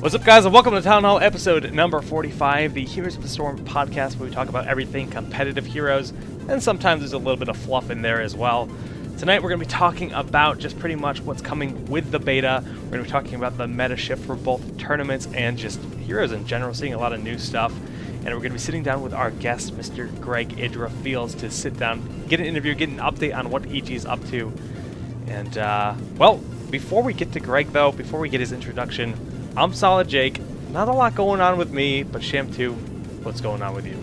What's up, guys, and welcome to Town Hall episode number 45, the Heroes of the Storm podcast, where we talk about everything competitive heroes, and sometimes there's a little bit of fluff in there as well. Tonight we're going to be talking about just pretty much what's coming with the beta. We're going to be talking about the meta shift for both tournaments and just heroes in general, seeing a lot of new stuff. And we're going to be sitting down with our guest, Mr. Greg Idra Fields, to sit down, get an interview, get an update on what EG is up to. And, well, before we get to Greg, though, before we get his introduction, I'm Solid Jake. Not a lot going on with me, but Sham2, what's going on with you?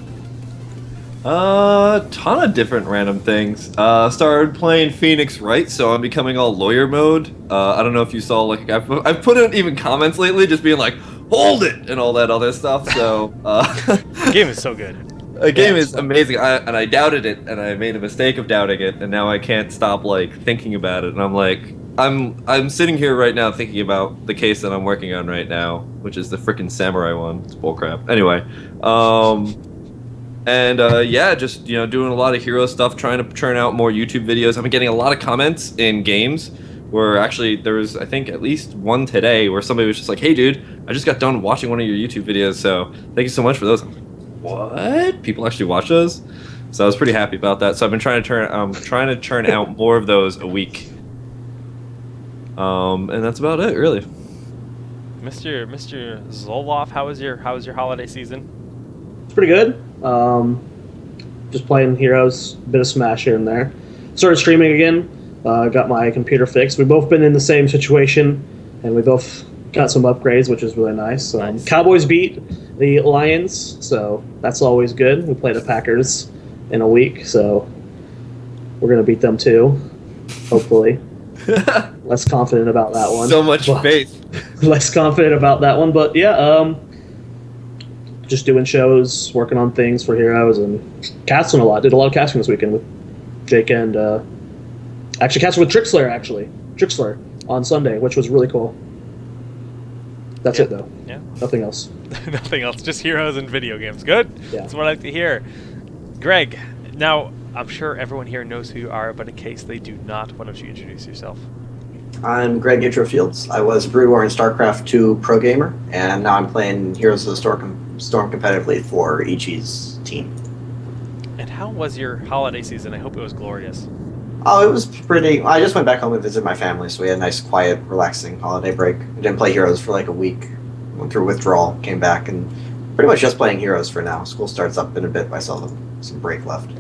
Ton of different random things. Started playing Phoenix Wright, so I'm becoming all lawyer mode. I don't know if you saw, like, I've put in even comments lately, just being like, hold it, and all that other stuff, so, The game is so good. The game is amazing, and I doubted it, and I made a mistake of doubting it, and now I can't stop, like, thinking about it, and I'm like, I'm sitting here right now thinking about the case that I'm working on right now, which is the frickin' samurai one. It's bullcrap. Anyway, yeah, just, you know, doing a lot of hero stuff, trying to churn out more YouTube videos. I've been getting a lot of comments in games where actually there was, I think, at least one today where somebody was just like, hey, dude, I just got done watching one of your YouTube videos, so thank you so much for those. I'm like, what? People actually watch those? So I was pretty happy about that. So I've been trying to churn out more of those a week. And that's about it, really. Mr. Zoloff, how was your holiday season? It's pretty good. Just playing heroes, bit of Smash here and there. Started streaming again. Got my computer fixed. We've both been in the same situation, and we both got some upgrades, which is really nice. Nice. Cowboys beat the Lions, so that's always good. We play the Packers in a week, so we're gonna beat them too, hopefully. Less confident about that one. So much faith. Less confident about that one, but yeah, just doing shows, working on things for heroes, and casting a lot. Did a lot of casting this weekend with Jake and actually casting with Trixler on Sunday, which was really cool. That's it though. Yeah. Nothing else. Nothing else. Just heroes and video games. Good. Yeah. That's what I like to hear. Greg, now I'm sure everyone here knows who you are, but in case they do not, why don't you introduce yourself? I'm Greg Idra Fields. I was Brood War and StarCraft 2 pro gamer, and now I'm playing Heroes of the Storm competitively for EG's team. And how was your holiday season? I hope it was glorious. Oh, it was pretty. I just went back home and visited my family, so we had a nice, quiet, relaxing holiday break. I didn't play Heroes for like a week. Went through withdrawal, came back, and pretty much just playing Heroes for now. School starts up in a bit, but I still have some break left.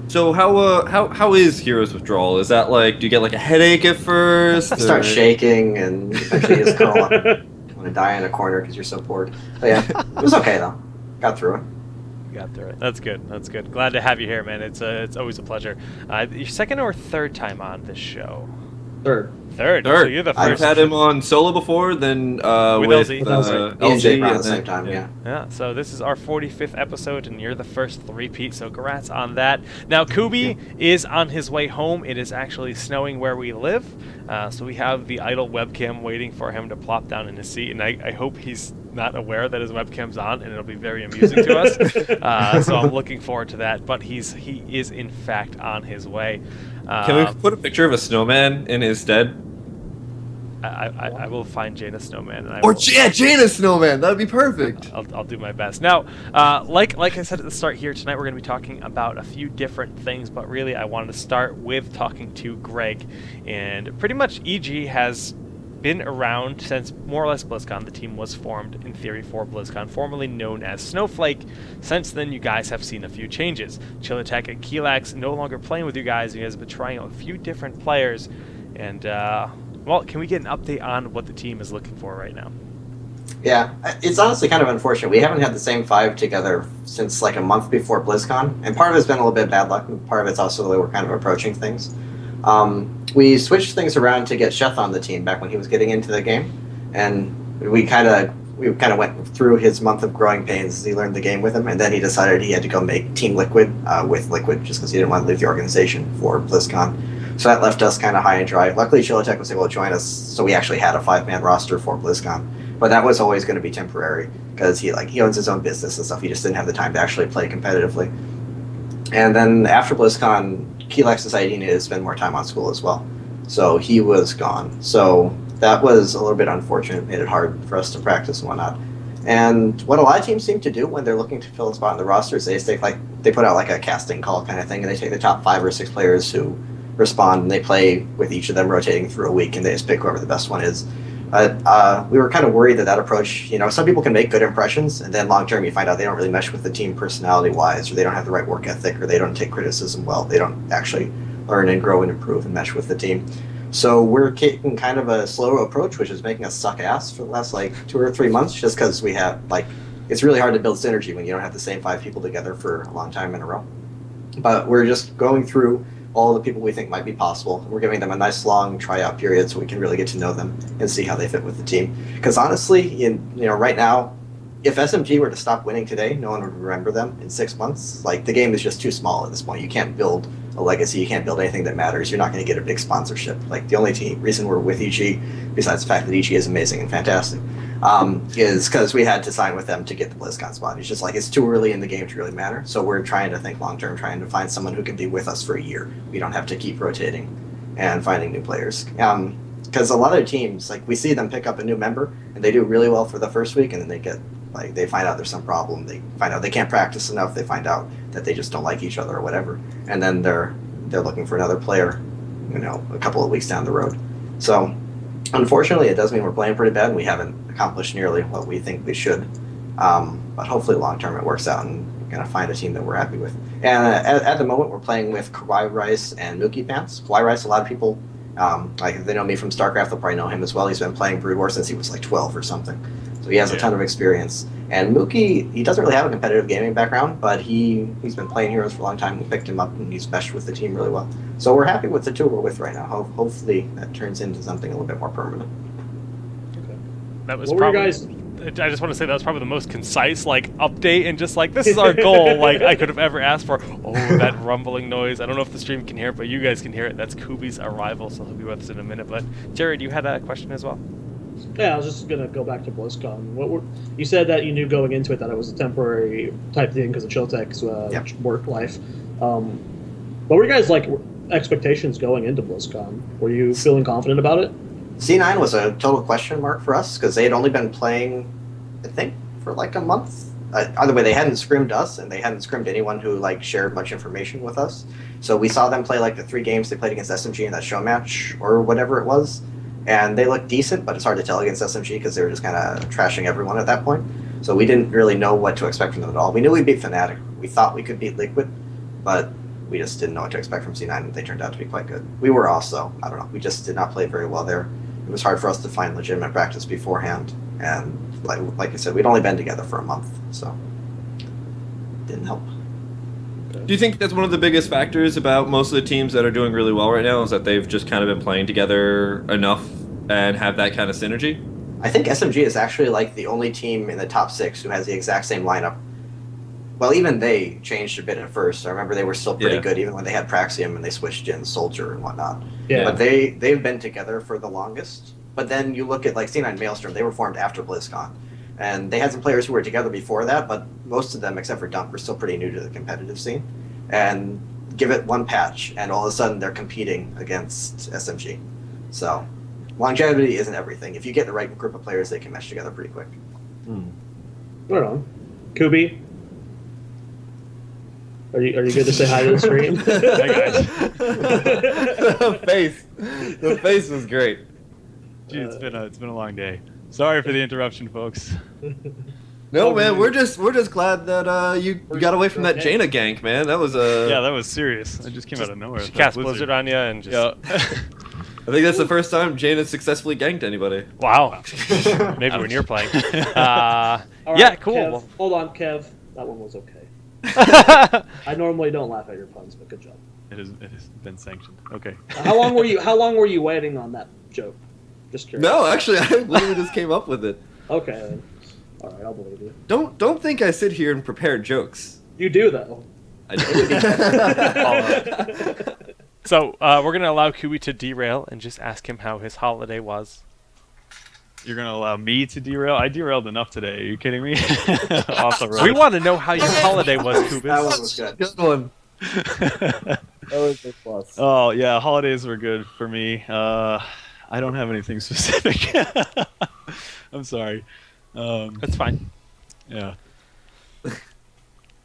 So how is Heroes Withdrawal? Is that like, do you get like a headache at first? I start shaking and eventually just curl up. You want to die in a corner because you're so bored. But yeah, it was okay though. Got through it. Got through it. That's good. That's good. Glad to have you here, man. It's always a pleasure. Your second or third time on this show? Third. So you're the first. I've had him on solo before, then with LZ. Me and Jake around the same time, yeah. Yeah, so this is our 45th episode, and you're the first three-peat, so congrats on that. Now, Kubi is on his way home. It is actually snowing where we live, so we have the idle webcam waiting for him to plop down in his seat, and I hope he's not aware that his webcam's on, and it'll be very amusing to us. So I'm looking forward to that, but he is, in fact, on his way. Can we put a picture of a snowman in his stead? I will find Jaina Snowman. Jaina Snowman. That'd be perfect. I'll do my best. Now, like I said at the start here, tonight we're going to be talking about a few different things, but really I wanted to start with talking to Greg. And pretty much EG has been around since more or less BlizzCon. The team was formed, in theory, for BlizzCon, formerly known as Snowflake. Since then, you guys have seen a few changes. Chillatek and Keelax no longer playing with you guys. You guys have been trying out a few different players. And, well, can we get an update on what the team is looking for right now? Yeah, it's honestly kind of unfortunate. We haven't had the same five together since like a month before BlizzCon, and part of it's been a little bit bad luck, and part of it's also the way we're kind of approaching things. We switched things around to get Sheth on the team back when he was getting into the game, and we kind of went through his month of growing pains as he learned the game with him, and then he decided he had to go make Team Liquid with Liquid just because he didn't want to leave the organization for BlizzCon. So that left us kind of high and dry. Luckily, Chillatek was able to join us, so we actually had a 5-man roster for BlizzCon. But that was always going to be temporary because he owns his own business and stuff. He just didn't have the time to actually play competitively. And then after BlizzCon, Keelax decided he needed to spend more time on school as well. So he was gone. So that was a little bit unfortunate. It made it hard for us to practice and whatnot. And what a lot of teams seem to do when they're looking to fill a spot in the roster is they put out like a casting call kind of thing, and they take the top 5 or 6 players who respond, and they play with each of them rotating through a week, and they just pick whoever the best one is. We were kind of worried that approach, some people can make good impressions, and then long term you find out they don't really mesh with the team personality-wise, or they don't have the right work ethic, or they don't take criticism well. They don't actually learn and grow and improve and mesh with the team. So we're taking kind of a slower approach, which is making us suck ass for the last 2 or 3 months, just because we have it's really hard to build synergy when you don't have the same 5 people together for a long time in a row. But we're just going through all the people we think might be possible. We're giving them a nice long tryout period so we can really get to know them and see how they fit with the team. Because honestly, right now, if SMG were to stop winning today, no one would remember them in 6 months. The game is just too small at this point. You can't build a legacy. You can't build anything that matters. You're not going to get a big sponsorship. The only reason we're with EG, besides the fact that EG is amazing and fantastic, is because we had to sign with them to get the BlizzCon spot. It's just it's too early in the game to really matter. So we're trying to think long term, trying to find someone who can be with us for a year. We don't have to keep rotating and finding new players. Because a lot of teams, we see them pick up a new member and they do really well for the first week, and then they get they find out there's some problem. They find out they can't practice enough. They find out that they just don't like each other or whatever, and then they're looking for another player, a couple of weeks down the road. So unfortunately, it does mean we're playing pretty bad, and we haven't accomplished nearly what we think we should. But hopefully, long term, it works out, and we're gonna find a team that we're happy with. And at the moment, we're playing with Kawaii Rice and Mookie Pants. Kawaii Rice, a lot of people, if they know me from StarCraft, they'll probably know him as well. He's been playing Brood War since he was 12 or something. So he has a ton of experience. And Mookie, he doesn't really have a competitive gaming background, but he's been playing Heroes for a long time. We picked him up, and he's meshed with the team really well. So we're happy with the 2 we're with right now. Hopefully that turns into something a little bit more permanent. Okay. That was what were you guys... I just want to say that was probably the most concise update, and just this is our goal I could have ever asked for. Oh, that rumbling noise. I don't know if the stream can hear it, but you guys can hear it. That's Kubi's arrival, so he'll be with us in a minute. But Jared, you had a question as well? Yeah, I was just gonna go back to BlizzCon. You said that you knew going into it that it was a temporary type thing because of Chiltek's work life. What were you guys expectations going into BlizzCon? Were you feeling confident about it? C9 was a total question mark for us because they had only been playing, I think, for a month. Either way, they hadn't scrimmed us, and they hadn't scrimmed anyone who shared much information with us. So we saw them play the 3 games they played against SMG in that show match or whatever it was. And they looked decent, but it's hard to tell against SMG because they were just kind of trashing everyone at that point. So we didn't really know what to expect from them at all. We knew we'd beat Fnatic. We thought we could beat Liquid, but we just didn't know what to expect from C9, and they turned out to be quite good. We were also, I don't know, we just did not play very well there. It was hard for us to find legitimate practice beforehand. And like I said, we'd only been together for a month, so it didn't help. Do you think that's one of the biggest factors about most of the teams that are doing really well right now is that they've just kind of been playing together enough and have that kind of synergy? I think SMG is actually the only team in the top 6 who has the exact same lineup. Well, even they changed a bit at first. I remember they were still pretty good even when they had Praxium and they switched in Soldier and whatnot. Yeah. But they've been together for the longest. But then you look at C9 Maelstrom, they were formed after BlizzCon. And they had some players who were together before that, but most of them, except for Dunk, were still pretty new to the competitive scene. And give it one patch, and all of a sudden they're competing against SMG. So longevity isn't everything. If you get the right group of players, they can mesh together pretty quick. Right on. Kubi, are you good to say hi to the stream? Hi guys. The face was great. Gee, it's been a long day. Sorry for the interruption, folks. No, man, we're just glad that you got away from that Jaina gank, man. That was yeah, that was serious. I just came out of nowhere. She cast Blizzard on you and just... Yeah. I think that's the first time Jaina successfully ganked anybody. Wow. Maybe when you're playing. All right, yeah, cool. Kev, Well, hold on, Kev. That one was okay. I normally don't laugh at your puns, but good job. It has been sanctioned. Okay. How long were you waiting on that joke? Just curious. No, actually, I literally just came up with it. Okay, then. All right, I'll believe you. Don't think I sit here and prepare jokes. You do, though. I do. so we're going to allow Kubi to derail and just ask him how his holiday was. You're going to allow me to derail? I derailed enough today. Are you kidding me? Off the road. We want to know how your holiday was, Kubi. That one was good. Good one. That was a plus. Oh, yeah, holidays were good for me. I I don't have anything specific. I'm sorry. That's fine. Yeah.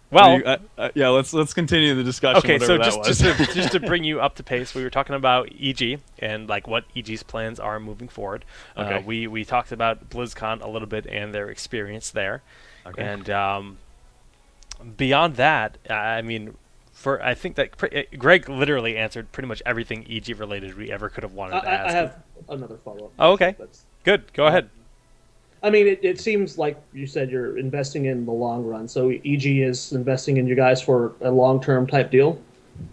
Well, yeah. Let's continue the discussion. okay, so whatever just that was. just to bring you up to pace, we were talking about EG and like what EG's plans are moving forward. Okay. We talked about BlizzCon a little bit and their experience there, Okay. and beyond that, I mean, I think that Greg literally answered pretty much everything EG related we ever could have wanted to ask. I have another follow-up. Oh, okay. That's, Good. Go ahead. I mean, it seems like you said you're investing in the long run. So EG is investing in you guys for a long-term type deal?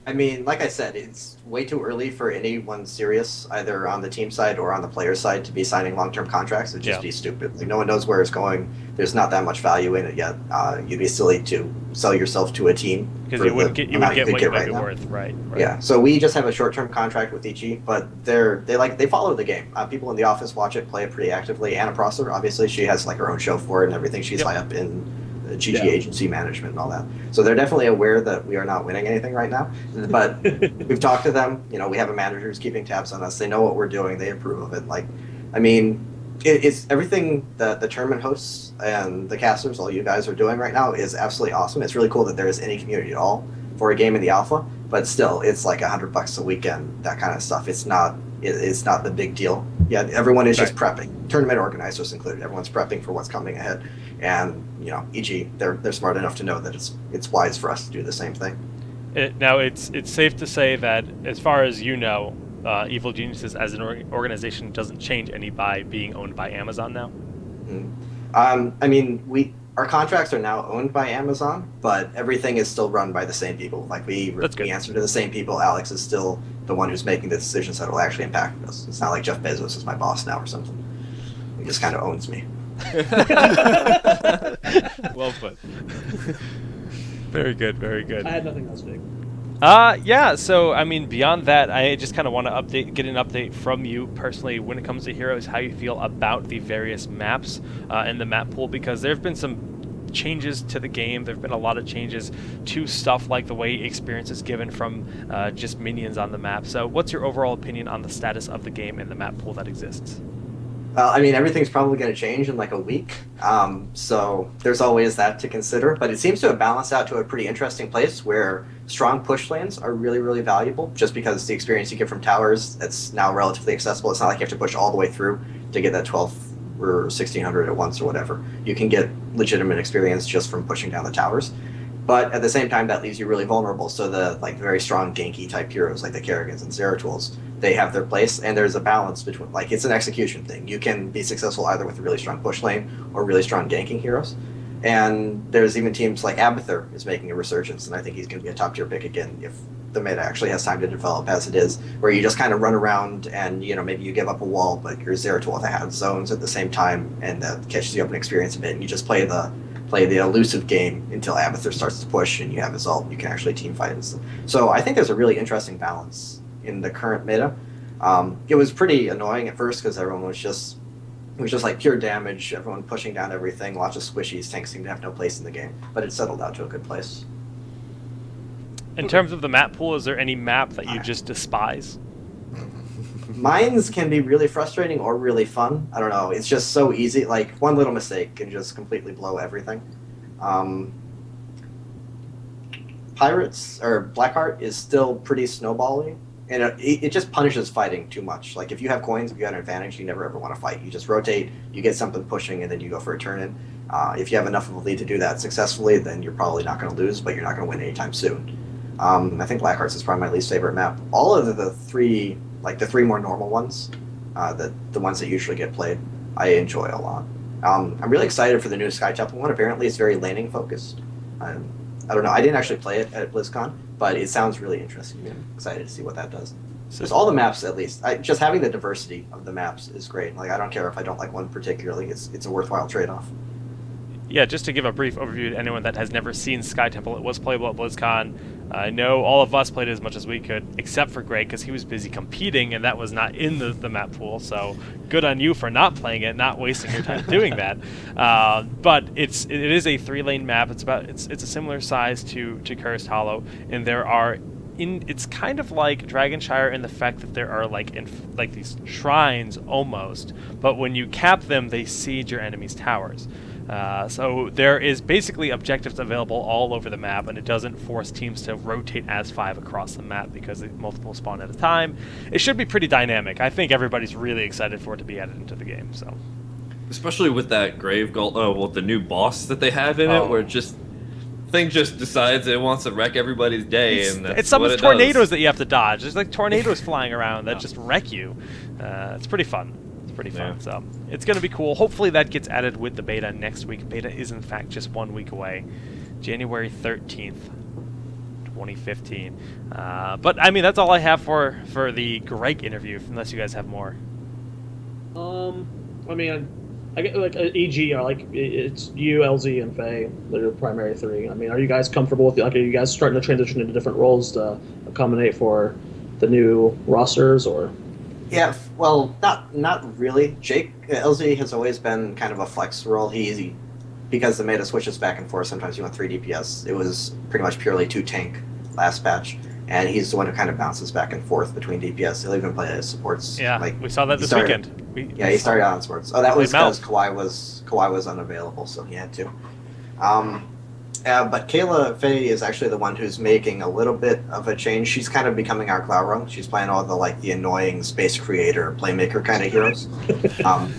I mean, like I said, it's way too early for anyone serious, either on the team side or on the player side, to be signing long-term contracts. It'd just be stupid. Like, no one knows where it's going. There's not that much value in it yet. You'd be silly to sell yourself to a team Because you would get what you might be worth, right? Yeah. So we just have a short-term contract with EG, but they follow the game. People in the office watch it, play it pretty actively. Anna Prosser, obviously, she has like her own show for it and everything. She's high up in GG agency management and all that. So they're definitely aware that we are not winning anything right now. But we've talked to them. You know, we have a manager who's keeping tabs on us. They know what we're doing. They approve of it. Like, I mean, it's everything that the tournament hosts and the casters, all you guys are doing right now is absolutely awesome. It's really cool that there is any community at all for a game in the alpha. But still, it's like $100 a weekend, that kind of stuff. It's not the big deal. Yeah, everyone is just prepping. Tournament organizers included. Everyone's prepping for what's coming ahead. And, you know, EG, they're smart enough to know that it's wise for us to do the same thing. Now, it's safe to say that, as far as you know, Evil Geniuses as an organization doesn't change any by being owned by Amazon now? I mean, our contracts are now owned by Amazon, but everything is still run by the same people. Like, we answer to the same people. Alex is still the one who's making the decisions that will actually impact us. It's not like Jeff Bezos is my boss now or something. He just kind of owns me. Well put. Very good, very good. I had nothing else big. Yeah, so, I mean, beyond that, I just kind of want to get an update from you personally when it comes to Heroes, how you feel about the various maps in the map pool, because there have been some changes to the game. There have been a lot of changes to stuff like the way experience is given from just minions on the map. So what's your overall opinion on the status of the game and the map pool that exists? Well, I mean, everything's probably going to change in like a week, so there's always that to consider. But it seems to have balanced out to a pretty interesting place where strong push lanes are really, really valuable, just because the experience you get from towers, it's now relatively accessible. It's not like you have to push all the way through to get that 12 or 1600 at once or whatever. You can get legitimate experience just from pushing down the towers. But at the same time, that leaves you really vulnerable. So the very strong ganky type heroes like the Kerrigans and Zeratul, they have their place, and there's a balance between, like, it's an execution thing. You can be successful either with a really strong push lane or really strong ganking heroes. And there's even teams like Abathur is making a resurgence, and I think he's going to be a top tier pick again if the meta actually has time to develop as it is, where you just kind of run around and, you know, maybe you give up a wall, but your Zeratul has zones at the same time, and that catches you up in experience a bit, and you just play the elusive game until Abathur starts to push and you have his ult, you can actually team fight and stuff. So I think there's a really interesting balance in the current meta. It was pretty annoying at first because everyone was just like pure damage, everyone pushing down everything, lots of squishies, tanks seemed to have no place in the game, but it settled out to a good place. In terms of the map pool, is there any map that you just despise? Mines can be really frustrating or really fun. I don't know. It's just so easy. Like, one little mistake can just completely blow everything. Pirates, or Blackheart, is still pretty snowbally. And it just punishes fighting too much. Like, if you have coins, if you have an advantage, you never ever want to fight. You just rotate, you get something pushing, and then you go for a turn-in. If you have enough of a lead to do that successfully, then you're probably not going to lose, but you're not going to win anytime soon. I think Blackhearts is probably my least favorite map. All of the three more normal ones, the ones that usually get played, I enjoy a lot. I'm really excited for the new Sky Temple one. Apparently it's very laning focused. I don't know. I didn't actually play it at BlizzCon, but it sounds really interesting. I'm excited to see what that does. Because all the maps, at least, just having the diversity of the maps is great. Like, I don't care if I don't like one particularly. It's a worthwhile trade-off. Yeah, just to give a brief overview to anyone that has never seen Sky Temple, it was playable at BlizzCon. I know all of us played it as much as we could, except for Greg, because he was busy competing, and that was not in the map pool, so good on you for not playing it, not wasting your time doing that. But it is a 3-lane map. It's a similar size to Cursed Hollow, and there are it's kind of like Dragonshire in the fact that there are like these shrines almost, but when you cap them, they siege your enemy's towers. So there is basically objectives available all over the map, and it doesn't force teams to rotate as 5 across the map because multiple spawn at a time. It should be pretty dynamic. I think everybody's really excited for it to be added into the game. So, especially with that grave with the new boss that they have in it, where thing just decides it wants to wreck everybody's day, it's some of the tornadoes that you have to dodge. There's like tornadoes flying around that just wreck you. It's pretty fun. Pretty fun. Yeah. So it's going to be cool. Hopefully that gets added with the beta next week. Beta is in fact just 1 week away, January 13th, 2015. But I mean, that's all I have for the Greg interview, unless you guys have more. I mean, I get like EG are like it's you, LZ, and Faye. They're your primary 3. I mean, are you guys comfortable with are you guys starting to transition into different roles to accommodate for the new rosters or? Yeah, well, not really. Jake LZ has always been kind of a flex role. Because the meta switches back and forth. Sometimes you want 3 DPS. It was pretty much purely 2 tank last patch, and he's the one who kind of bounces back and forth between DPS. He'll even play as supports. Yeah, like we saw that this weekend. He started out on supports. Oh, that was because Kawhi was unavailable, so he had to. But Kayla Faye is actually the one who's making a little bit of a change. She's kind of becoming our Cloudrun. She's playing all the annoying space creator, playmaker kind of heroes.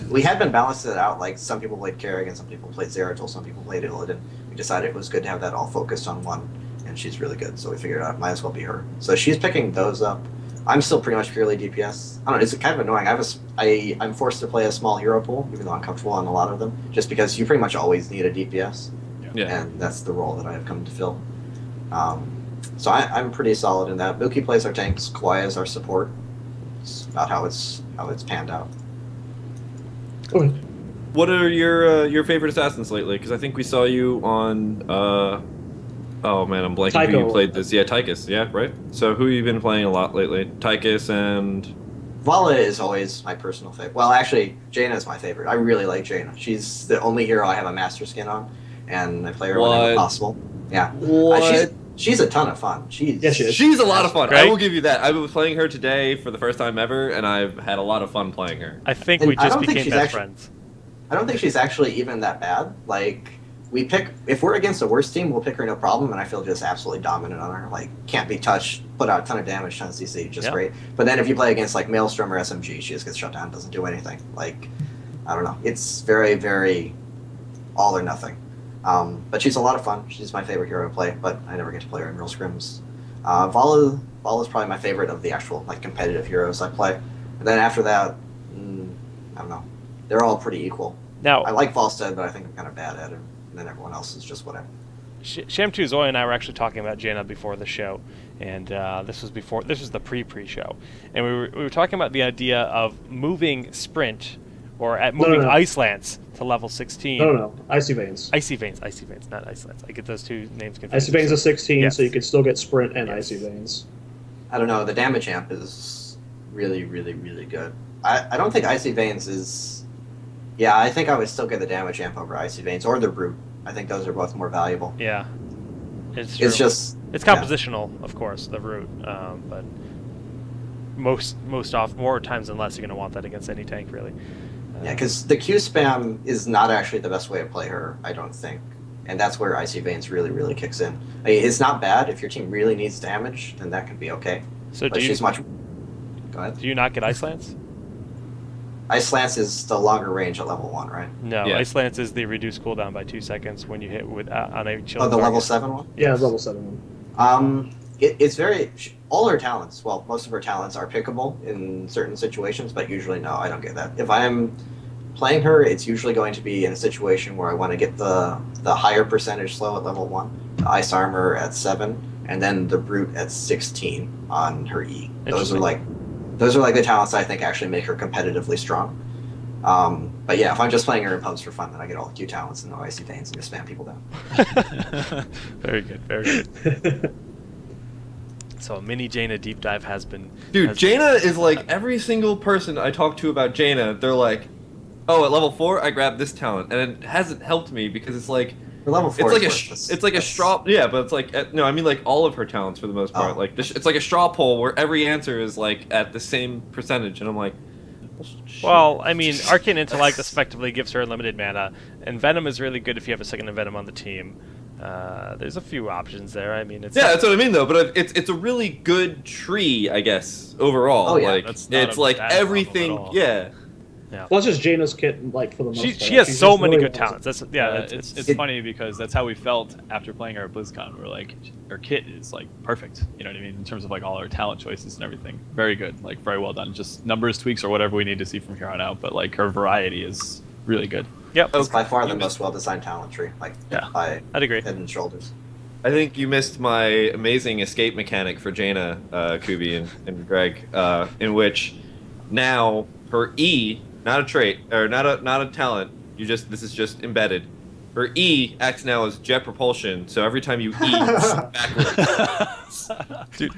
We had been balancing it out. Like some people played Kerrigan, some people played Zeratul, some people played Illidan. We decided it was good to have that all focused on one, and she's really good. So we figured out might as well be her. So she's picking those up. I'm still pretty much purely DPS. I don't know. It's kind of annoying. I'm forced to play a small hero pool, even though I'm comfortable on a lot of them, just because you pretty much always need a DPS. Yeah. And that's the role that I have come to fill. So I'm pretty solid in that. Mookie plays our tanks, Kawhi is our support. It's about how it's panned out. Okay. What are your favorite assassins lately? Because I think we saw you on oh man, I'm blanking who you played this. Yeah, Tychus, yeah, right? So who have you been playing a lot lately? Tychus and Vala is always my personal favorite. Well, actually, Jaina is my favorite. I really like Jaina. She's the only hero I have a master skin on, and I play her whenever possible. Yeah. She's a ton of fun. She is. She's a lot of fun. Great. I will give you that. I was playing her today for the first time ever, and I've had a lot of fun playing her. I think we just became best friends. I don't think she's actually even that bad. Like, if we're against a worse team, we'll pick her no problem, and I feel just absolutely dominant on her. Like, can't be touched, put out a ton of damage, ton of CC, just great. But then if you play against, like, Maelstrom or SMG, she just gets shut down, doesn't do anything. Like, I don't know. It's very, very all or nothing. But she's a lot of fun. She's my favorite hero to play, but I never get to play her in real scrims. Vala is probably my favorite of the actual competitive heroes I play. And then after that, I don't know. They're all pretty equal. Now, I like Volstead, but I think I'm kind of bad at it. And then everyone else is just whatever. Sham2 Zoe and I were actually talking about Jaina before the show, and this was the pre-show, and we were talking about the idea of moving Sprint or moving Ice Lance to level 16. No, Icy Veins. Icy Veins, not Ice Lance. I get those two names confused. Icy Veins is 16, so you can still get Sprint and Icy Veins. I don't know. The damage amp is really, really, really good. I don't think Icy Veins is. Yeah, I think I would still get the damage amp over Icy Veins or the Brute. I think those are both more valuable. Yeah, it's compositional, of course, the Root, but more times than less, you're going to want that against any tank, really. Yeah, because the Q spam is not actually the best way to play her, I don't think, and that's where Icy Veins really, really kicks in. I mean, it's not bad if your team really needs damage, then that could be okay. So Go ahead. Do you not get Ice Lance? Ice Lance is the longer range at level 1, right? No, yeah. Ice Lance is the reduced cooldown by 2 seconds when you hit on a chill. Oh, the level 7 one? Yeah, level 7 one. It's very... All her talents, well, most of her talents are pickable in certain situations, but usually no, I don't get that. If I'm playing her, it's usually going to be in a situation where I want to get the higher percentage slow at level 1, the Ice Armor at 7, and then the Brute at 16 on her E. Those are like the talents I think actually make her competitively strong. But yeah, if I'm just playing her in pubs for fun, then I get all the Q talents and no Icy Veins and just spam people down. Very good, very good. So a mini Jaina deep dive has been... Dude, Jaina is like every single person I talk to about Jaina, they're like, oh, at level 4, I grabbed this talent. And it hasn't helped me because it's like, For level 4, it's like a straw. Yeah, but it's like no, I mean like all of her talents for the most part. Oh. Like it's like a straw poll where every answer is like at the same percentage, and I'm like, Well, I mean, Arcane Intellect effectively gives her unlimited mana, and Venom is really good if you have a second Venom on the team. There's a few options there. I mean, it's that's what I mean though. But it's a really good tree, I guess overall. Oh, yeah. Like That's not it's a like bad problem everything. at all. Yeah. Well, it's just Jaina's kit, like, for the most part. she has She's so just many really good awesome. talents. It's funny because that's how we felt after playing her at BlizzCon. We're like, her kit is like perfect. You know what I mean? In terms of like all her talent choices and everything. Very good. Like very well done. Just numbers, tweaks, or whatever we need to see from here on out. But like her variety is really good. Yep. It's by far the most well-designed talent tree, like Yeah. by I'd agree. head and shoulders. I think you missed my amazing escape mechanic for Jaina, Kubi, and Greg, in which now her E, not a trait or not a talent. This is just embedded. Her E acts now as jet propulsion, so every time you E, backwards. Dude,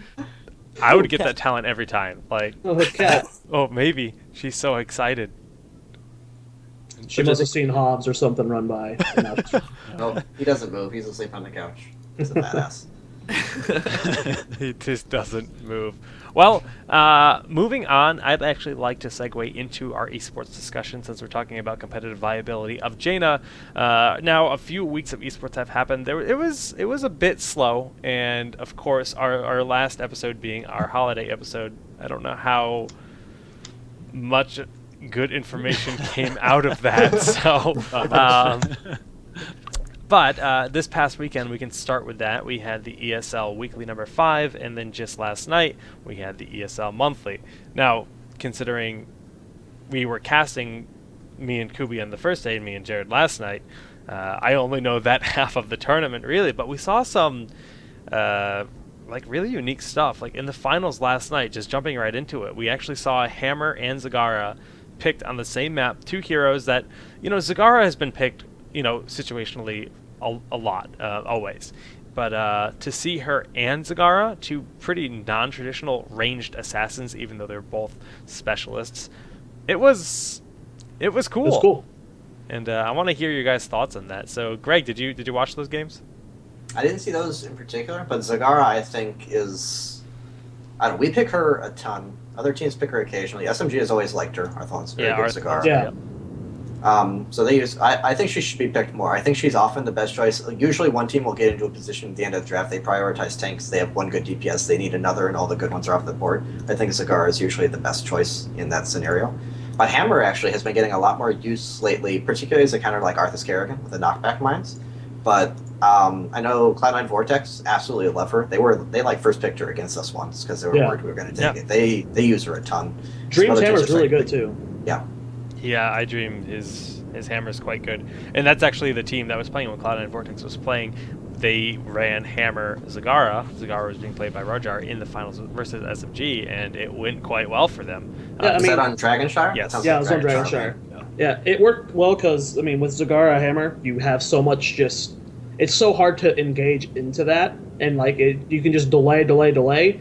I would get that talent every time. Like, Oh, the cat. oh, maybe. She's so excited. She must have seen Hobbs or something run by. And now she's- No, he doesn't move. He's asleep on the couch. He's a badass. He just doesn't move. Well, moving on, I'd actually like to segue into our esports discussion since we're talking about competitive viability of Jaina. Now, a few weeks of esports have happened. It was a bit slow, and of course, our last episode being our holiday episode, I don't know how much good information came out of that. So, but this past weekend, we can start with that. We had the ESL Weekly number 5, and then just last night, we had the ESL Monthly. Now, considering we were casting me and Kubi on the first day and me and Jared last night, I only know that half of the tournament, really, but we saw some like really unique stuff. Like in the finals last night, just jumping right into it, we actually saw Hammer and Zagara picked on the same map, two heroes that, Zagara has been picked, situationally a lot, always. But to see her and Zagara, two pretty non-traditional ranged assassins, even though they're both specialists, it was cool. It was cool. And I want to hear your guys' thoughts on that. So, Greg, did you watch those games? I didn't see those in particular, but Zagara, I think, is... I don't know, we pick her a ton. Other teams pick her occasionally. SMG has always liked her. Arthon's very good Zagara. Yeah. So they use. I think she should be picked more. I think she's often the best choice. Usually, one team will get into a position at the end of the draft. They prioritize tanks. They have one good DPS. They need another, and all the good ones are off the board. I think Zagara is usually the best choice in that scenario. But Hammer actually has been getting a lot more use lately, particularly as a counter like Arthas Kerrigan with the knockback mines. But I know Cloud9 Vortex absolutely love her. They like first picked her against us once because they were worried we were going to take it. They use her a ton. Dream's Hammer is really good too. Yeah. Yeah, I Dream his hammer is quite good, and that's actually the team that was playing when Cloud9 Vortex was playing. They ran Hammer Zagara. Zagara was being played by Rojar in the finals versus SMG, and it went quite well for them. Yeah, Is that on Dragonshire? Yes. Yeah, it was on Dragonshire. Yeah, it worked well because, with Zagara Hammer, you have so much it's so hard to engage into that, and you can just delay.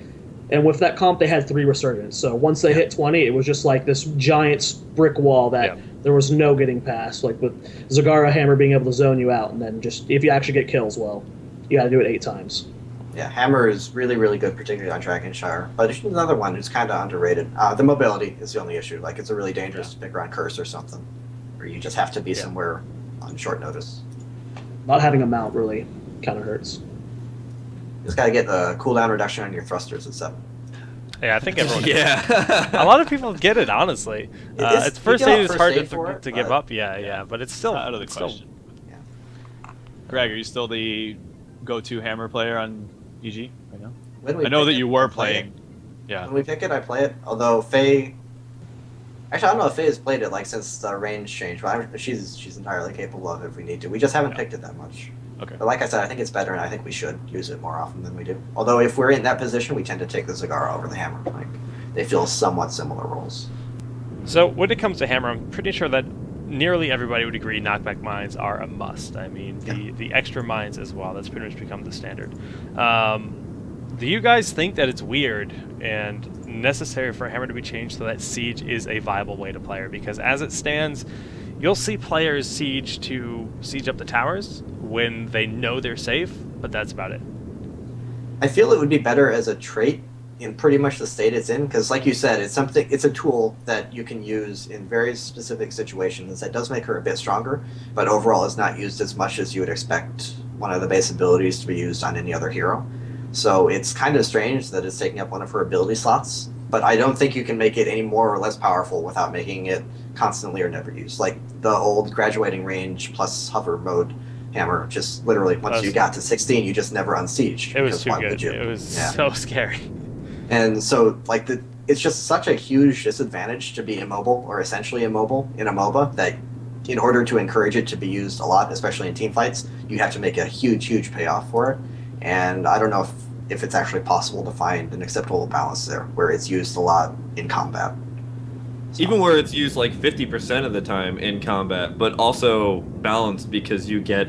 And with that comp, they had 3 resurgence. So once they hit 20, it was just like this giant brick wall that there was no getting past. Like with Zagara Hammer being able to zone you out, and then just if you actually get kills, well, you got to do it 8 times. Yeah, Hammer is really, really good, particularly on Dragonshire. But there's another one who's kind of underrated. The mobility is the only issue. Like, it's a really dangerous to pick around Curse or something, where you just have to be somewhere on short notice. Not having a mount really kind of hurts. You just got to get the cooldown reduction on your thrusters and stuff. Yeah, I think everyone. Yeah. A lot of people get it, honestly. It's first aid is hard to give up. Yeah, but it's still out of the question. Greg, are you still the go-to Hammer player on EG right now? I know that you were playing. Yeah. When we pick it, I play it. Although Faye, actually, I don't know if Faye has played it since the range changed, but she's entirely capable of it if we need to. We just haven't picked it that much. Okay. But like I said, I think it's better, and I think we should use it more often than we do. Although if we're in that position, we tend to take the Zagara over the Hammer. Like, they feel somewhat similar roles. So when it comes to Hammer, I'm pretty sure that nearly everybody would agree knockback mines are a must. I mean, the extra mines as well. That's pretty much become the standard. Do you guys think that it's weird and necessary for Hammer to be changed so that Siege is a viable way to play her? Because as it stands, you'll see players siege up the towers when they know they're safe, but that's about it. I feel it would be better as a trait in pretty much the state it's in, because like you said, it's a tool that you can use in very specific situations that does make her a bit stronger, but overall is not used as much as you would expect one of the base abilities to be used on any other hero. So it's kind of strange that it's taking up one of her ability slots, but I don't think you can make it any more or less powerful without making it constantly or never used. Like the old graduating range plus hover mode hammer, just literally once you got to 16, you just never unsieged. It was too good. It was so scary. And so, like, it's just such a huge disadvantage to be immobile, or essentially immobile, in a MOBA, that in order to encourage it to be used a lot, especially in team fights, you have to make a huge, huge payoff for it. And I don't know if it's actually possible to find an acceptable balance there, where it's used a lot in combat. So. Even where it's used like 50% of the time in combat, but also balanced because you get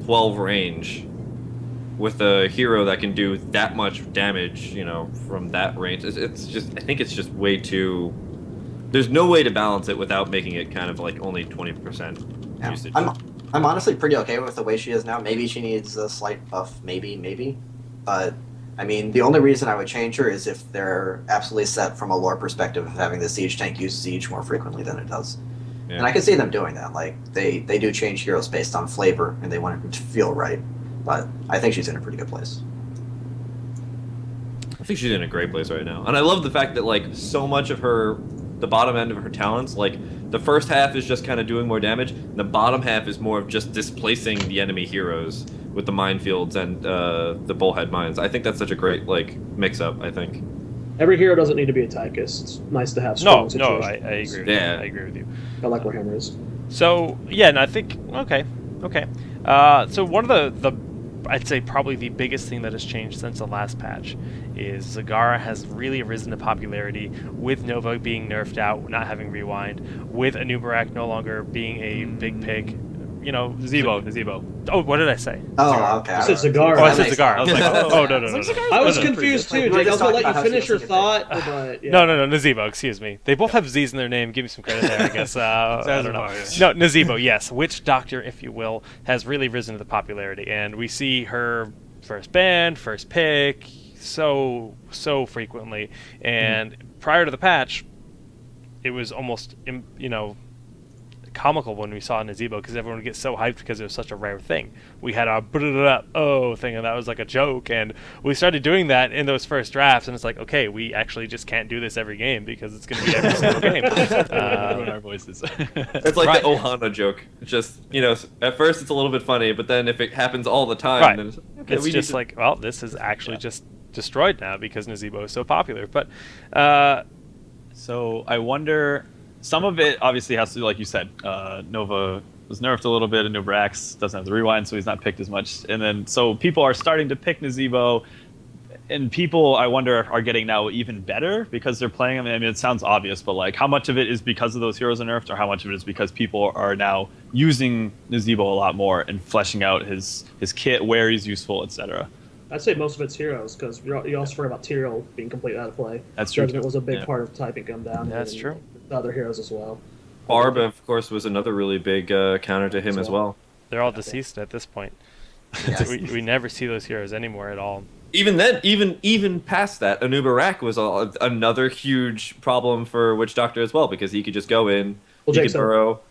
12 range with a hero that can do that much damage, from that range. It's just, I think it's just way too... There's no way to balance it without making it kind of like only 20% usage. I'm honestly pretty okay with the way she is now. Maybe she needs a slight buff, maybe. But, I mean, the only reason I would change her is if they're absolutely set from a lore perspective of having the siege tank use siege more frequently than it does. Yeah. And I can see them doing that. Like, they do change heroes based on flavor, and they want it to feel right. But I think she's in a pretty good place. I think she's in a great place right now. And I love the fact that, like, so much of the bottom end of her talents, like, the first half is just kind of doing more damage, and the bottom half is more of just displacing the enemy heroes with the minefields and the bullhead mines. I think that's such a great, like, mix-up, I think. Every hero doesn't need to be a Tychus. It's nice to have strong situations. I agree with you. I agree with you. I like where Hammer is. So, yeah, and I think, okay. So one of the I'd say probably the biggest thing that has changed since the last patch is Zagara has really risen to popularity, with Nova being nerfed out, not having rewind, with Anubarak no longer being a big pick. Nazeebo. Oh, what did I say? Oh, okay. You said Zagara. Oh, I said Zagara. I was like, no. I was confused too, Jake. I was going to let you finish your thought, but... Yeah. No, Nazeebo, excuse me. They both have Z's in their name. Give me some credit there, I guess. I don't know. No, Nazeebo, yes. Witch Doctor, if you will, has really risen to the popularity, and we see her first ban, first pick, so frequently. And prior to the patch, it was almost, comical when we saw Nazeebo, because everyone would get so hyped because it was such a rare thing. We had our thing, and that was like a joke, and we started doing that in those first drafts, and it's like, okay, we actually just can't do this every game because it's going to be every single game. Our voices. It's like the Ohana joke. It's just, at first it's a little bit funny, but then if it happens all the time, then it's just like, well, this is actually just destroyed now because Nazeebo is so popular. But so I wonder... Some of it obviously has to do, like you said, Nova was nerfed a little bit, and Nubrax doesn't have the rewind, so he's not picked as much. And then, so people are starting to pick Nazeebo, and people, I wonder, are getting now even better because they're playing him. I mean, it sounds obvious, but like, how much of it is because of those heroes are nerfed, or how much of it is because people are now using Nazeebo a lot more and fleshing out his kit, where he's useful, etc.? I'd say most of it's heroes, because you also forget about Tyrell being completely out of play. That's true. Judgment was a big part of typing him down. That's true. The other heroes as well. Barb, of course, was another really big counter to him as well. They're all deceased at this point. Yes. we never see those heroes anymore at all. Even then, even past that, Anubarak was another huge problem for Witch Doctor as well, because he could just go in, he could burrow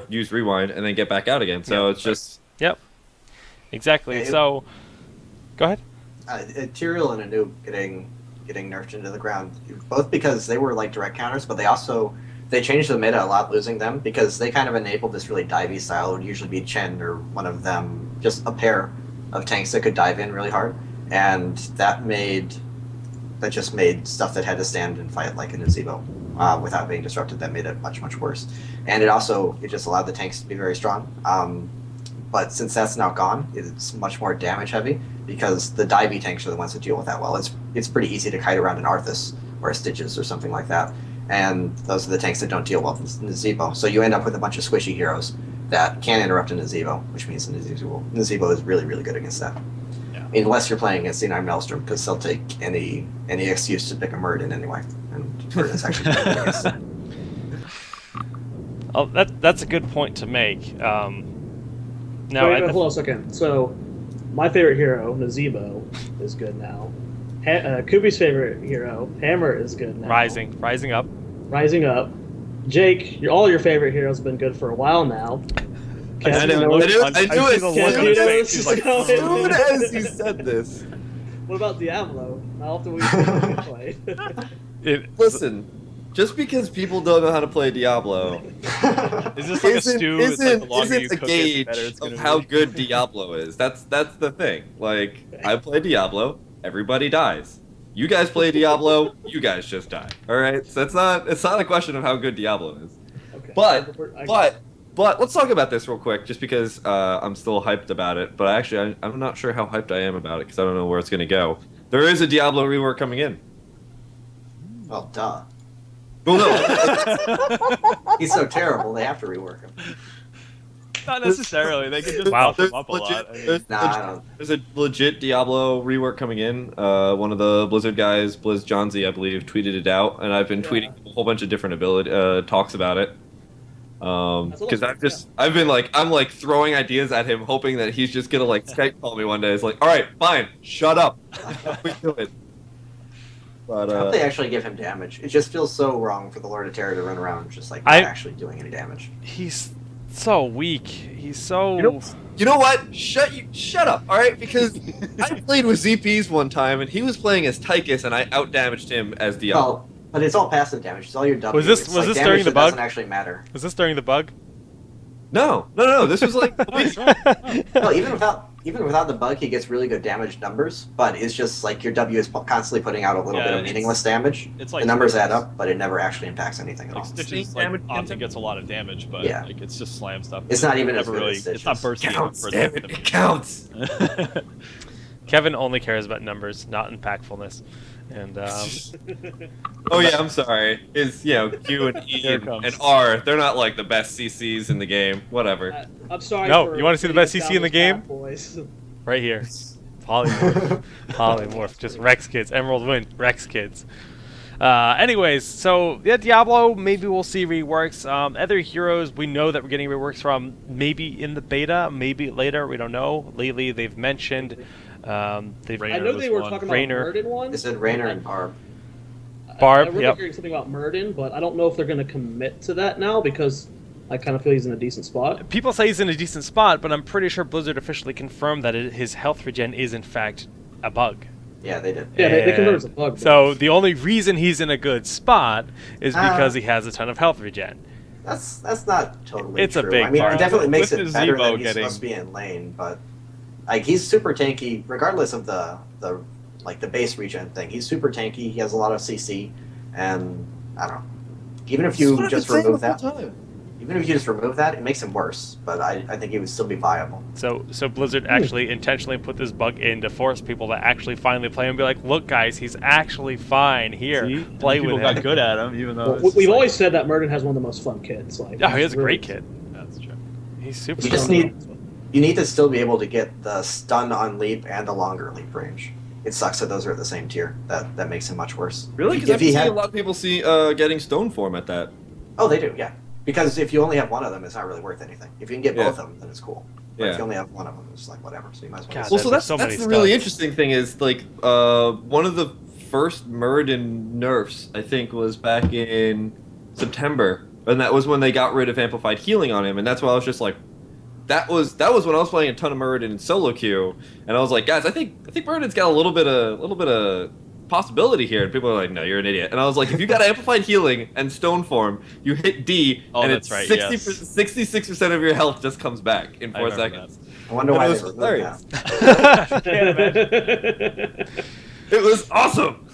use rewind, and then get back out again. So it's just... Yep. Exactly. So, go ahead. Tyrell and Anub getting nerfed into the ground, both because they were like direct counters, but they changed the meta a lot losing them, because they kind of enabled this really divey style. It would usually be Chen or one of them, just a pair of tanks that could dive in really hard, and that just made stuff that had to stand and fight like a Nazeebo without being disrupted. That made it much, much worse. And it just allowed the tanks to be very strong. But since that's now gone, it's much more damage heavy, because the divey tanks are the ones that deal with that well. It's pretty easy to kite around an Arthas or a Stitches or something like that, and those are the tanks that don't deal well with Nazeebo. So you end up with a bunch of squishy heroes that can interrupt a Nazeebo, which means Nazeebo is really, really good against that. Yeah. Unless you're playing against C9 Maelstrom, because they'll take any excuse to pick a Muradin anyway, and Muradin's actually good against that. Oh, that's a good point to make. Now, Wait, hold on a second. So, my favorite hero, Nazeebo, is good now. Kubi's favorite hero, Hammer, is good now. rising up. Rising up. Jake, all your favorite heroes have been good for a while now. I knew look it. on- I knew I see it. the look on his face. He's like, As soon as you said this. What about Diablo? How often we play? Listen, just because people don't know how to play Diablo Is this like a stew? It's like the longer you isn't a cook it, the gauge better it's gonna of how be. good Diablo is. That's the thing. Like, I play Diablo, everybody dies. You guys play Diablo, you guys just die. All right, so it's not a question of how good Diablo is. Okay. But let's talk about this real quick, just because I'm still hyped about it. But actually, I'm not sure how hyped I am about it because I don't know where it's gonna go. There is a Diablo rework coming in. Well, duh. Well, no. He's so terrible, they have to rework him. Not necessarily. They could just Wow. bump him up a lot. I mean, There's a legit Diablo rework coming in. One of the Blizzard guys, Blizz Johnzy, I believe, tweeted it out, and I've been tweeting a whole bunch of different talks about it. Because I've been like, I'm like throwing ideas at him, hoping that he's just gonna like Skype call me one day. It's like, all right, fine, shut up, we do it. But I hope they actually give him damage. It just feels so wrong for the Lord of Terror to run around just like not actually doing any damage. He's so weak. He's so. You know what? Shut up, all right? Because I played with ZPs one time, and he was playing as Tychus, and I outdamaged him as Diablo. Well, but it's all passive damage. It's all your W. Was this- It's was like this damage during the that bug? doesn't actually matter. Was this during the bug? No. This was like. No, even without the bug, he gets really good damage numbers. But it's just like your W is constantly putting out a little bit of meaningless damage. it's like the numbers Stitches. add up, but it never actually impacts anything at all. like Stitches like, often gets a lot of damage, but Yeah. like it's just slam stuff. It's not even as never good as really. Stitches. It's not bursty Counts, for damn it, it counts. Kevin only cares about numbers, not impactfulness. And Oh yeah, I'm sorry. Is Q and E Here it comes. and R? They're not like the best CCs in the game. Whatever. I'm sorry. No, for you wanna see the being best CC in the established game? bad boys. right here, polymorph, just Rex kids. Emerald win, Rex kids. Anyways, so yeah, Diablo. Maybe we'll see reworks. Other heroes we know that we're getting reworks from. Maybe in the beta, maybe later. We don't know. Lately, they've mentioned. I Raynor know they were was talking Raynor. about Murden one. It said Raynor and Barb. Barb, I remember yep. hearing something about Murden, but I don't know if they're going to commit to that now because I kind of feel he's in a decent spot. People say he's in a decent spot, but I'm pretty sure Blizzard officially confirmed that his health regen is in fact a bug. Yeah, they did. Yeah, they confirmed And it's a bug. So the only reason he's in a good spot is because he has a ton of health regen. That's not totally It's a true. big I mean, part. it definitely makes With it better Nazeebo than he's getting- supposed to be in lane, but like he's super tanky regardless of the base regen thing. He's super tanky. He has a lot of CC, and I don't know. Even if you just remove that, it makes him worse. But I think he would still be viable. So Blizzard actually intentionally put this bug in to force people to actually finally play him and be like, look guys, he's actually fine. Here, See? play People with got him. good at him, even though Well, it's just we've like- always said that Murden has one of the most fun kits. Like, Oh, he he's has a really- great kid. That's true. He's super You just strong. You need to still be able to get the stun on leap and the longer leap range. It sucks that those are at the same tier. That makes him much worse. Really? Because If I've he seen had- a lot of people getting stone form at that. Oh, they do, yeah. Because if you only have one of them, it's not really worth anything. If you can get both of them, then it's cool. But Yeah. if you only have one of them, it's like whatever. So you might as well. God, just- Well, so there's that's so many the really studs. interesting thing is like one of the first Muradin nerfs I think was back in September, and that was when they got rid of amplified healing on him, and that's why I was just like, that was when I was playing a ton of Muradin in solo queue, and I was like, guys, I think Muradin's got a little bit of possibility here, and people are like, no, you're an idiot, and I was like, if you got amplified healing and stone form, you hit D, Oh, and that's it's right, 66% of your health just comes back in I 4 remember seconds. I wonder And why it they was removed hilarious. that. Can't imagine. It was awesome.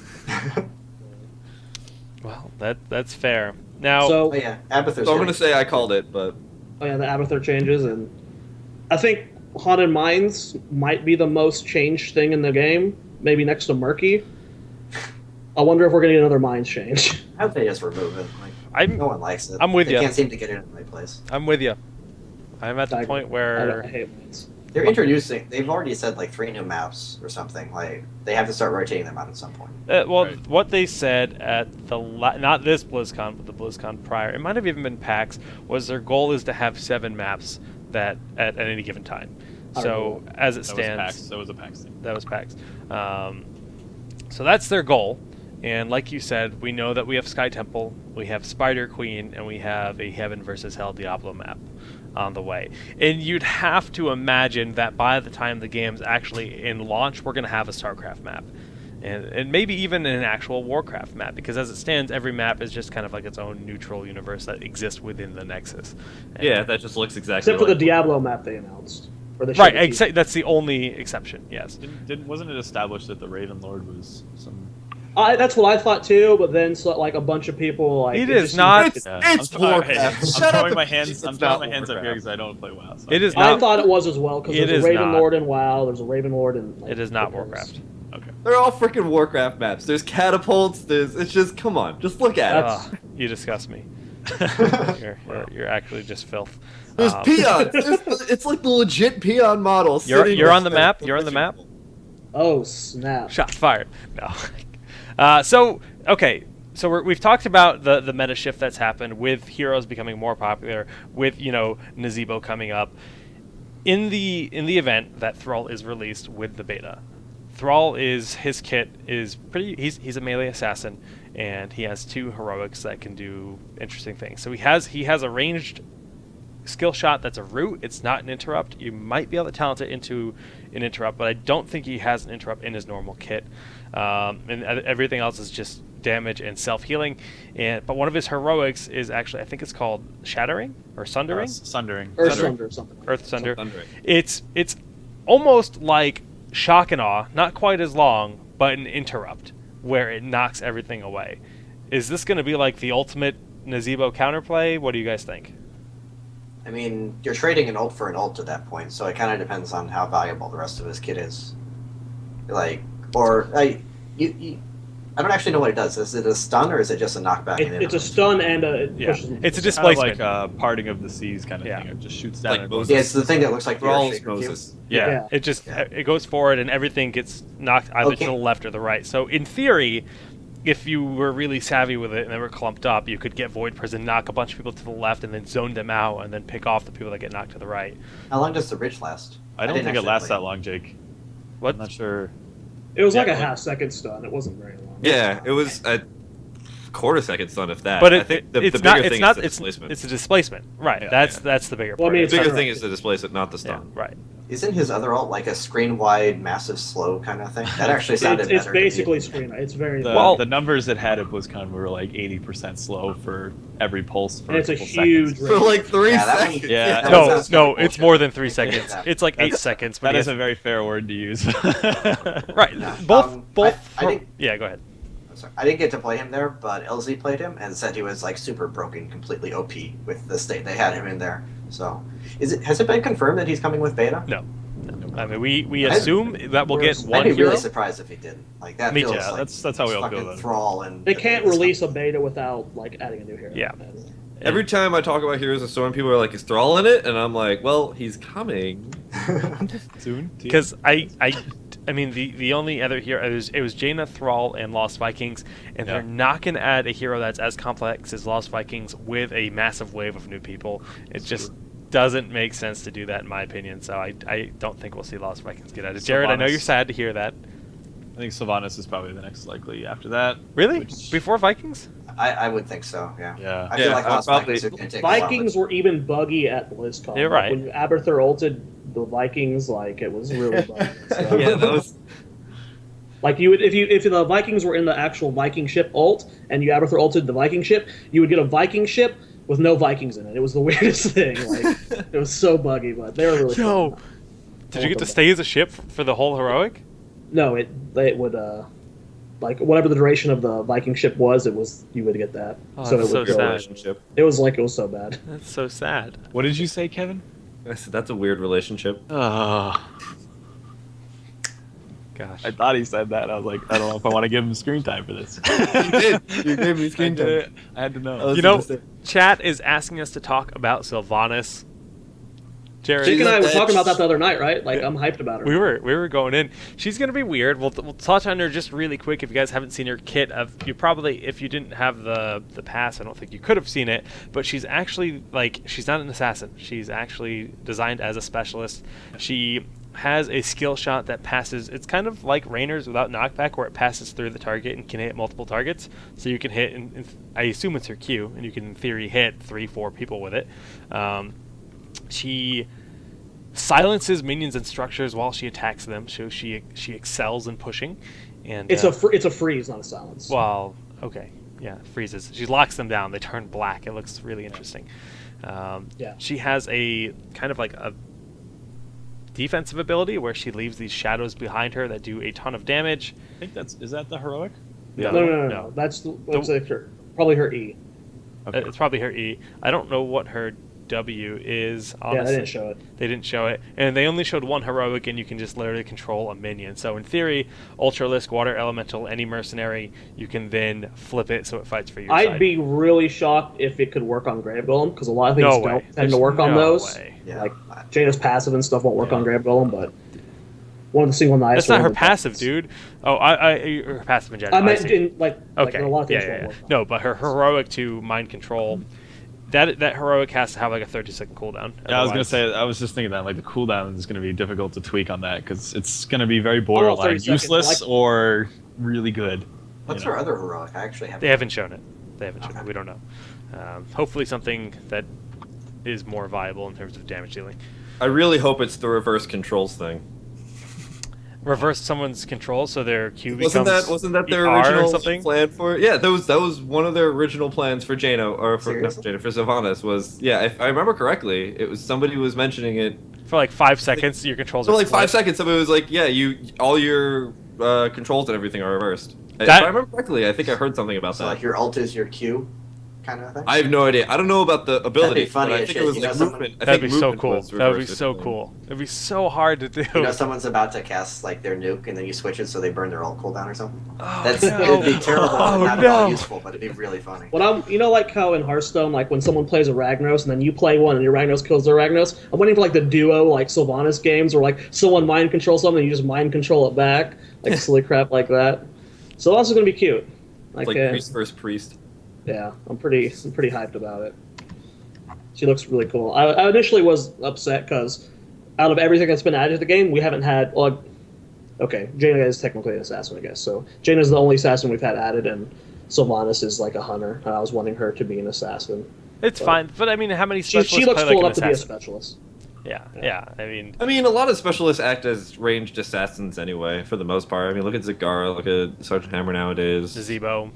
Well, that's fair. Now, Oh yeah, Abathur's So I'm gonna say I called it, but Oh yeah, the Abathur changes, and I think Haunted Mines might be the most changed thing in the game, maybe next to Murky. I wonder if we're gonna get another Mines change. I hope they just remove it. Like, no one likes it. I'm with they ya. Can't seem to get it in the right place. I'm with you. I'm at the point I where hate Mines. They're introducing. They've already said like 3 new maps or something. Like they have to start rotating them out at some point. Well, Right. what they said at the not this BlizzCon, but the BlizzCon prior, it might have even been PAX, was their goal is to have 7 maps that at any given time. So as it stands, That was a PAX thing. that was PAX. So that's their goal. And like you said, we know that we have Sky Temple, we have Spider Queen, and we have a Heaven versus Hell Diablo map on the way. And you'd have to imagine that by the time the game's actually in launch, we're going to have a StarCraft map. And maybe even an actual Warcraft map, because as it stands, every map is just kind of like its own neutral universe that exists within the Nexus. And Yeah, that just looks exactly Except for the like Diablo map they announced. Or they showed right, the teaser. that's the only exception, yes. Wasn't it established that the Raven Lord was some? That's what I thought too, but then like a bunch of people like It just is seemed not- like- It's I'm Warcraft. Shut up throwing my and- hands. it's I'm not throwing my hands up here Warcraft. because I don't play WoW. So It is I not. thought it was as well because It there's is a Raven not. Lord in WoW. There's a Raven Lord in. Like, It is not Warcraft. Warcraft. Okay. They're all freaking Warcraft maps. There's catapults. It's just come on, just look at it. Ugh, you disgust me. You're actually just filth. There's peons. It's like the legit peon model. You're sitting on the next map. to You're on the map. Oh snap! Shots fired. No. So we've talked about the meta shift that's happened with heroes becoming more popular, with Nazeebo coming up. In the event that Thrall is released with the beta, Thrall his kit is pretty. He's a melee assassin, and he has 2 heroics that can do interesting things. So he has a ranged skill shot that's a root. It's not an interrupt. You might be able to talent it into an interrupt, but I don't think he has an interrupt in his normal kit. And everything else is just damage and self-healing. But one of his heroics is actually, I think it's called Shattering or Sundering. Sundering. Earth Sunder? Sunder or something. Earth Sunder. Sundering. It's almost like Shock and Awe, not quite as long, but an interrupt where it knocks everything away. Is this going to be like the ultimate Nazeebo counterplay? What do you guys think? I mean, you're trading an ult for an ult at that point, so it kind of depends on how valuable the rest of his kit is. Like, or I don't actually know what it does. Is it a stun or is it just a knockback? It's a stun and it Yeah, pushes. it's a Kind of displacement. like parting of the seas kind of Yeah. thing. It just shoots down. Like and Moses. Yeah, it's the thing that looks like the Thrall's Earthshaker cube. Moses. Yeah, it just it goes forward and everything gets knocked either to the left or the right. So in theory, if you were really savvy with it and they were clumped up, you could get Void Prison, knock a bunch of people to the left, and then zone them out, and then pick off the people that get knocked to the right. How long does the bridge last? I don't didn't think it actually lasts play that long, Jake. What? I'm not sure. It was like Yeah, a like- half-second stun. It wasn't very long. Yeah, it was a quarter-second stun, if that. But I think the it's bigger not. thing It's is not. the displacement. It's a displacement, right? Yeah, that's yeah. the bigger Well, I part. mean, The it's bigger not- thing is the displacement, not the yeah, stun. right. Isn't his other ult like a screen-wide, massive, slow kind of thing? That actually sounded It's better. to me. basically screen. It's very. The numbers it had at BlizzCon were like 80% slow for every pulse for And it's a couple huge seconds. For like 3 Yeah, that one- seconds. Yeah, that No, one sounds no, kinda it's bullshit. more than 3 I can't seconds. that. It's like 8 seconds. But That he is has- a very fair word to use. right. Yeah. Both. I think- yeah, go ahead. I'm sorry. I didn't get to play him there, but LZ played him and said he was like super broken, completely OP with the state they had him in there. So, has it been confirmed that he's coming with beta? No. I mean, we assume that we'll get I'd one be hero. really surprised if he didn't. Like that Me feels too. Yeah, like that's how we all feel fucking about it. Thrall and They can't release a beta without like adding a new hero. Yeah. Every time I talk about Heroes of Storm, people are like, "Is Thrall in it?" And I'm like, "Well, he's coming." Soon. Because I mean, the only other hero, it was Jaina, Thrall, and Lost Vikings, and Yeah. they're not going to add a hero that's as complex as Lost Vikings with a massive wave of new people. It just doesn't make sense to do that, in my opinion, so I don't think we'll see Lost Vikings get added. Jared, I know Sylvanas. you're sad to hear that. I think Sylvanas is probably the next likely after that. Really? which- Before Vikings? I would think so. Yeah. Yeah. I feel Yeah, like I'll Lost probably- Vikings are going to take a while, Vikings but- were even buggy at BlizzCon. You're Like, right. when Aberthur ulted the Vikings, like it was really buggy. So, Yeah, that was. like you would if the Vikings were in the actual Viking ship ult and you Aberthur ulted the Viking ship, you would get a Viking ship with no Vikings in it. It was the weirdest thing. Like it was so buggy, but they were really Yo, fun. did you get to stay as a ship for the whole heroic? No, it would like whatever the duration of the Viking ship was, you would get that. Oh, so it that's would so go. sad. Relationship. It was so bad. That's so sad. What did you say, Kevin? I said that's a weird relationship. Oh, Gosh. I thought he said that. I was like, I don't know if I want to give him screen time for this. You did. You gave me screen time. I had to know. I was You know, gonna say- chat is asking us to talk about Sylvanas. Jared, Jake and I were She's talking about that edge. the other night, right? Like, I'm hyped about her. we were going in. She's gonna be weird. We'll touch on her just really quick. If you guys haven't seen her kit, you probably, if you didn't have the pass, I don't think you could have seen it. But she's actually she's not an assassin. She's actually designed as a specialist. She has a skill shot that passes. It's kind of like Rainer's without knockback, where it passes through the target and can hit multiple targets. So you can hit, and I assume it's her Q, and you can in theory hit 3-4 people with it. She silences minions and structures while she attacks them, so she excels in pushing. And It's a freeze, not a silence. well, okay, yeah, freezes. She locks them down. They turn black. It looks really interesting. Yeah. She has a kind of like a defensive ability where she leaves these shadows behind her that do a ton of damage. I think is that the heroic? No. That's like probably her E. Okay. It's probably her E. I don't know what her W is. Honestly. Yeah, they didn't show it. They didn't show it, and they only showed one heroic, and you can just literally control a minion. So in theory, Ultralisk, Water Elemental, any mercenary, you can then flip it so it fights for your side. I'd be really shocked if it could work on Grave Golem, because a lot of things No don't way. tend There's to work on no those. way. Yeah. Like Jaina's passive and stuff won't work on Grave Golem, but one of the single nice. That's not her passive, dude. Oh, her passive in general. I meant see. in like Okay. a lot of things yeah. won't work. on. No, but her heroic to mind control. That heroic has to have like a 30-second cooldown. Yeah, I was gonna Otherwise- say. I was just thinking that like the cooldown is gonna be difficult to tweak on that because it's gonna be very 30 borderline, seconds, useless like- or really good. What's you know? her other heroic? I actually haven't. They haven't shown it. They haven't shown it. Okay. We don't know. Hopefully something that is more viable in terms of damage dealing. I really hope it's the reverse controls thing. Reverse someone's control so their Q becomes Wasn't that their ER or original something? plan for it? Yeah, that was one of their original plans for Jaina, or for not Seriously? Jaina, for Sylvanas. Was, yeah, if I remember correctly, it was somebody was mentioning it. For like 5 seconds, your controls For are like 5 split. seconds, somebody was like, "Yeah, all your controls and everything are reversed." If That- I remember correctly, I think I heard something about So that. like your ult is your Q, kind of thing. I have no idea. I don't know about the ability. funny but I as think shit. it was You know, like someone- movement. I That'd think be so movement cool. was That would be reversed or so something. cool. It'd be so hard to do. You know, someone's about to cast like their nuke, and then you switch it so they burn their ult cooldown or something. Oh, That's no. it'd be terrible and Oh, not at all no. useful, but it'd be really funny. When like how in Hearthstone, like when someone plays a Ragnos and then you play one and your Ragnos kills their Ragnos, I'm waiting for like the duo like Sylvanas games where like someone mind controls something and you just mind control it back, like silly crap like that. Sylvanas is gonna be cute. It's like priest versus priest. Yeah, I'm pretty hyped about it. She looks really cool. I initially was upset because out of everything that's been added to the game, we haven't had. Well, okay, Jaina is technically an assassin, I guess. So Jaina's the only assassin we've had added, and Sylvanas is like a hunter. I was wanting her to be an assassin. It's fine, but I mean, how many specialists She looks play cool like enough an to be a assassin? specialist. Yeah. I mean, A lot of specialists act as ranged assassins anyway, for the most part. I mean, look at Zagara, look at Sergeant Hammer nowadays. Nazeebo.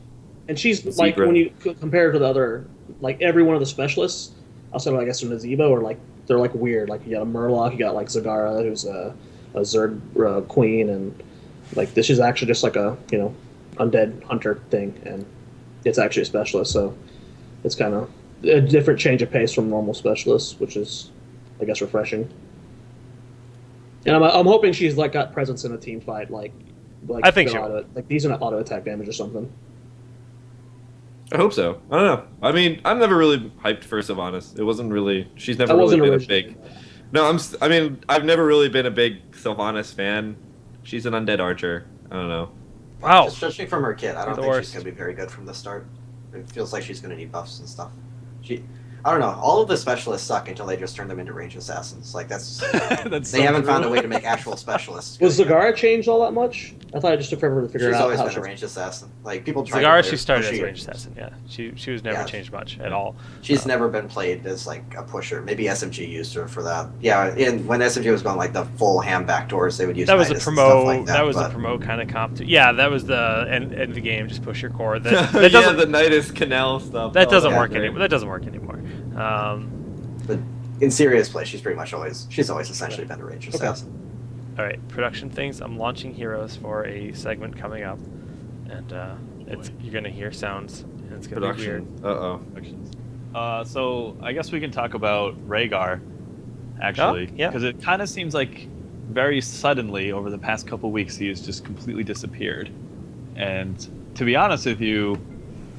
And she's like Zebra. when you compare her to the other, like every one of the specialists, outside of I guess Nazeebo, or like they're like weird. Like you got a Murloc, you got like Zagara, who's a Zerg queen, and like this is actually just like a undead hunter thing, and it's actually a specialist. So it's kind of a different change of pace from normal specialists, which is I guess refreshing. And I'm hoping she's like got presence in a team fight, like I think she like decent auto attack damage or something. I hope so. I don't know. I mean, I'm never really hyped for Sylvanas. It wasn't really. She's never I really wasn't been a originally. big. No, I've never really been a big Sylvanas fan. She's an undead archer. I don't know. Wow. Just judging from her kit, I don't The think worst. she's gonna be very good from the start. It feels like she's gonna need buffs and stuff. I don't know. All of the specialists suck until they just turn them into ranged assassins. Like that's That's they so haven't true. found a way to make actual specialists. Was good yet. Zagara changed all that much? I thought it just took forever to figure She's out always how been a she. ranged assassin. Like people try. Zagara, to she started as pushy a ranged her. assassin. Yeah, she was never Yeah. changed much at all. She's never been played as like a pusher. Maybe SMG used her for that. Yeah, when SMG was going like the full ham backdoors, they would use That was a Midas and stuff promo. like that was but a promo kind of comp. Yeah, that was the end of the game. Just push your core. That, Yeah, that doesn't. the Nidus Canal stuff. that Oh, doesn't yeah, work great. anymore. That doesn't work anymore. but in serious play, she's always essentially been a ranged assassin. All right, production things. I'm launching heroes for a segment coming up, and you're gonna hear sounds, and it's gonna be weird. Production. Uh-oh. Actions. So I guess we can talk about Rhaegar, actually, yeah. because it kind of seems like very suddenly over the past couple weeks he has just completely disappeared. And to be honest with you,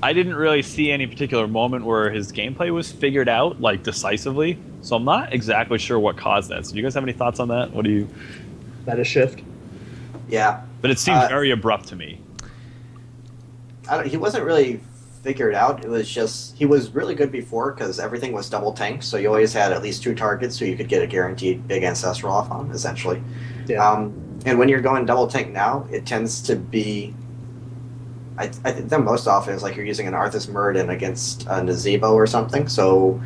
I didn't really see any particular moment where his gameplay was figured out like decisively. So I'm not exactly sure what caused that. So do you guys have any thoughts on that? What do you? Meta shift. Yeah. But it seems very abrupt to me. He wasn't really figured out. It was just he was really good before because everything was double tanked, so you always had at least 2 targets, so you could get a guaranteed big ancestral off on essentially. Yeah. And when you're going double tank now, it tends to be. I think that most often is like you're using an Arthas Muradin against a Nazeebo or something. So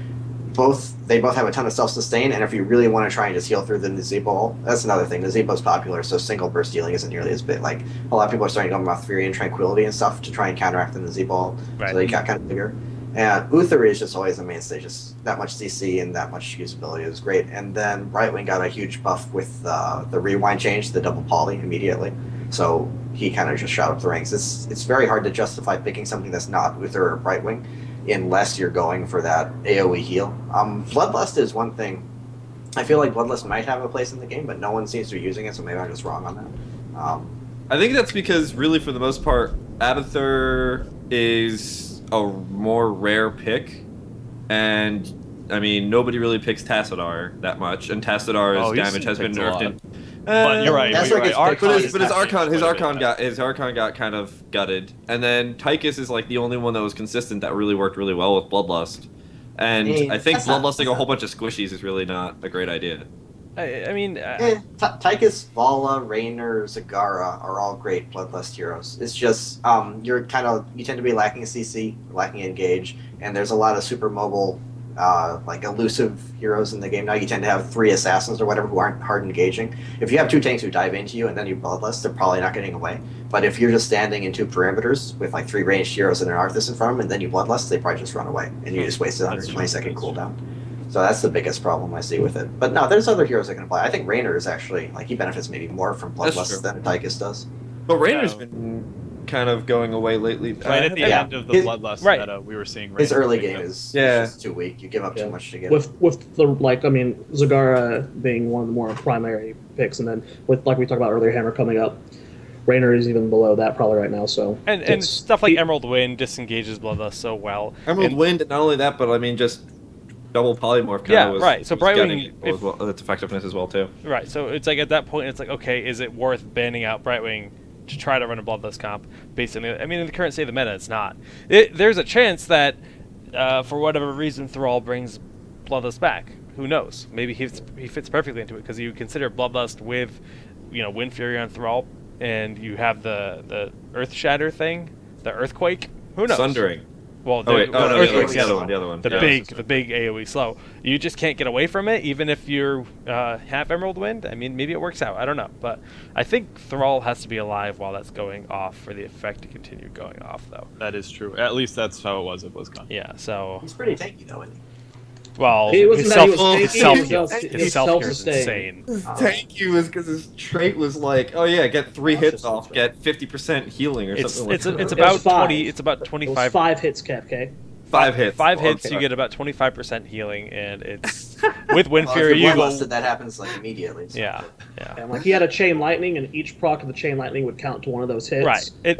they both have a ton of self-sustain, and if you really want to try and just heal through the Nazeebo, that's another thing. Nazeebo's popular, so single burst healing isn't nearly as big. Like a lot of people are starting to go with Fury and Tranquility and stuff to try and counteract the Nazeebo, Right. so they got kind of bigger. And Uther is just always a mainstay. Just that much CC and that much usability is great. And then Brightwing got a huge buff with the rewind change, the double poly immediately. So he kind of just shot up the ranks. It's very hard to justify picking something that's not Uther or Brightwing unless you're going for that AoE heal. Bloodlust is one thing. I feel like Bloodlust might have a place in the game, but no one seems to be using it, so maybe I'm just wrong on that. I think that's because, really, for the most part, Abathur is a more rare pick, and I mean, nobody really picks Tassadar that much, and Tassadar's damage has been nerfed in. But you're right. That's You're like right. But his Archon Archon got kind of gutted, and then Tychus is like the only one that was consistent that really worked really well with Bloodlust, and I think bloodlusting a whole bunch of squishies is really not a great idea. I mean, Tychus, Vala, Raynor, Zagara are all great Bloodlust heroes. It's just you tend to be lacking CC, lacking engage, and there's a lot of super mobile, like elusive heroes in the game now. You tend to have 3 assassins or whatever who aren't hard engaging. If you have 2 tanks who dive into you and then you Bloodlust, they're probably not getting away. But if you're just standing in 2 perimeters with like 3 ranged heroes and an Arthas in front of them, and then you Bloodlust, they probably just run away, and you just wasted 120-second cooldown. So that's the biggest problem I see with it. But no, there's other heroes that can apply. I think Raynor is actually, like, he benefits maybe more from Bloodlust than Tychus does. But Raynor's been kind of going away lately. Right at the end of the Bloodlust meta, we were seeing his Raynor early pick game up. is just too weak. You give up too much to get with the Zagara being one of the more primary picks, and then with, like we talked about earlier, Hammer coming up, Raynor is even below that probably right now. So and stuff like Emerald Wind disengages Bloodlust so well. Emerald Wind, not only that, but I mean just double polymorph kind of was. Right. So Brightwing, its effectiveness as well too. Right. So it's like at that point, it's like, okay, is it worth banning out Brightwing to try to run a Bloodlust comp? Based on I mean, in the current state of the meta, it's not. There's a chance that for whatever reason, Thrall brings Bloodlust back. Who knows? Maybe he fits perfectly into it because you consider Bloodlust with, Wind Fury on Thrall, and you have the Earth Shatter thing, the Earthquake. Who knows? Sundering. Well, the other one. The big AoE slow. You just can't get away from it, even if you have Emerald Wind. I mean, maybe it works out. I don't know, but I think Thrall has to be alive while that's going off for the effect to continue going off, though. That is true. At least that's how it was at BlizzCon. Yeah. So he's pretty tanky though, isn't he? Well, his self is insane. Tanky was because his trait was like, oh yeah, get 3 hits off, get 50% healing or something. It's about 20. It's about 25. It was 5 hits, KFK. 5 hits. 5 hits, you get about 25% healing, and it's with Wind Fury. You go. That happens like immediately. So. Yeah. And like he had a chain lightning, and each proc of the chain lightning would count to one of those hits. Right. And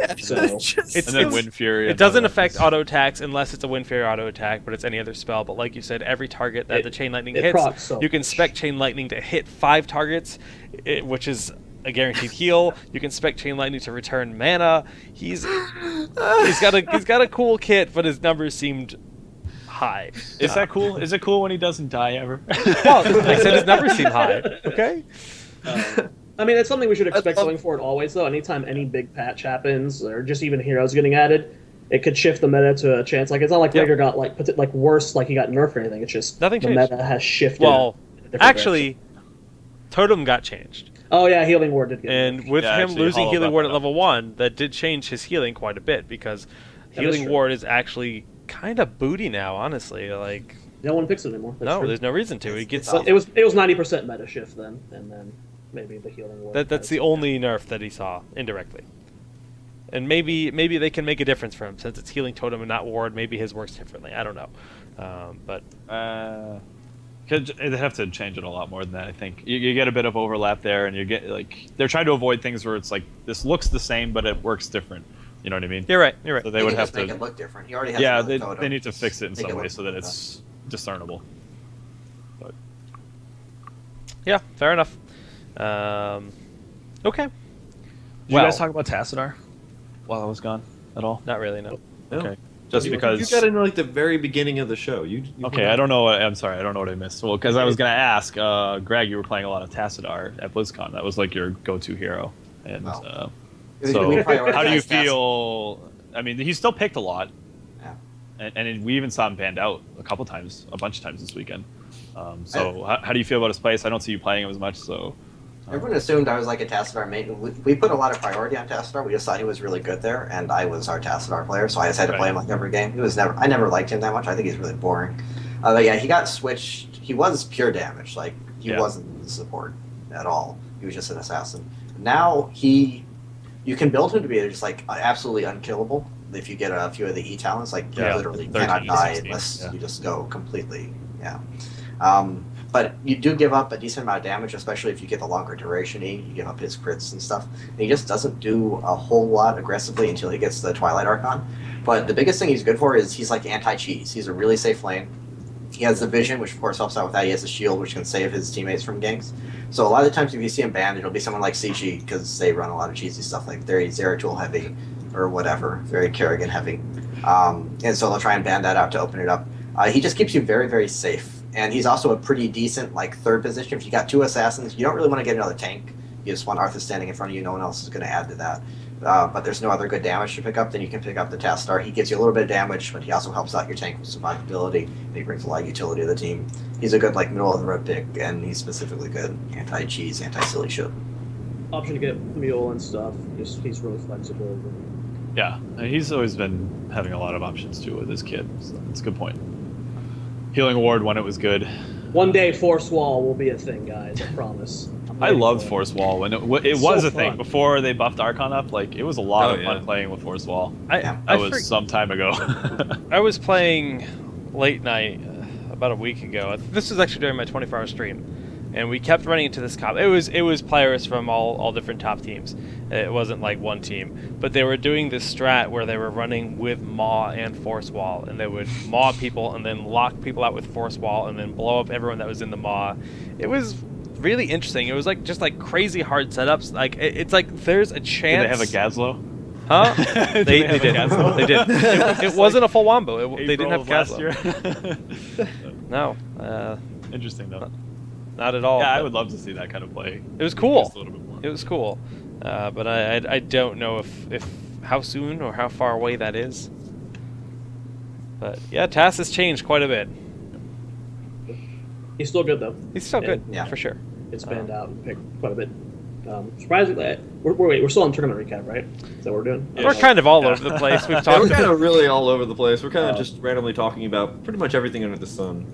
then Wind Fury. It doesn't affect auto attacks unless it's a Wind Fury auto attack, but it's any other spell. But like you said, every target that the chain lightning hits, you can spec chain lightning to hit 5 targets, which is a guaranteed heal. You can spec chain lightning to return mana. He's got a cool kit, but his numbers seemed high. Is that cool? Is it cool when he doesn't die ever? Well, I said his numbers seem high. Okay. I mean, it's something we should expect going forward always, though. Anytime any big patch happens, or just even heroes getting added, it could shift the meta to a chance. Like, it's not like Rager got like worse, like he got nerfed or anything. It's just nothing changed. Meta has shifted. Well, actually, Totem got changed. Oh yeah, Healing Ward did get and with him losing Healing Ward at level 1, that did change his healing quite a bit, because Healing Ward is actually kind of booty now, honestly. Like, no one picks it anymore. There's no reason to. It gets it was 90% meta shift then, and then maybe the Healing Ward. That's the only nerf that he saw indirectly. And maybe they can make a difference for him, since it's Healing Totem and not Ward. Maybe his works differently. I don't know, but. They have to change it a lot more than that, I think. You get a bit of overlap there, and you get they're trying to avoid things where it's like, this looks the same, but it works different. You know what I mean? You're right. You're right. So They they would can have just make to. it look different. He already has Yeah, another they photo. need to fix it in Make some it way look so that better. it's discernible. But Yeah, fair enough. Okay. did you guys talk about Tassadar while I was gone at all? Not really, no. No. Okay. Just you because. got in like the very beginning of the show. You Okay, I don't know. I'm sorry, I don't know what I missed. Well, because I was gonna ask, Greg, you were playing a lot of Tassadar at BlizzCon. That was like your go-to hero, and Well, so we prioritize how do you Tassadar. feel? I mean, he still picked a lot, Yeah. and we even saw him banned out a bunch of times this weekend. So how do you feel about his place? I don't see you playing him as much, so. Everyone assumed I was like a Tassadar mate. We put a lot of priority on Tassadar. We just thought he was really good there, and I was our Tassadar player, so I just had to play him like every game. I never liked him that much. I think he's really boring. But yeah, he got switched. He was pure damage. Like he wasn't the support at all. He was just an assassin. Now you can build him to be just like absolutely unkillable if you get a few of the E talents. Like you literally 13, cannot die 16, unless yeah. you just go completely. Yeah. But you do give up a decent amount of damage, especially if you get the longer duration E. You give up his crits and stuff. And he just doesn't do a whole lot aggressively until he gets the Twilight Archon. But the biggest thing he's good for is he's like anti-cheese. He's a really safe lane. He has the vision, which of course helps out with that. He has the shield, which can save his teammates from ganks. So a lot of the times if you see him banned, it'll be someone like CG, because they run a lot of cheesy stuff, like very Zeratul heavy or whatever, very Kerrigan heavy. And so they'll try and ban that out to open it up. He just keeps you very, very safe. And he's also a pretty decent like third position. If you got two assassins, you don't really want to get another tank. You just want Arthur standing in front of you. No one else is going to add to that. But there's no other good damage to pick up. Then you can pick up the Tassadar. He gives you a little bit of damage, but he also helps out your tank with survivability. And he brings a lot of utility to the team. He's a good like middle of the road pick, and he's specifically good anti-cheese, anti-silly shit. Option to get mule and stuff. He's really flexible. Yeah, and he's always been having a lot of options too with his kid. So that's a good point. Healing Ward when it was good. One day, Force Wall will be a thing, guys. I promise. I loved Force Wall when it It's was so a thing fun. before they buffed Archon up. Like it was a lot of fun playing with Force Wall. That was some time ago. I was playing late night about a week ago. This was actually during my 24-hour stream, and we kept running into this cop. It was players from all different top teams. It wasn't like one team, but they were doing this strat where they were running with Maw and Force Wall, and they would Maw people and then lock people out with Force Wall and then blow up everyone that was in the Maw. It was really interesting. It was like just like crazy hard setups. Like it's like there's a chance. Did they have a Gazlo? Huh? Did they have a did. Gazlo? They did. It wasn't a full wombo. They didn't have last Gazlo. year. No. Interesting though. Not at all. Yeah, I would love to see that kind of play. It was cool. Just a little bit more. It was cool. But I don't know if how soon or how far away that is. But yeah, TAS has changed quite a bit. He's still good though. He's still good, Yeah. for sure. It's banned out and picked quite a bit. Surprisingly, we're still on tournament recap, right? Is that what we're doing? Yeah. We're kind of all over the place. We've We're talked kind about of really all over the place. We're kind of just randomly talking about pretty much everything under the sun.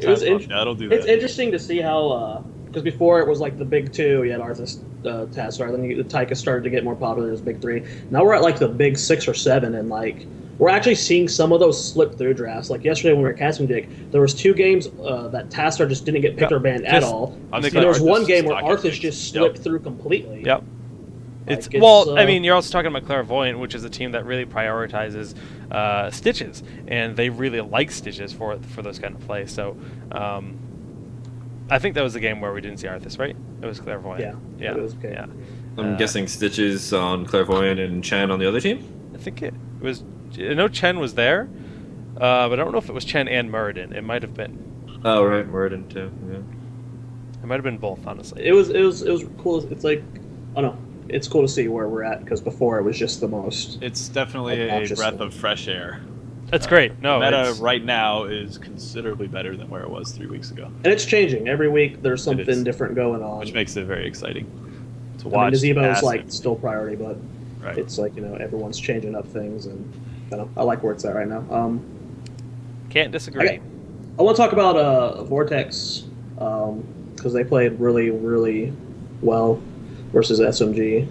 It was Yeah, I'll do that. It's interesting to see how because before it was like the big two. You had Arthas, Tassadar, then the Tyka started to get more popular as big three. Now we're at like the big 6 or 7, and like we're actually seeing some of those slip through drafts. Like yesterday when we were casting Dick, there was 2 games that Tassadar just didn't get picked or banned at all. And there was one game where Arthas just slipped through completely. Yep. Like, I mean, you're also talking about Clairvoyant, which is a team that really prioritizes Stitches, and they really like Stitches for those kind of plays. So, I think that was the game where we didn't see Arthas, right? It was Clairvoyant. Yeah. It was okay. Yeah. I'm guessing Stitches on Clairvoyant and Chen on the other team? I think it was. I know Chen was there, but I don't know if it was Chen and Muradin. It might have been. Oh, right, Muradin too. Yeah. It might have been both, honestly. It was cool. It's like, I don't know. It's cool to see where we're at because before it was just the most. It's definitely a obnoxious breath thing. of fresh air. That's great. No, the meta it's- right now is considerably better than where it was 3 weeks ago, And it's changing every week. There's is. something different going on. which makes it very exciting to I watch. mean, Nazeebo is pass like and- still priority, but right. it's like everyone's changing up things, and I like where it's at right now. Can't disagree. I want to talk about Vortex because they played really, really well versus SMG.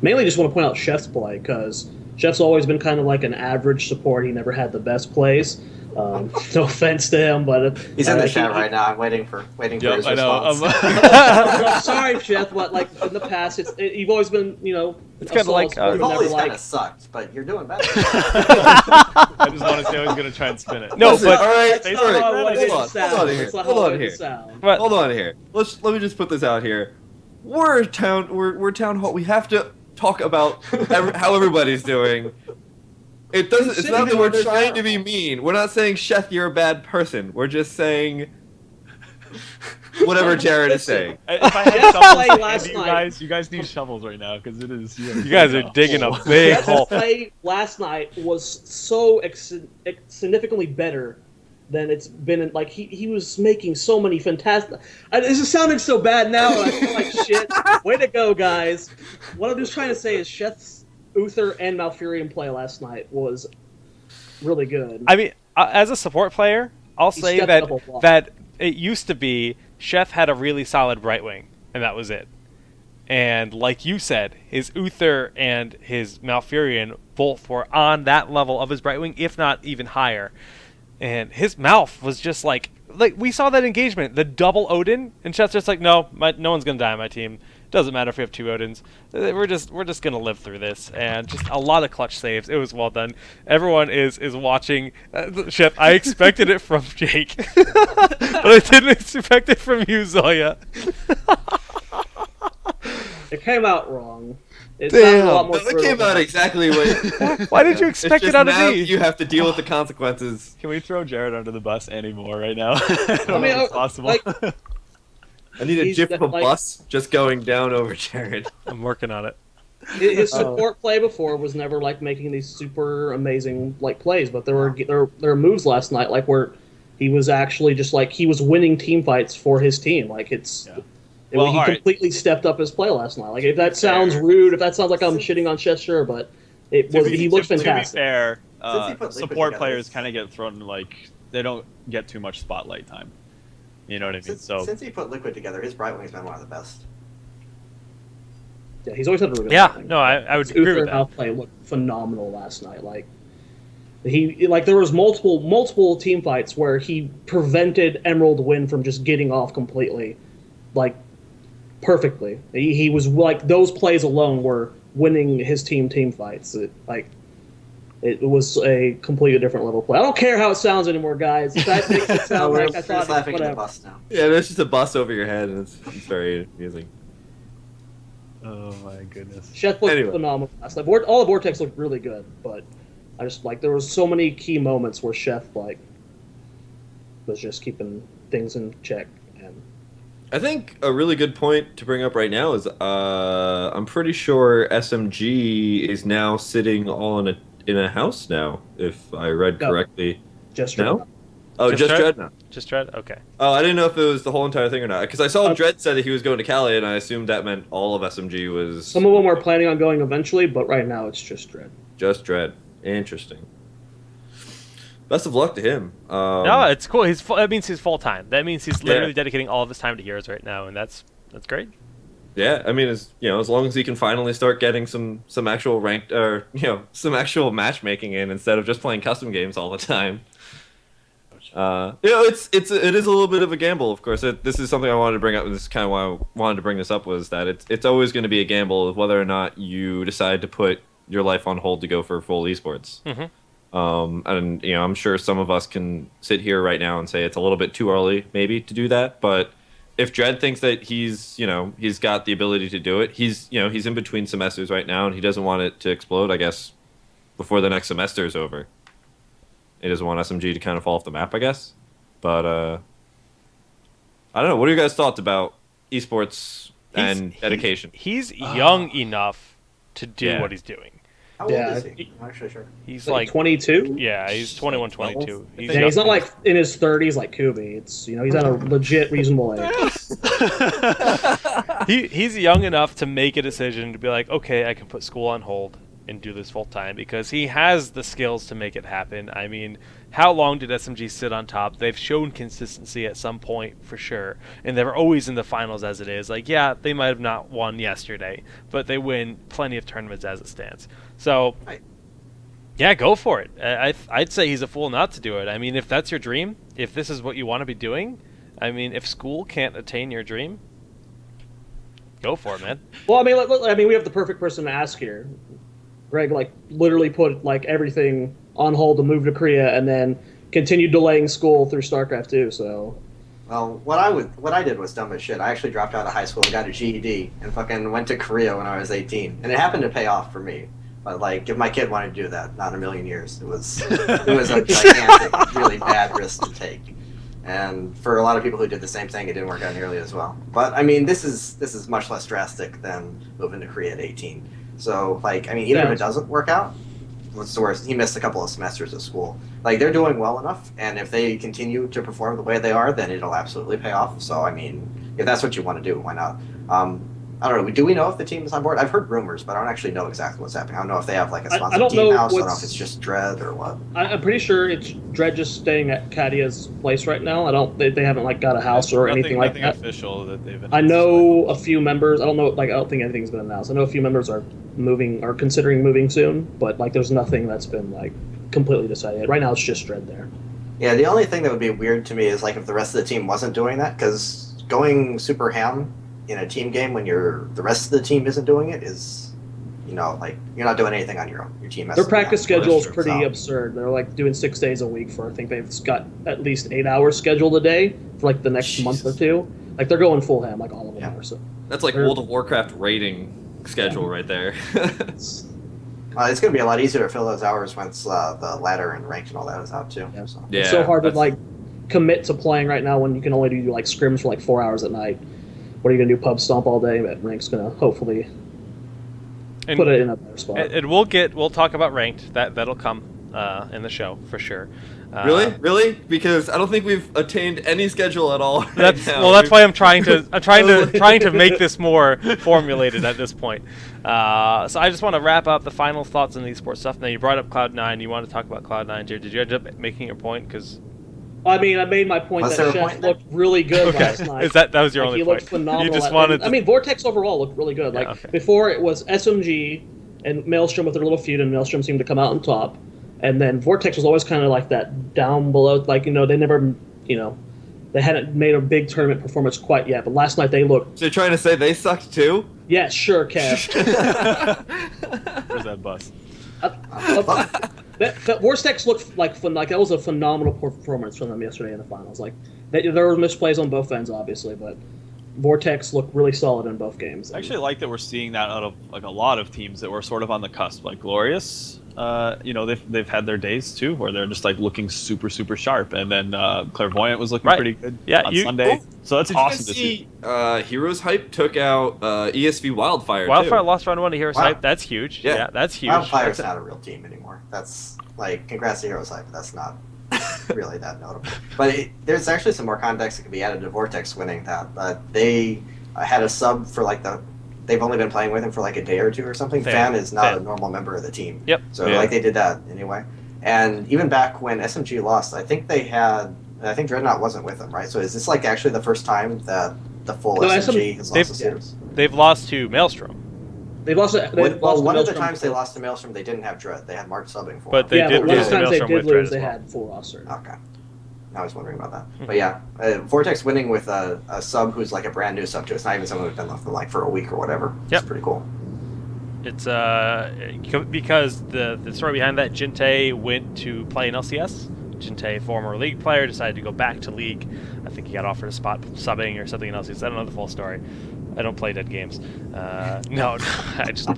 Mainly just want to point out Chef's play because Chef's always been kind of like an average support. He never had the best plays. No offense to him, but He's in the chat right now. I'm waiting for Yep, his I know. response. I'm sorry, Chef, but like in the past, you've always been It's kind of like Assault You've never always kind liked. of sucked, but you're doing better. I just want to say I was gonna try and spin it. No, Listen, but- all right, Face all right, it, Hold on, hold on here, That's not hold how I on wanted here. to sound. But Hold on here. Let me just put this out here. We're town hall. We have to talk about how everybody's doing. It doesn't. It's not that we're trying to be mean. We're not saying Sheth, you're a bad person. We're just saying whatever Jared is saying. If I had Jeff's shovels play to hand last to you night. guys need shovels right now because it is. you guys are digging a big Jeff's hole. play last night was so significantly better than it's been. Like he was making so many fantastic. This is sounding so bad now, and I feel like shit. Way to go, guys! What I'm just trying to say is Sheth's Uther and Malfurion play last night was really good. I mean, as a support player, I'll He say stepped that up a lot. that it used to be Chef had a really solid right wing, and that was it. And like you said, his Uther and his Malfurion both were on that level of his right wing, if not even higher. And his Malf was just like we saw that engagement, the double Odin, and Chef's just like, no one's gonna die on my team. Doesn't matter if we have 2 Odins. We're just gonna live through this, and just a lot of clutch saves. It was well done. Everyone is watching. Chef, I expected it from Jake, but I didn't expect it from you, Zoya. It came out wrong. It sounded a lot more It came brutal. out exactly what. Why did you It's expect just it out of now me? you have to deal with the consequences. Can we throw Jared under the bus anymore right now? I don't mean, know if it's possible. like- I need a He's gif of a like- bus just going down over Jared. I'm working on it. His support play before was never like making these super amazing like plays, but there were moves last night like where he was actually just like he was winning team fights for his team. Like it's. Yeah. He Well, all right. completely stepped up his play last night. Like if that sounds rude, if that sounds like I'm shitting on Chester, but he looked To be fantastic. fair, Since he put Liquid support together, players it's- kind of get thrown like they don't get too much spotlight time. You know what I mean? Since he put Liquid together, his Brightwing's been one of the best. Yeah, he's always had a really good Yeah, thing. no, I would His agree Uther with and that. outplay looked phenomenal last night. Like there was multiple team fights where he prevented Emerald Win from just getting off completely, like perfectly. He was like those plays alone were winning his team fights. It was a completely different level of play. I don't care how it sounds anymore, guys. If that makes it sound we're like I just thought, laughing at the whatever. bus now. Yeah, there's just a bus over your head, and it's very amusing. Oh my goodness. Sheth looked Anyway. phenomenal last night. All the Vortex looked really good, but I just like there was so many key moments where Sheth was just keeping things in check. And I think a really good point to bring up right now is I'm pretty sure SMG is now sitting all in a house now, if I read No. correctly. just No? Oh, Just just Dread? Dread now. Just Dread? Okay. Oh, I didn't know if it was the whole entire thing or not. Because I saw Uh, Dread said that he was going to Cali, and I assumed that meant all of SMG was some of them are planning on going eventually, but right now it's just Dread. just Dread. Interesting. Best of luck to him. No, it's cool. That means he's full time. That means he's literally Yeah. dedicating all of his time to Heroes right now, and that's great. Yeah, I mean, as long as he can finally start getting some actual ranked or some actual matchmaking in instead of just playing custom games all the time. It is a little bit of a gamble, of course. This is something I wanted to bring up, and this is kind of why I wanted to bring this up, was that it's always going to be a gamble of whether or not you decide to put your life on hold to go for full esports. Mhm. And I'm sure some of us can sit here right now and say it's a little bit too early, maybe, to do that. But if Dredd thinks that he's got the ability to do it, he's in between semesters right now, and he doesn't want it to explode, I guess, before the next semester is over. He doesn't want SMG to kind of fall off the map, I guess. But I don't know. What are your guys' thoughts about esports and dedication? He's young enough to do Yeah. what he's doing. How old Yeah, is he? I'm actually sure. He's Like like 22. yeah, he's 21, 22. He's Yeah, he's not like in his 30s like Kubi. It's he's at a legit reasonable age. he's young enough to make a decision to be like, okay, I can put school on hold and do this full time because he has the skills to make it happen. I mean, how long did SMG sit on top? They've shown consistency at some point for sure, and they're always in the finals as it is. Like, yeah, they might have not won yesterday, but they win plenty of tournaments as it stands. So, Right. yeah, go for it. I'd say he's a fool not to do it. I mean, if that's your dream, if this is what you want to be doing, I mean, if school can't attain your dream, Go for it, man. Well, I mean, we have the perfect person to ask here. Greg, like, literally put like everything on hold to move to Korea, and then continued delaying school through StarCraft 2. So, Well, what I did was dumb as shit. I actually dropped out of high school and got a GED and fucking went to Korea when I was 18, and it happened to pay off for me. But like, if my kid wanted to do that, not in a million years. It was a gigantic, really bad risk to take. And for a lot of people who did the same thing, it didn't work out nearly as well. But I mean, this is much less drastic than moving to Korea at 18. So like, I mean, even if it doesn't work out, what's the worst? He missed a couple of semesters of school. Like, they're doing well enough, and if they continue to perform the way they are, then it'll absolutely pay off. So I mean, if that's what you want to do, why not? I don't know. Do we know if the team is on board? I've heard rumors, but I don't actually know exactly what's happening. I don't know if they have like a sponsored team house. I don't know if it's just Dread or what. I'm pretty sure it's Dread just staying at Kadia's place right now. They haven't like got a house or anything like that. Nothing official that they've announced. I know a few members. I don't think anything's been announced. I know a few members are considering moving soon, but like there's nothing that's been like completely decided. Right now it's just Dread there. Yeah, the only thing that would be weird to me is like if the rest of the team wasn't doing that, because going super ham in a team game when the rest of the team isn't doing it is, like you're not doing anything on your own. Your team has their practice schedule is pretty so absurd. They're like doing 6 days a week for I think they've got at least 8 hours scheduled a day for like the next month or two. Like they're going full ham, like all of them are. So that's like World of Warcraft rating schedule right there. it's going to be a lot easier to fill those hours once the ladder and ranked and all that is out too. Yeah. So. It's so hard to like commit to playing right now when you can only do like scrims for like 4 hours at night. What are you gonna do? Pub stomp all day? But Rank's gonna hopefully put it in a better spot. And we'll talk about Ranked. That'll come in the show for sure. Really? Because I don't think we've attained any schedule at all. That's why I'm trying to make this more formulated at this point. So I just want to wrap up the final thoughts on the esports stuff. Now you brought up Cloud9. You want to talk about Cloud9 here? Did you end up making your point? Because I mean, I made my point that Chef looked really good last night. That was your only point? He looked phenomenal. You just wanted I mean, Vortex overall looked really good. Before it was SMG and Maelstrom with their little feud, and Maelstrom seemed to come out on top. And then Vortex was always kind of like that down below. Like, they never, they hadn't made a big tournament performance quite yet. But last night they looked... So you're trying to say they sucked too? Yeah, sure, Kev. Where's that bus? Vortex looked like fun. Like that was a phenomenal performance from them yesterday in the finals. Like there were misplays on both ends, obviously, but Vortex looked really solid in both games. I actually like that we're seeing that out of like a lot of teams that were sort of on the cusp, like Glorious. They've had their days too, where they're just like looking super sharp, and then Clairvoyant was looking pretty good on Sunday. So that's awesome to see. Heroes Hype took out ESV Wildfire. Wildfire too. lost round 1 to Heroes Hype. That's huge. Yeah, that's huge. Wildfire's not a real team anymore. That's like congrats to Heroes Hype, but that's not really that notable. But there's actually some more context that could be added to Vortex winning that. But they had a sub for like they've only been playing with him for like a day or two or something. Fan is not a normal member of the team. Yep. So like they did that anyway. And even back when SMG lost, I think Dreadnought wasn't with them, right? So is this like actually the first time that the full SMG has lost a series? They've lost to Maelstrom. One of the times they lost to Maelstrom, they didn't have Dread. They had Mark subbing for them. But they did lose to Maelstrom with Dread as well. They had full roster. Okay. I was wondering about that. But yeah, Vortex winning with a sub who's like a brand new sub to us. Not even someone who's been with them like for a week or whatever. Yep. It's pretty cool. It's because the story behind that, Jinte went to play in LCS. Jinte, former League player, decided to go back to League. I think he got offered a spot subbing or something else. I don't know the full story. I don't play dead games. No, I just...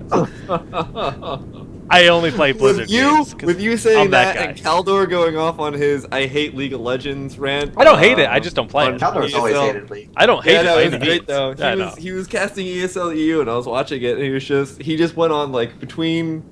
I only play Blizzard games. With you saying that and Kaldor going off on his "I hate League of Legends" rant. I don't hate it. I just don't play it. Kaldor's always hated League. I don't hate it. It was great though. He was casting ESL EU, and I was watching it, and he just went on like between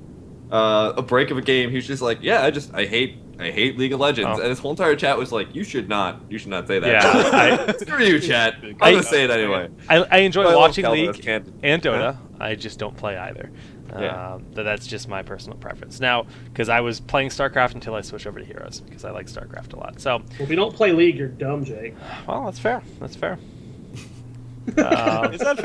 a break of a game. He was just like, "Yeah, I hate League of Legends," and his whole entire chat was like, "You should not say that." Yeah, screw you, chat. I'm gonna say it anyway. I enjoy watching League and Dota. I just don't play either. But that's just my personal preference. Now, because I was playing StarCraft until I switched over to Heroes, because I like StarCraft a lot. So, if you don't play League, you're dumb, Jake. Well, that's fair. That's fair. Is that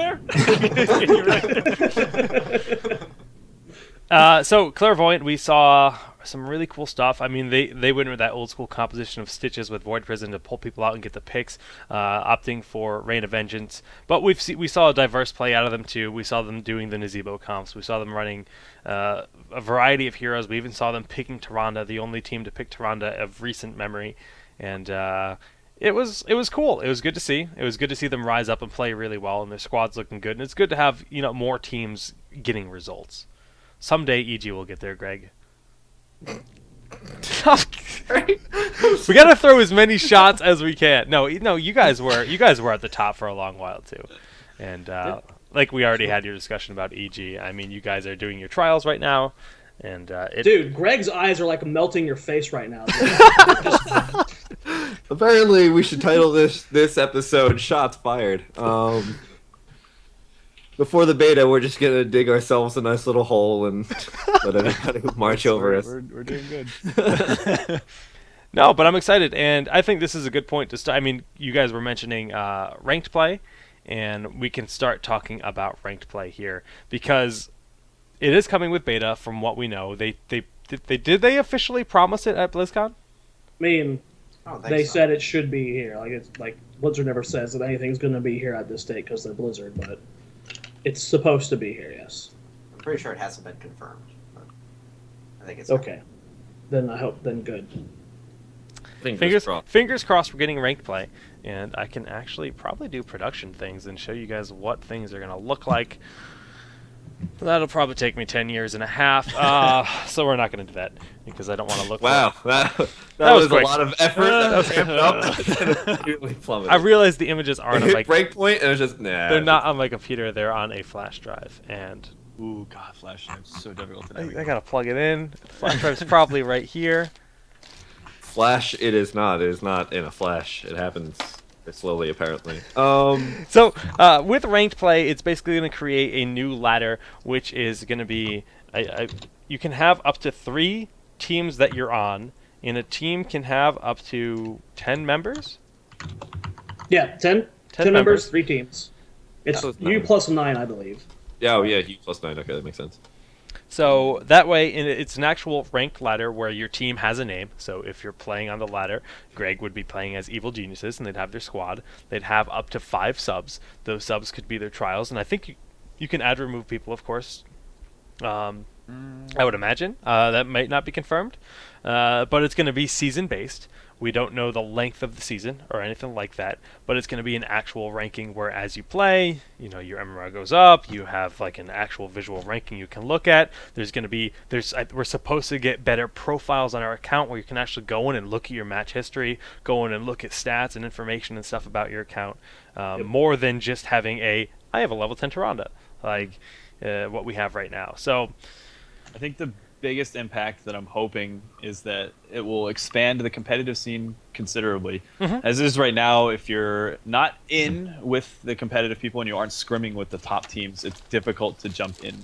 fair? So Clairvoyant, we saw some really cool stuff. I mean, they went with that old school composition of Stitches with Void Prison to pull people out and get the picks, opting for Reign of Vengeance. But we saw a diverse play out of them too. We saw them doing the Nazeebo comps. We saw them running a variety of heroes. We even saw them picking Tyrande, the only team to pick Tyrande of recent memory. And it was cool. It was good to see. It was good to see them rise up and play really well, and their squad's looking good. And it's good to have more teams getting results. Someday EG will get there, Greg. We gotta throw as many shots as we can. No, you guys were at the top for a long while too, and like we already had your discussion about EG. I mean, you guys are doing your trials right now, and dude, Greg's eyes are like melting your face right now. Apparently, we should title this episode "Shots Fired." Before the beta, we're just gonna dig ourselves a nice little hole and let everybody march over us. We're doing good. No, but I'm excited, and I think this is a good point to start. I mean, you guys were mentioning ranked play, and we can start talking about ranked play here because it is coming with beta. From what we know, did they officially promise it at BlizzCon? I mean, they said it should be here. Like it's like Blizzard never says that anything's going to be here at this date because they're Blizzard, but it's supposed to be here. Yes. I'm pretty sure it hasn't been confirmed. But I think it's okay. Then I hope. Then good. Fingers crossed we're getting ranked play, and I can actually probably do production things and show you guys what things are going to look like. That'll probably take me 10 years and a half, so we're not going to do that because I don't want to look. Wow, that was a lot of effort. I realized the images aren't on my breakpoint, and it's just nah. They're not on my computer. They're on a flash drive, and ooh, God, flash drive's so difficult to navigate. I gotta plug it in. The flash drive's probably right here. Flash, it is not. It is not in a flash. It happens slowly, apparently. So, with ranked play, it's basically going to create a new ladder, which is going to be... you can have up to 3 teams that you're on, and a team can have up to 10 members? Yeah, 10 members, 3 teams. It's U plus 9, I believe. Yeah, U plus 9. Okay, that makes sense. So that way, it's an actual ranked ladder where your team has a name. So if you're playing on the ladder, Greg would be playing as Evil Geniuses, and they'd have their squad. They'd have up to 5 subs. Those subs could be their trials, and I think you can add remove people, of course. I would imagine. That might not be confirmed, but it's going to be season-based. We don't know the length of the season or anything like that, but it's going to be an actual ranking where as you play, your MMR goes up, you have like an actual visual ranking you can look at. We're supposed to get better profiles on our account where you can actually go in and look at your match history, go in and look at stats and information and stuff about your account, more than just having I have a level 10 Tyrande, like what we have right now. So I think the biggest impact that I'm hoping is that it will expand the competitive scene considerably. As is right now, if you're not in with the competitive people and you aren't scrimming with the top teams, it's difficult to jump in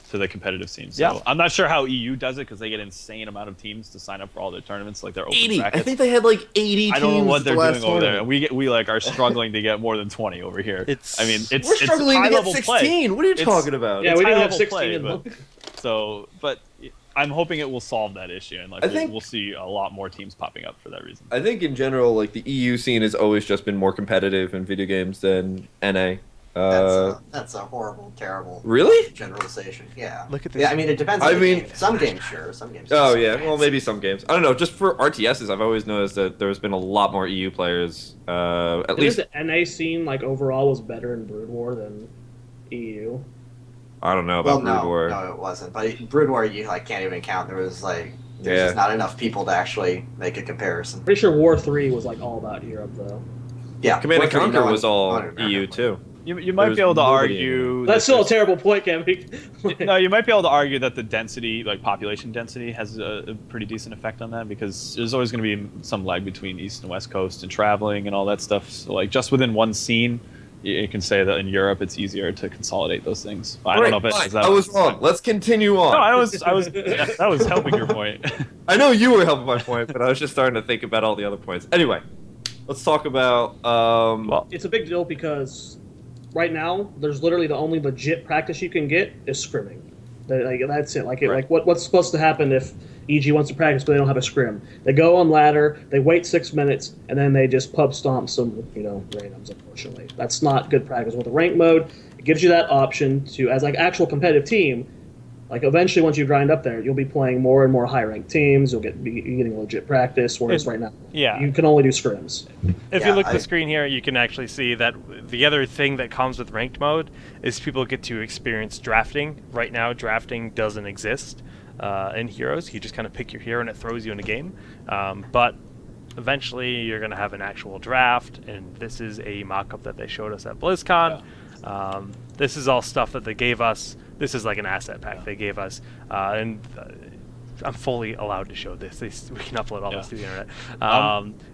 to the competitive scene. So I'm not sure how EU does it because they get an insane amount of teams to sign up for all their tournaments, like their open 80. brackets. I think they had like 80 teams. I don't know what they're doing over there. Tournament. We like are struggling to get more than 20 over here. We're struggling to get 16. Play. What are you talking about? Yeah, we didn't have 16 but I'm hoping it will solve that issue, and we'll see a lot more teams popping up for that reason. I think in general, like the EU scene has always just been more competitive in video games than NA. That's a horrible, terrible generalization. Yeah. Look at this. Yeah, I mean, it depends on the game. Some games, sure. Some games. Oh, yeah. Well, maybe some games. I don't know. Just for RTSs, I've always noticed that there's been a lot more EU players. At least the NA scene, like overall, was better in Brood War than EU. I don't know about Brood War. No, it wasn't. But Brood War, you can't even count. There's just not enough people to actually make a comparison. Pretty sure War 3 was like all about Europe, though. Yeah, Command and Conquer was all EU too. You might be able to argue. That's still a terrible point, Cam. No, you might be able to argue that the density, like population density, has a pretty decent effect on that because there's always going to be some lag between East and West Coast and traveling and all that stuff. So, like, just within one scene, you can say that in Europe it's easier to consolidate those things. I don't know if it's that. I was wrong. Let's continue on. No, that was helping your point. I know you were helping my point, but I was just starting to think about all the other points. Anyway, let's talk about. Well, it's a big deal because right now there's literally the only legit practice you can get is scrimming. That's it. Like what's supposed to happen if EG wants to practice, but they don't have a scrim. They go on ladder, they wait 6 minutes, and then they just pub stomp some, randoms. Unfortunately, that's not good practice. With the rank mode, it gives you that option to, as like actual competitive team. Like eventually, once you grind up there, you'll be playing more and more high-ranked teams. You'll be getting legit practice. Whereas right now, you can only do scrims. If you look at the screen here, you can actually see that the other thing that comes with ranked mode is people get to experience drafting. Right now, drafting doesn't exist in Heroes. You just kind of pick your hero and it throws you in a game. But eventually, you're going to have an actual draft, and this is a mock-up that they showed us at BlizzCon. Yeah. This is all stuff that they gave us. This is like an asset pack they gave us, and I'm fully allowed to show this. We can upload all this to the internet.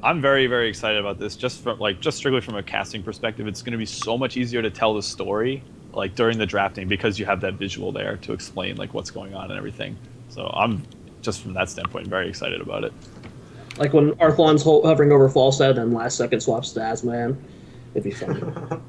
I'm very, very excited about this. Just strictly from a casting perspective, it's going to be so much easier to tell the story like during the drafting because you have that visual there to explain like what's going on and everything. So I'm just from that standpoint very excited about it. Like when Arthlon's hovering over Falstad and last second swaps to Asman, it'd be fun.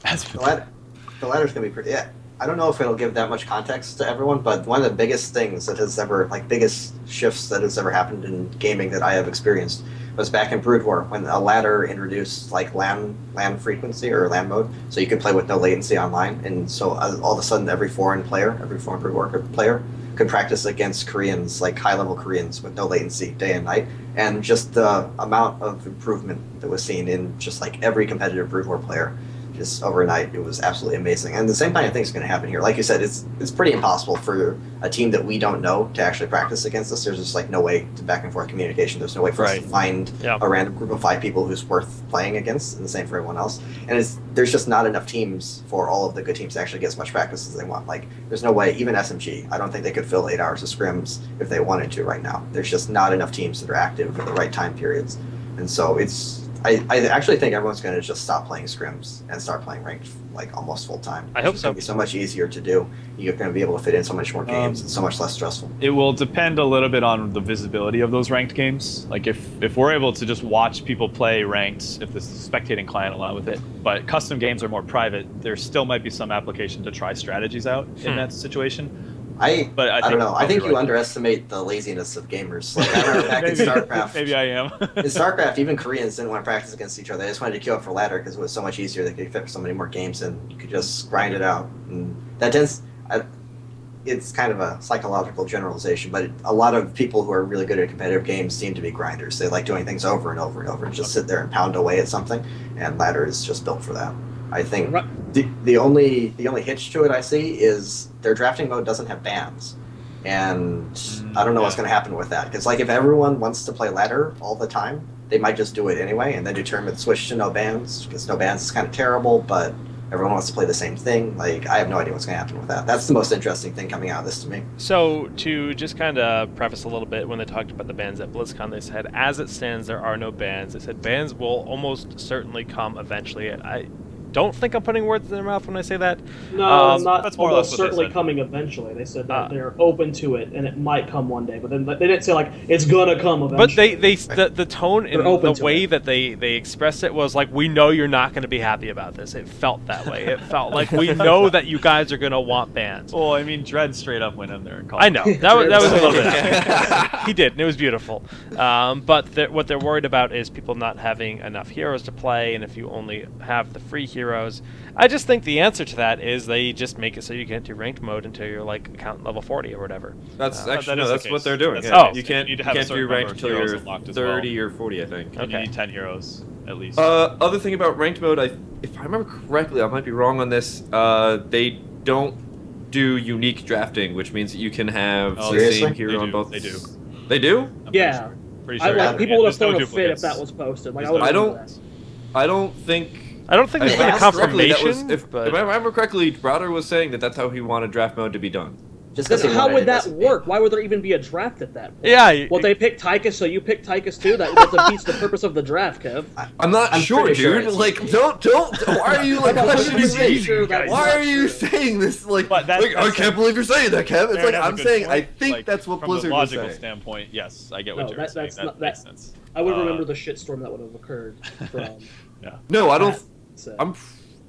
The ladder's gonna be pretty. Yeah. I don't know if it'll give that much context to everyone, but one of the biggest things that has ever, biggest shifts that has ever happened in gaming that I have experienced was back in Brood War when a ladder introduced LAN frequency or LAN mode, so you could play with no latency online, and so all of a sudden every foreign Brood War player could practice against Koreans, like high-level Koreans with no latency day and night, and just the amount of improvement that was seen in just like every competitive Brood War player. Just overnight, it was absolutely amazing. And the same kind of thing is going to happen here. Like you said, it's pretty impossible for a team that we don't know to actually practice against us. There's just like no way to back and forth communication. There's no way for us to find a random group of 5 people who's worth playing against, and the same for everyone else. And there's just not enough teams for all of the good teams to actually get as much practice as they want. Like, there's no way, even SMG, I don't think they could fill 8 hours of scrims if they wanted to right now. There's just not enough teams that are active at the right time periods. And so I actually think everyone's going to just stop playing scrims and start playing ranked like almost full time. I hope so. It's going to be so much easier to do. You're going to be able to fit in so much more games and so much less stressful. It will depend a little bit on the visibility of those ranked games. Like if we're able to just watch people play ranked, if the spectating client allow with it, but custom games are more private, there still might be some application to try strategies out in that situation. I don't know. I think you underestimate the laziness of gamers. Like, I remember back in StarCraft. Maybe I am. In StarCraft, even Koreans didn't want to practice against each other. They just wanted to queue up for ladder because it was so much easier. They could fit so many more games and you could just grind it out. And that it's kind of a psychological generalization, but a lot of people who are really good at competitive games seem to be grinders. They like doing things over and over and over and just sit there and pound away at something. And ladder is just built for that. I think the only hitch to it I see is their drafting mode doesn't have bans, and I don't know what's going to happen with that. Because like if everyone wants to play ladder all the time, they might just do it anyway, and then determine switch to no bans because no bans is kind of terrible, but everyone wants to play the same thing. Like I have no idea what's going to happen with that. That's the most interesting thing coming out of this to me. So to just kind of preface a little bit, when they talked about the bans at BlizzCon, they said as it stands there are no bans. They said bans will almost certainly come eventually. I don't think I'm putting words in their mouth when I say that. No, not. That's more or less what certainly coming eventually. They said that they're open to it and it might come one day, but then they didn't say like it's gonna come eventually. But the tone and the way that they expressed it was like, we know you're not going to be happy about this. It felt that way. It felt like we know that you guys are going to want bans. Well, I mean, Dredd straight up went in there and called. I know that was a little bit. He did, and it was beautiful. But what they're worried about is people not having enough heroes to play, and if you only have the free heroes. I just think the answer to that is they just make it so you can't do ranked mode until you're like account level 40 or whatever. That's that's what they're doing. You can't do ranked until you're 30 or 40, I think. Okay. You need 10 heroes at least. Other thing about ranked mode, if I remember correctly, I might be wrong on this. They don't do unique drafting, which means that you can have the same hero on both. They do. They do? Yeah. Pretty sure. People would have thrown a fit if that was posted. Like, I don't think there's been a confirmation. If I remember correctly, Browder was saying that that's how he wanted draft mode to be done. How would that work? Why would there even be a draft at that point? Yeah. Well, they pick Tychus, so you pick Tychus too. That defeats the purpose of the draft, Kev. I'm not sure, dude. Sure like, don't. Why are you like questioning me? Why are you saying this? Like, I can't believe you're saying that, Kev. It's like I'm saying. I think that's what Blizzard was saying. From a logical standpoint, yes, I get what you're saying. That makes sense. I would remember the shitstorm that would have occurred from. No, I don't.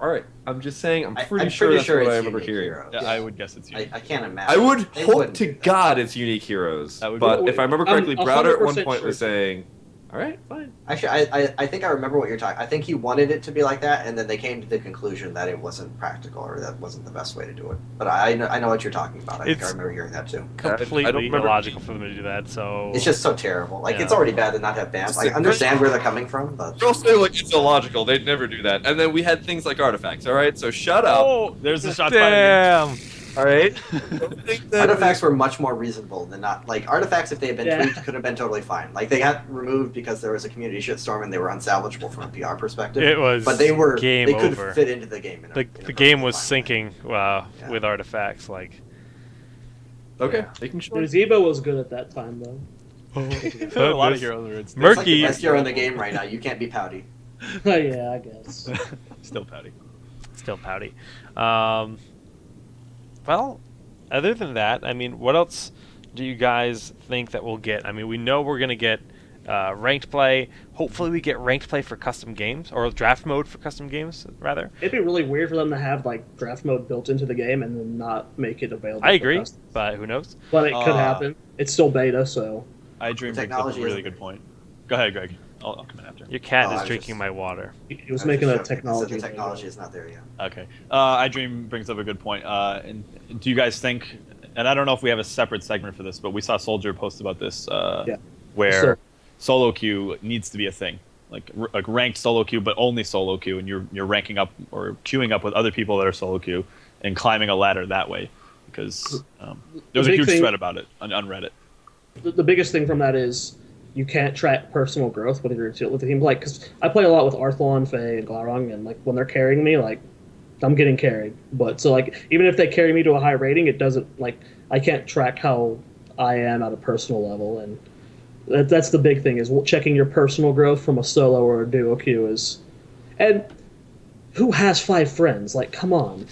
All right, I'm just saying. I'm I'm pretty sure that's what it's I remember unique hearing. heroes. Yeah, I would guess it's unique. I can't imagine. I would They hope wouldn't to do that. God it's unique heroes. That would But be- if I remember I'm correctly, Browder at one 100% point sure. was saying, "All right, fine." Actually, I think I remember what you're talking. I think he wanted it to be like that, and then they came to the conclusion that it wasn't practical or that wasn't the best way to do it. But I know what you're talking about. I think I It's- remember hearing that too. I don't Completely remember- illogical for them to do that. So It's just so terrible. Like Yeah. it's already bad to not have bans. Like, I understand where they're coming from, but They'll say like it's illogical. They'd never do that. And then we had things like artifacts. All right, so shut up. Oh, there's the shots fired again. damn. All right. Don't think that- artifacts were much more reasonable than not. Like artifacts, if they had been Yeah. tweaked, could have been totally fine. Like they got removed because there was a community shitstorm and they were unsalvageable from a PR perspective. It was but they were game they could over. fit into the game. The game was sinking Yeah. with artifacts. Like Okay, making sure. Nazeebo was good at that time though. a lot of heroes are it's It's like Murky. the best hero in the game right now. You can't be pouty. Yeah, I guess. still pouty. Still pouty. Well, other than that, I mean, what else do you guys think that we'll get? I mean, we know we're going to get ranked play. Hopefully we get ranked play for custom games, or draft mode for custom games, rather. It'd be really weird for them to have like draft mode built into the game and then not make it available. I for agree, custom. but who knows? But it could happen. It's still beta, so iDream brings up a Technology really isn't good it? point. Go ahead, Greg. I'll come in after. Your cat Oh, I is was drinking just- my water. he was I making a just joking. technology. The technology is not there yet. Okay. iDream brings up a good point. And do you guys think, and I don't know if we have a separate segment for this, but we saw Soldier post about this, Yeah. where solo queue needs to be a thing. Like ranked solo queue, but only solo queue, and you're ranking up or queuing up with other people that are solo queue and climbing a ladder that way. Because there was a big huge thing- thread about it on Reddit. The biggest thing from that is you can't track personal growth with the team. Like, because I play a lot with Arthlon, Faye, and Glarong, and like when they're carrying me, like I'm getting carried. But so like even if they carry me to a high rating, it doesn't like I can't track how I am at a personal level, and that's the big thing is checking your personal growth from a solo or a duo queue is, and who has 5 friends? Like, come on,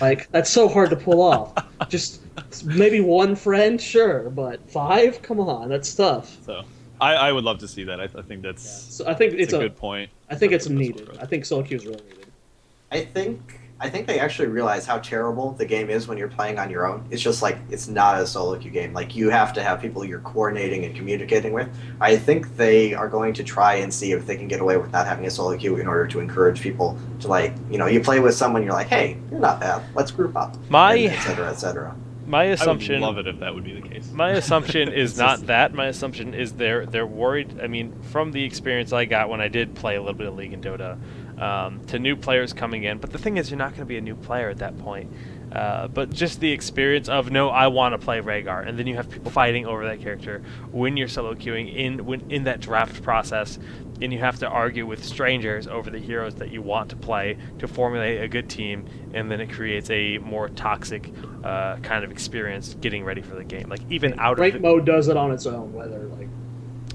like that's so hard to pull off. Just maybe 1 friend, sure, but 5? Come on, that's tough. So I would love to see that. I think that's So I think it's a good point. I think it's Personal needed. growth. I think solo queue is really needed. I think they actually realize how terrible the game is when you're playing on your own. It's just like it's not a solo queue game. Like you have to have people you're coordinating and communicating with. I think they are going to try and see if they can get away with not having a solo queue in order to encourage people to you play with someone, you're like, hey, you're not bad. Let's group up. Et cetera, et cetera. My I would assumption. love it if that would be the case. My assumption is It's not just- that. My assumption is they're worried. I mean, from the experience I got when I did play a little bit of League and Dota, to new players coming in. But the thing is, you're not going to be a new player at that point. But just the experience of no, I want to play Rhaegar, and then you have people fighting over that character when you're solo queuing in that draft process, and you have to argue with strangers over the heroes that you want to play to formulate a good team, and then it creates a more toxic kind of experience getting ready for the game. Like even out Rank of mode does it on its own. Whether like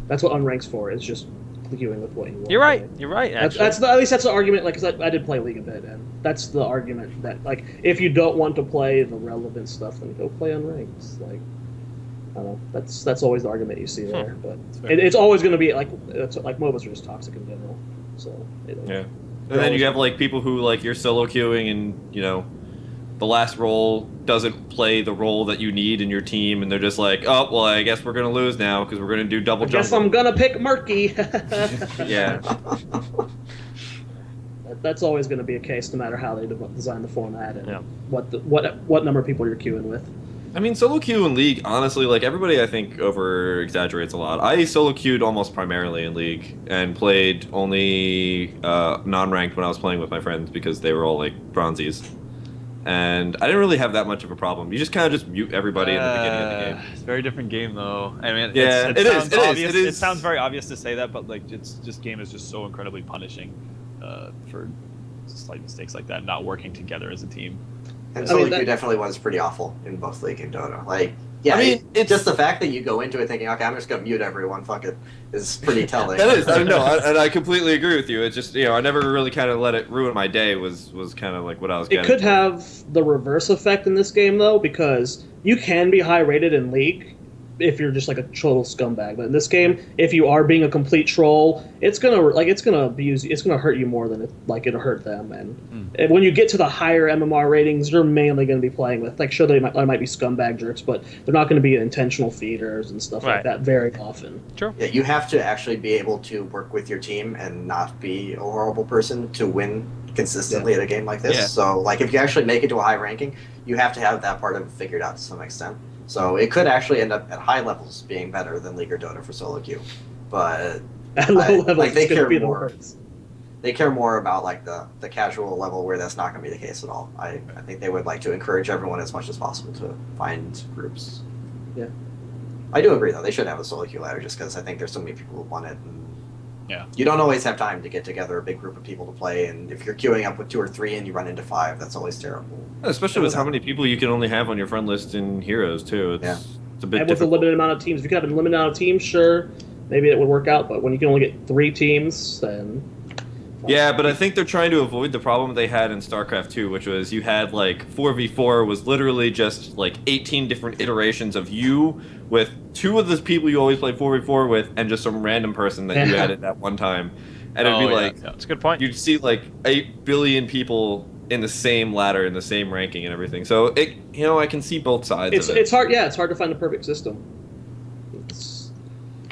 that's what unranks for. It's just queuing with what you want. You're right. Right? You're right. That's, Actually, at least that's the argument. Like, 'cause I did play League a bit, and that's the argument that like if you don't want to play the relevant stuff, then go play unranked. Like, I don't know. That's always the argument you see there. But it's always going to be like MOBAs are just toxic in general. So Yeah. And then you have like people who like you're solo queuing and the last role doesn't play the role that you need in your team, and they're just like, oh well, I guess we're gonna lose now because we're gonna do double I guess jump. I'm gonna pick Murky. Yeah. That's always going to be a case, no matter how they design the format and Yeah. what number of people you're queuing with. I mean, solo queue in League, honestly, like everybody I think over exaggerates a lot. I solo queued almost primarily in League and played only non-ranked when I was playing with my friends because they were all like bronzies. And I didn't really have that much of a problem. You just kind of just mute everybody in the beginning of the game. It's a very different game, though. I mean, Yeah, it it is, sounds it is, obvious. it It is. sounds very obvious to say that, but like, game is just so incredibly punishing for slight mistakes like that, not working together as a team. And I solo mean, queue that- definitely was pretty awful in both League and Dota. Like, yeah, I mean, it's just the fact that you go into it thinking, okay, I'm just gonna mute everyone, fuck it, is pretty telling. That is, I don't know, and I completely agree with you. It's just, I never really kind of let it ruin my day. Was kind of like what I was It getting. could have the reverse effect in this game, though, because you can be high rated in League if you're just like a total scumbag. But in this game, if you are being a complete troll, it's gonna hurt you more than it'll hurt them. And when you get to the higher MMR ratings, you're mainly going to be playing with sure they might be scumbag jerks, but they're not going to be intentional feeders and stuff like that very often. Sure. Yeah, you have to actually be able to work with your team and not be a horrible person to win consistently at a game like this. Yeah. So if you actually make it to a high ranking, you have to have that part of it figured out to some extent. So it could actually end up at high levels being better than League or Dota for solo queue. But at low levels, they it's going care to be the more. worst. They care more about the casual level where that's not going to be the case at all. I think they would like to encourage everyone as much as possible to find groups. Yeah. I do agree though. They should have a solo queue ladder just because I think there's so many people who want it. And Yeah. you don't always have time to get together a big group of people to play, and if you're queuing up with 2 or 3 and you run into 5, that's always terrible. Especially with how many people you can only have on your friend list in Heroes too. It's a bit And with a difficult. limited amount of teams, if you could have a limited amount of teams, sure, maybe it would work out. But when you can only get 3 teams, then Yeah, but I think they're trying to avoid the problem they had in StarCraft 2, which was you had 4v4 was literally just 18 different iterations of you with 2 of the people you always play 4v4 with and just some random person that you added at one time. And it'd be That's a good point. you'd see 8 billion people in the same ladder, in the same ranking and everything. So I can see both sides of it. it's hard. Yeah, it's hard to find the perfect system.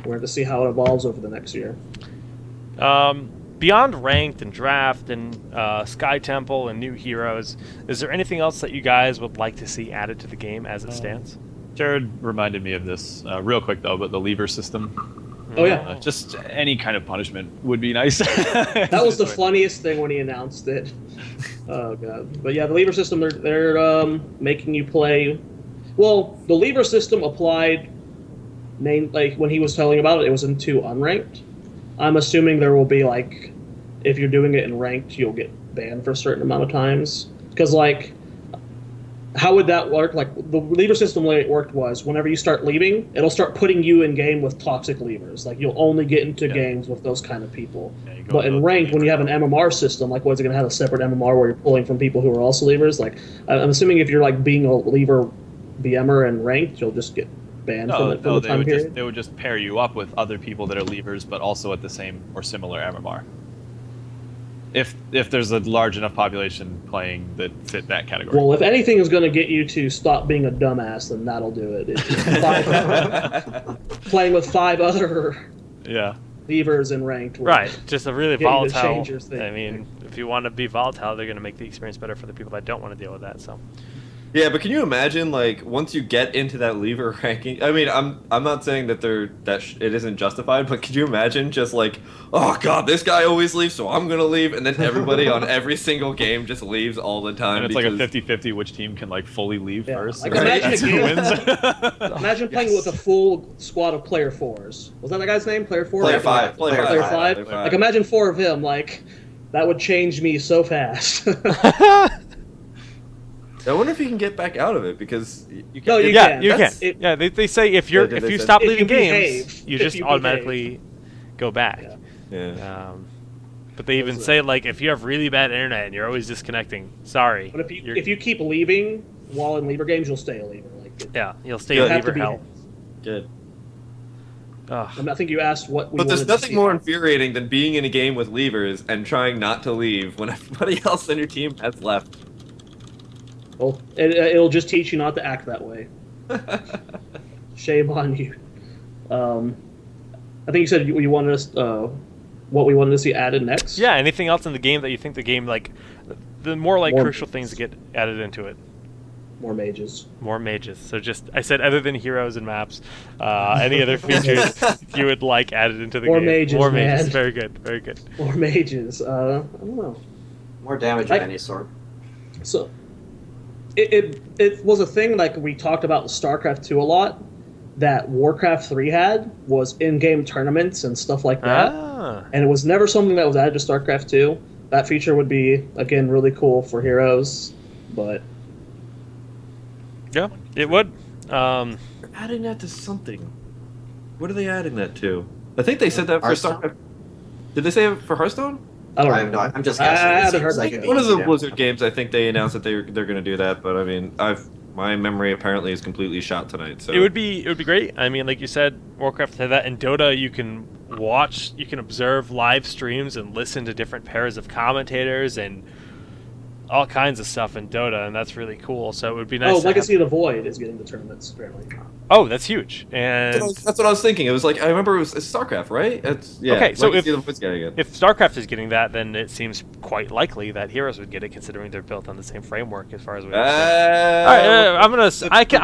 We're to see how it evolves over the next year. Beyond ranked and draft and Sky Temple and new heroes, is there anything else that you guys would like to see added to the game as it stands? Jared reminded me of this real quick though, but the lever system. Oh yeah, Just any kind of punishment would be nice. that was the funniest thing when he announced it. Oh god, but yeah, the lever system they're making you play. Well, the lever system applied when he was telling about it, it was into unranked. I'm assuming there will be if you're doing it in ranked, you'll get banned for a certain amount of times. Because how would that work? The lever system, the way it worked was whenever you start leaving, it'll start putting you in game with toxic levers. You'll only get into games with those kind of people. Yeah, But in ranked, when you have an MMR system, what is it going to have a separate MMR where you're pulling from people who are also levers? I'm assuming if you're being a lever BMer in ranked, you'll just get banned from the time period. They would just pair you up with other people that are levers, but also at the same or similar MMR. If there's a large enough population playing that fit that category. Well, if anything is going to get you to stop being a dumbass, then that'll do it. Playing with 5 other levers in ranked. Right, just a really get you to volatile. change your thing. I mean, if you want to be volatile, they're going to make the experience better for the people that don't want to deal with that. So. Yeah, but can you imagine once you get into that lever ranking? I mean, I'm not saying that it isn't justified, but could you imagine just oh god, this guy always leaves, so I'm gonna leave, and then everybody on every single game just leaves all the time. And it's a 50-50 which team can fully leave first. Imagine That's who wins. Imagine playing with a full squad of player 4s. Was that the guy's name? Player 4? Player 5. Player 5. Imagine 4 of him. That would change me so fast. I wonder if you can get back out of it because you can. No, you yeah, can. you can. Yeah, they say if you stop leaving games, you just automatically go back. Yeah. But they even say if you have really bad internet and you're always disconnecting, sorry. But if you keep leaving while in lever games, you'll stay a lever. You'll stay in lever hell. Good. I think you asked what we But there's wanted to nothing see. more infuriating than being in a game with levers and trying not to leave when everybody else on your team has left. Well, it'll just teach you not to act that way. Shame on you. I think you said you wanted us what we wanted to see added next. Yeah. Anything else in the game that you think the game the more crucial things to get added into it? More mages. More mages. So I said other than heroes and maps, any other features you would like added into the More game? mages, More mages. man. Very good. Very good. More mages. I don't know. More damage of any sort. So, it was a thing we talked about in StarCraft 2 a lot, that Warcraft 3 had, was in-game tournaments and stuff like that. And it was never something that was added to StarCraft 2. That feature would be, again, really cool for heroes, but... Yeah, it would. They're adding that to something. What are they adding that to? I think they said that for Hearthstone? StarCraft. Did they say it for Hearthstone? I don't I have know. I'm just I guessing. haven't It heard seems that. like One of the yeah. Blizzard games, I think they announced that they're going to do that. But I mean, my memory apparently is completely shot tonight. So It would be great. I mean, like you said, Warcraft had that. In Dota, you can observe live streams and listen to different pairs of commentators and all kinds of stuff in Dota, and that's really cool. So it would be nice. Legacy of the Void is getting the tournaments apparently. Oh, that's huge. And that's what I was thinking. It was like, I remember it's StarCraft, right? Okay, so if if StarCraft is getting that, then it seems quite likely that Heroes would get it, considering they're built on the same framework as far as we understand. All right, I'm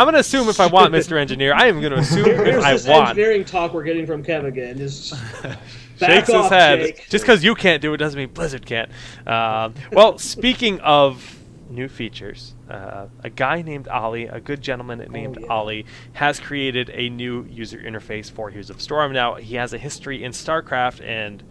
gonna assume if I want, Mr. Engineer. I am gonna assume if I this want. Engineering talk we're getting from Kev again is Shakes his head. Jake. Just because you can't do it doesn't mean Blizzard can't. Well, speaking of new features, a guy named Ali, a good gentleman named Ali, has created a new user interface for Heroes of Storm. Now, he has a history in StarCraft, and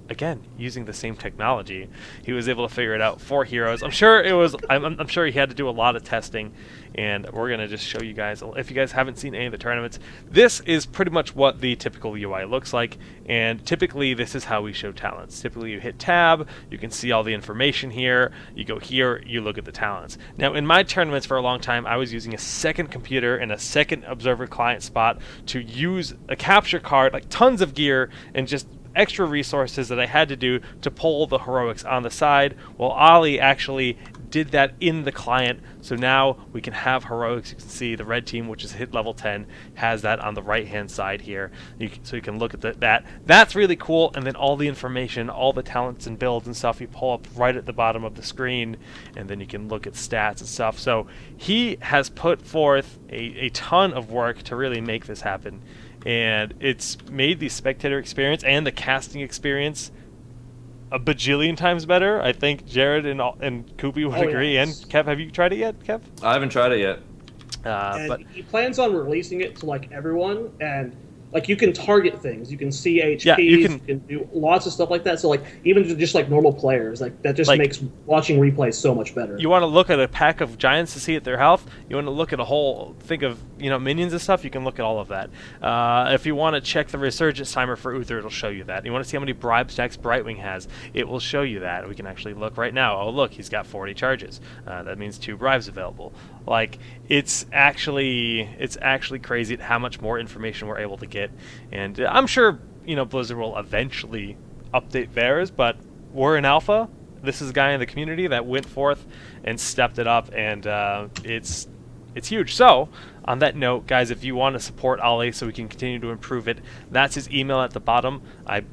again, using the same technology, he was able to figure it out for Heroes. I'm sure it was. I'm sure he had to do a lot of testing, and we're gonna just show you guys. If you guys haven't seen any of the tournaments, this is pretty much what the typical UI looks like. And typically, this is how we show talents. Typically, you hit tab, you can see all the information here. You go here, you look at the talents. Now, in my tournaments for a long time, I was using a second computer and a second observer client spot to use a capture card, like tons of gear, and just extra resources that I had to do to pull the heroics on the side. Well, Ali actually did that in the client, so now we can have heroics. You can see the red team, which is hit level 10, has that on the right hand side here, so you can look at that. That's really cool. And then all the information, all the talents and builds and stuff, you pull up right at the bottom of the screen, and then you can look at stats and stuff. So he has put forth a ton of work to really make this happen, and it's made the spectator experience and the casting experience a bajillion times better. I think Jared and Koopy would agree. Yes. And Kev, have you tried it yet, Kev? I haven't tried it yet. But he plans on releasing it to like everyone, and like you can target things, you can see HPs, Yeah, you can do lots of stuff like that. So like even just like normal players, like that just makes watching replays so much better. You want to look at a pack of giants to see at their health. You want to look at a whole thing of minions and stuff. You can look at all of that. If you want to check the resurgence timer for Uther, it'll show you that. You want to see how many bribe stacks Brightwing has, it will show you that. We can actually look right now. Oh look, he's got 40 charges. That means 2 bribes available. Like it's actually crazy at how much more information we're able to get. And I'm sure Blizzard will eventually update theirs, but we're in alpha. This is a guy in the community that went forth and stepped it up, and it's huge. So on that note, guys, if you want to support Ali so we can continue to improve it, that's his email at the bottom.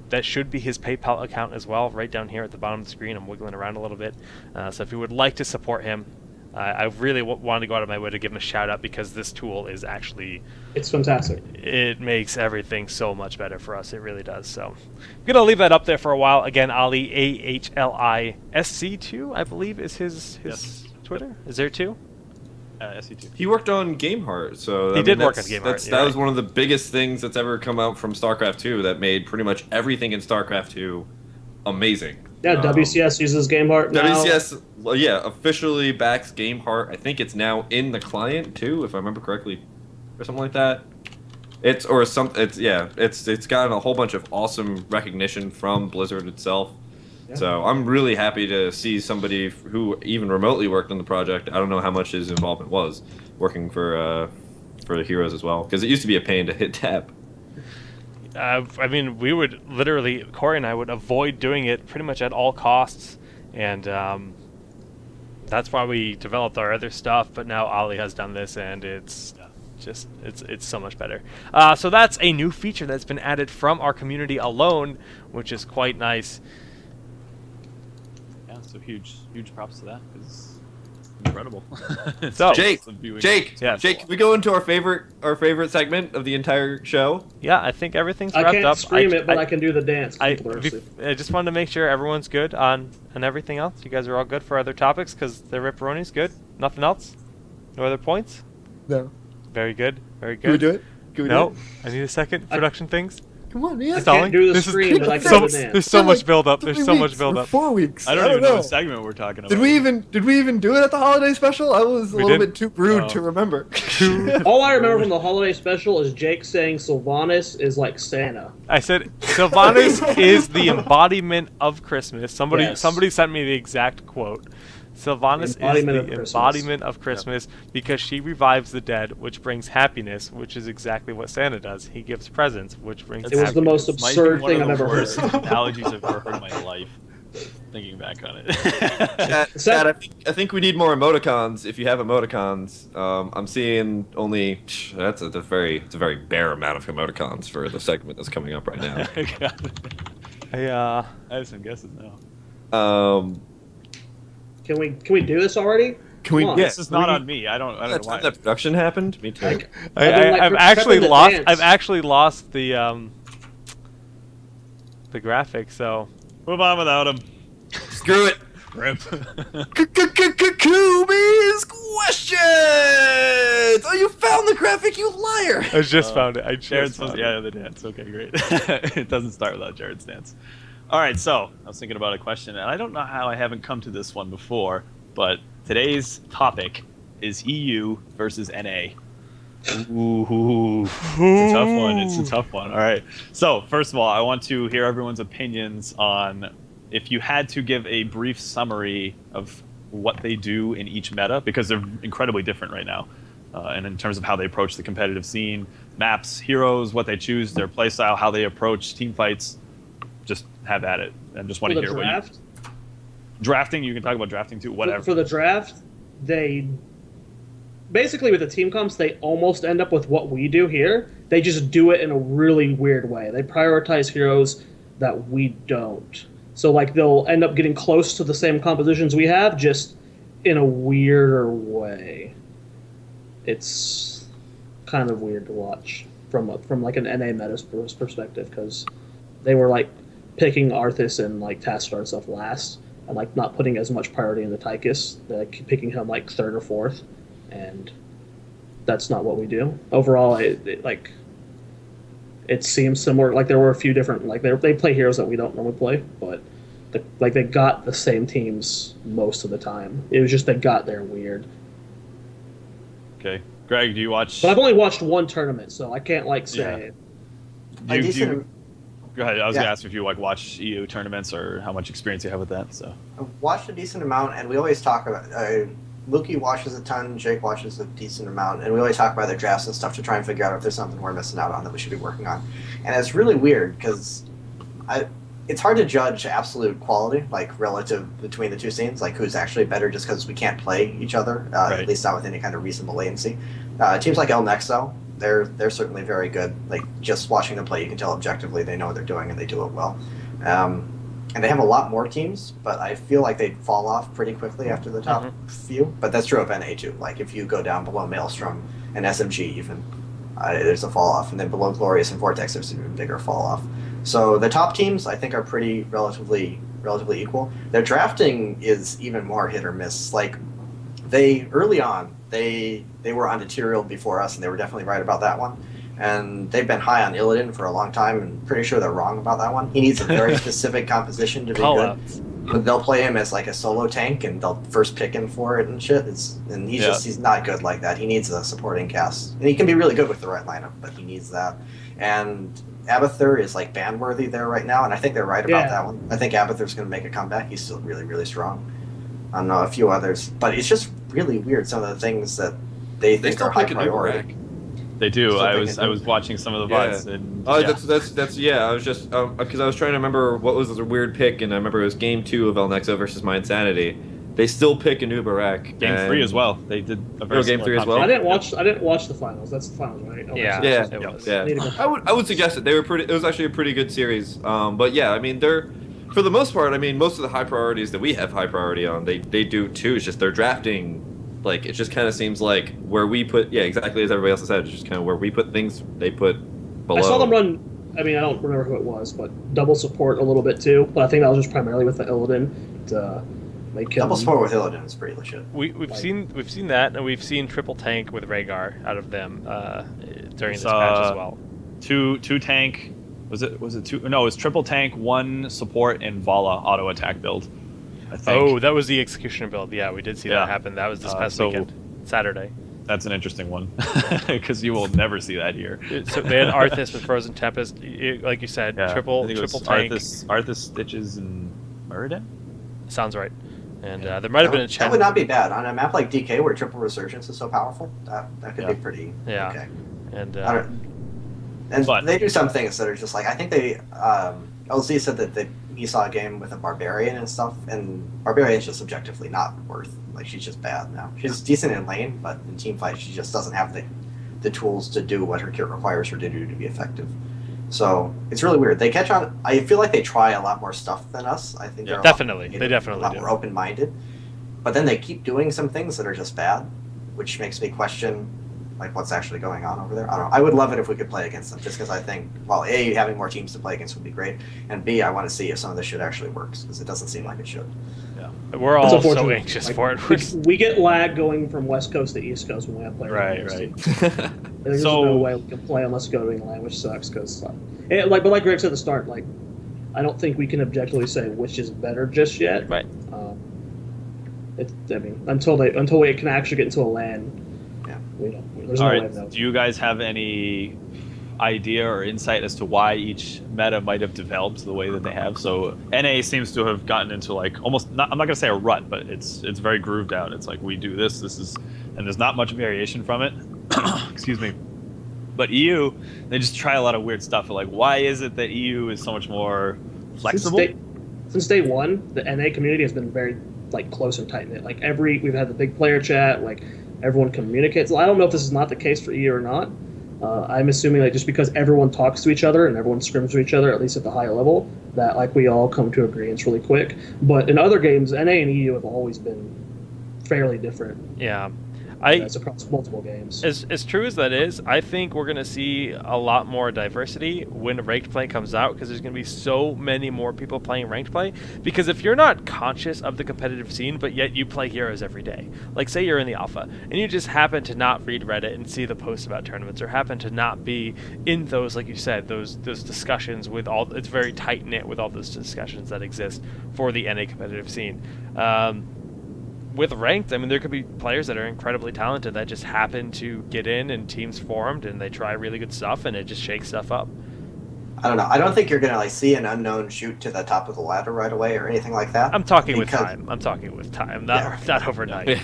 That should be his PayPal account as well, right down here at the bottom of the screen. I'm wiggling around a little bit. So if you would like to support him, I really wanted to go out of my way to give him a shout out, because this tool is actually... It's fantastic. It makes everything so much better for us. It really does. So I'm going to leave that up there for a while. Again, Ali, AHLISC2, I believe, is his yes. Twitter. Is there 2? SC2. He worked on GameHeart, so he did work on GameHeart. That was one of the biggest things that's ever come out from StarCraft 2 that made pretty much everything in StarCraft 2 amazing. Yeah, WCS uses GameHeart now. WCS, officially backs GameHeart. I think it's now in the client too, if I remember correctly, or something like that. It's gotten a whole bunch of awesome recognition from Blizzard itself. Yeah. So I'm really happy to see somebody who even remotely worked on the project. I don't know how much his involvement was working for the Heroes as well, because it used to be a pain to hit tab. I mean, we would literally, Corey and I would avoid doing it pretty much at all costs, and that's why we developed our other stuff. But now Ali has done this, and it's so much better. So that's a new feature that's been added from our community alone, which is quite nice. Yeah, so huge props to that. It's incredible. So Jake, yes. Jake, can we go into our favorite segment of the entire show? Yeah, I think everything's wrapped up. I can't scream it, but I can do the dance. I just wanted to make sure everyone's good on everything else. You guys are all good for other topics, because the Ripperoni's good. Nothing else? No other points? No. Very good. Very good. Can we do it? No. I need a second. Production things. Come on, yeah. I can't do the scream, but I can do the dance. There's so much build up. There's so much build up. 4 weeks. I don't even know what segment we're talking about. Did we even do it at the holiday special? I was a little bit too rude to remember. All I remember from the holiday special is Jake saying Sylvanas is like Santa. I said Sylvanas is the embodiment of Christmas. Somebody sent me the exact quote. Sylvanas is Embodiment of the Christmas. embodiment of Christmas because she revives the dead, which brings happiness, which is exactly what Santa does. He gives presents, which brings It was happiness. the most Might be absurd one of thing I've the ever worst heard. analogies I've ever heard in my life. Thinking back on it. Chad, I think we need more emoticons. If you have emoticons, I'm seeing only it's a very bare amount of emoticons for the segment that's coming up right now. I have some guesses now. Can we do this already? Can we? Come on. Yeah, This is not on me. I don't know why. That production happened. Me too. I've actually lost. I've actually lost the graphic. So Move on without him. Screw it. Rip. Kubi's questions. Oh, you found the graphic, you liar! I just found it. I just Jared's found it. yeah, the dance. Okay, great. It doesn't start without Jared's dance. All right, so I was thinking about a question, and I don't know how I haven't come to this one before, but today's topic is EU versus NA. Ooh, it's a tough one. It's a tough one. All right. So first of all, I want to hear everyone's opinions on if you had to give a brief summary of what they do in each meta, because they're incredibly different right now. And in terms of how they approach the competitive scene, maps, heroes, what they choose, their playstyle, how they approach team fights, just have at it. I just want to hear draft? what you... Drafting, you can talk about drafting too, whatever. For the draft, they... Basically, with the team comps, they almost end up with what we do here. They just do it in a really weird way. They prioritize heroes that we don't. So, like, they'll end up getting close to the same compositions we have, just in a weirder way. It's kind of weird to watch from like an NA meta's perspective, because they were like picking Arthas and like Tassadar and stuff last, and like not putting as much priority into Tychus. They're like picking him like third or fourth, and that's not what we do. Overall, it seems similar. Like there were a few different they play heroes that we don't normally play, but they got the same teams most of the time. It was just they got there weird. Okay. Greg, do you watch... But I've only watched one tournament, so I can't say. Go ahead. I was gonna ask if you watch EU tournaments or how much experience you have with that. So I've watched a decent amount, and we always talk about. Luki watches a ton, Jake watches a decent amount, and we always talk about their drafts and stuff to try and figure out if there's something we're missing out on that we should be working on. And it's really weird because it's hard to judge absolute quality, like relative between the two scenes, like who's actually better just because we can't play each other, right. At least not with any kind of reasonable latency. Teams like LNext, though, they're certainly very good. Like, just watching them play, you can tell objectively they know what they're doing and they do it well. And they have a lot more teams, but I feel like they'd fall off pretty quickly after the top few. But that's true of NA too. Like, if you go down below Maelstrom and SMG even, there's a fall off. And then below Glorious and Vortex, there's an even bigger fall off. So the top teams, I think, are pretty relatively equal. Their drafting is even more hit or miss. Like, early on, they were on Tyrael before us, and they were definitely right about that one. And they've been high on Illidan for a long time, and pretty sure they're wrong about that one. He needs a very specific composition to be good. But they'll play him as like a solo tank, and they'll first pick him for it and shit. He's not good like that. He needs a supporting cast, and he can be really good with the right lineup, but he needs that. And Abathur is like ban worthy there right now, and I think they're right about that one. I think Abathur's going to make a comeback. He's still really, really strong. I don't know a few others, but it's just really weird some of the things that they think are high priority. They do. I was watching some of the VODs. And, I was just because I was trying to remember what was the weird pick, and I remember it was Game 2 of LNext versus My Insanity. They still pick Anubarak. Game 3 as well. They did a very Game 3 as well. I didn't watch the finals. That's the finals, right? I would suggest it. They were pretty. It was actually a pretty good series. But yeah, I mean, they're for the most part. I mean, most of the high priorities that we have high priority on, they do too. It's just their drafting. Like, it just kind of seems like where we put, exactly as everybody else has said, it's just kind of where we put things, they put below. I saw them run, I mean, I don't remember who it was, but double support a little bit too, but I think that was just primarily with the Illidan. Double support with Illidan is pretty legit. We've seen that, and we've seen triple tank with Rhaegar out of them during this patch as well. Two tank, was it two? No, it was triple tank, one support, and Vala auto attack build. I think. Oh, that was the executioner build. Yeah, we did see that happen. That was this past weekend, Saturday. That's an interesting one, because you will never see that here. So they had Arthas with Frozen Tempest, like you said, triple tank. Arthas, Stitches, and Muradin? Sounds right. And there might have been a chance. That would not be bad on a map like DK where triple resurgence is so powerful. That could be pretty okay. And they do some things that are just like, I think they LZ said that he saw a game with a barbarian and stuff, and barbarian's just objectively not worth, like, she's just bad now. She's decent in lane, but in team fight she just doesn't have the tools to do what her kit requires her to do to be effective. So it's really weird. They catch on. I feel like they try a lot more stuff than us. I think they're definitely a lot more open-minded. But then they keep doing some things that are just bad, which makes me question, like, what's actually going on over there. I don't know. I would love it if we could play against them, just because I think, well, A, having more teams to play against would be great, and B, I want to see if some of this shit actually works, because it doesn't seem like it should. Yeah, we're all so anxious for it. We get lag going from West Coast to East Coast when we have players. Right. There's no way we can play unless we go to England, which sucks, because, but like Greg said at the start, like, I don't think we can objectively say which is better just yet. Right. Until we can actually get into a LAN, we don't. There's no way of knowing. Do you guys have any idea or insight as to why each meta might have developed the way that they have? So NA seems to have gotten into, like, almost not, I'm not gonna say a rut, but it's very grooved out. It's like, we do this is, and there's not much variation from it. Excuse me. But EU, they just try a lot of weird stuff. Like, why is it that EU is so much more flexible? Since day one, the NA community has been very, like, close and tight knit. Like, we've had the big player chat, like, everyone communicates. I don't know if this is not the case for EU or not. I'm assuming, like, just because everyone talks to each other and everyone scrims to each other, at least at the higher level, that, like, we all come to agreements really quick. But in other games, NA and EU have always been fairly different. Yeah. It's across multiple games. As true as that is, I think we're going to see a lot more diversity when ranked play comes out, because there's going to be so many more people playing ranked play. Because if you're not conscious of the competitive scene, but yet you play heroes every day, like say you're in the alpha, and you just happen to not read Reddit and see the posts about tournaments, or happen to not be in those, like you said, those discussions with all, it's very tight-knit with all those discussions that exist for the NA competitive scene. With ranked, I mean, there could be players that are incredibly talented that just happen to get in and teams formed and they try really good stuff and it just shakes stuff up. I don't know. I don't think you're going to, like, see an unknown shoot to the top of the ladder right away or anything like that. I'm talking with time, not overnight.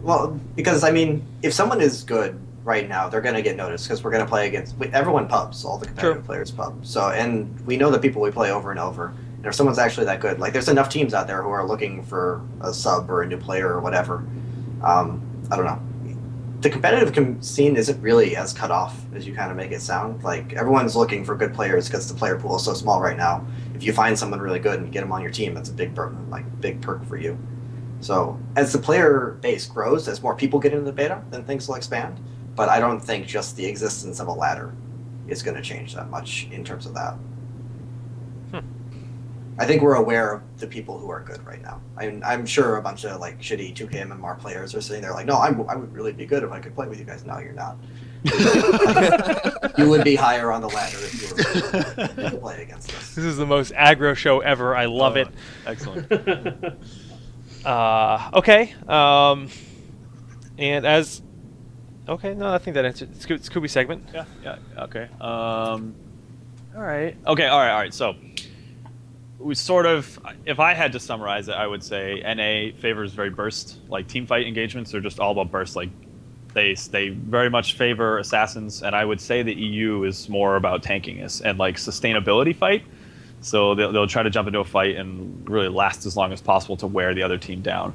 Well, because, I mean, if someone is good right now, they're going to get noticed because we're going to play against everyone pubs, all the competitive players pub. So, and we know the people we play over and over. And if someone's actually that good, like, there's enough teams out there who are looking for a sub or a new player or whatever. I don't know. The competitive scene isn't really as cut off as you kind of make it sound. Like, everyone's looking for good players because the player pool is so small right now. If you find someone really good and get them on your team, that's a big perk for you. So as the player base grows, as more people get into the beta, then things will expand. But I don't think just the existence of a ladder is going to change that much in terms of that. I think we're aware of the people who are good right now. I'm sure a bunch of, like, shitty 2K MMR players are sitting there like, no, I would really be good if I could play with you guys. No, you're not. You would be higher on the ladder if you were really to play against us. This is the most aggro show ever. I love it. Excellent. Okay. And as... Okay, no, I think that answered it's Scooby segment. Yeah, okay. All right. So, we sort of, if I had to summarize it, I would say NA favors very burst. Like, team fight engagements are just all about burst. Like, they very much favor assassins, and I would say the EU is more about tankiness and, like, sustainability fight. So they'll try to jump into a fight and really last as long as possible to wear the other team down.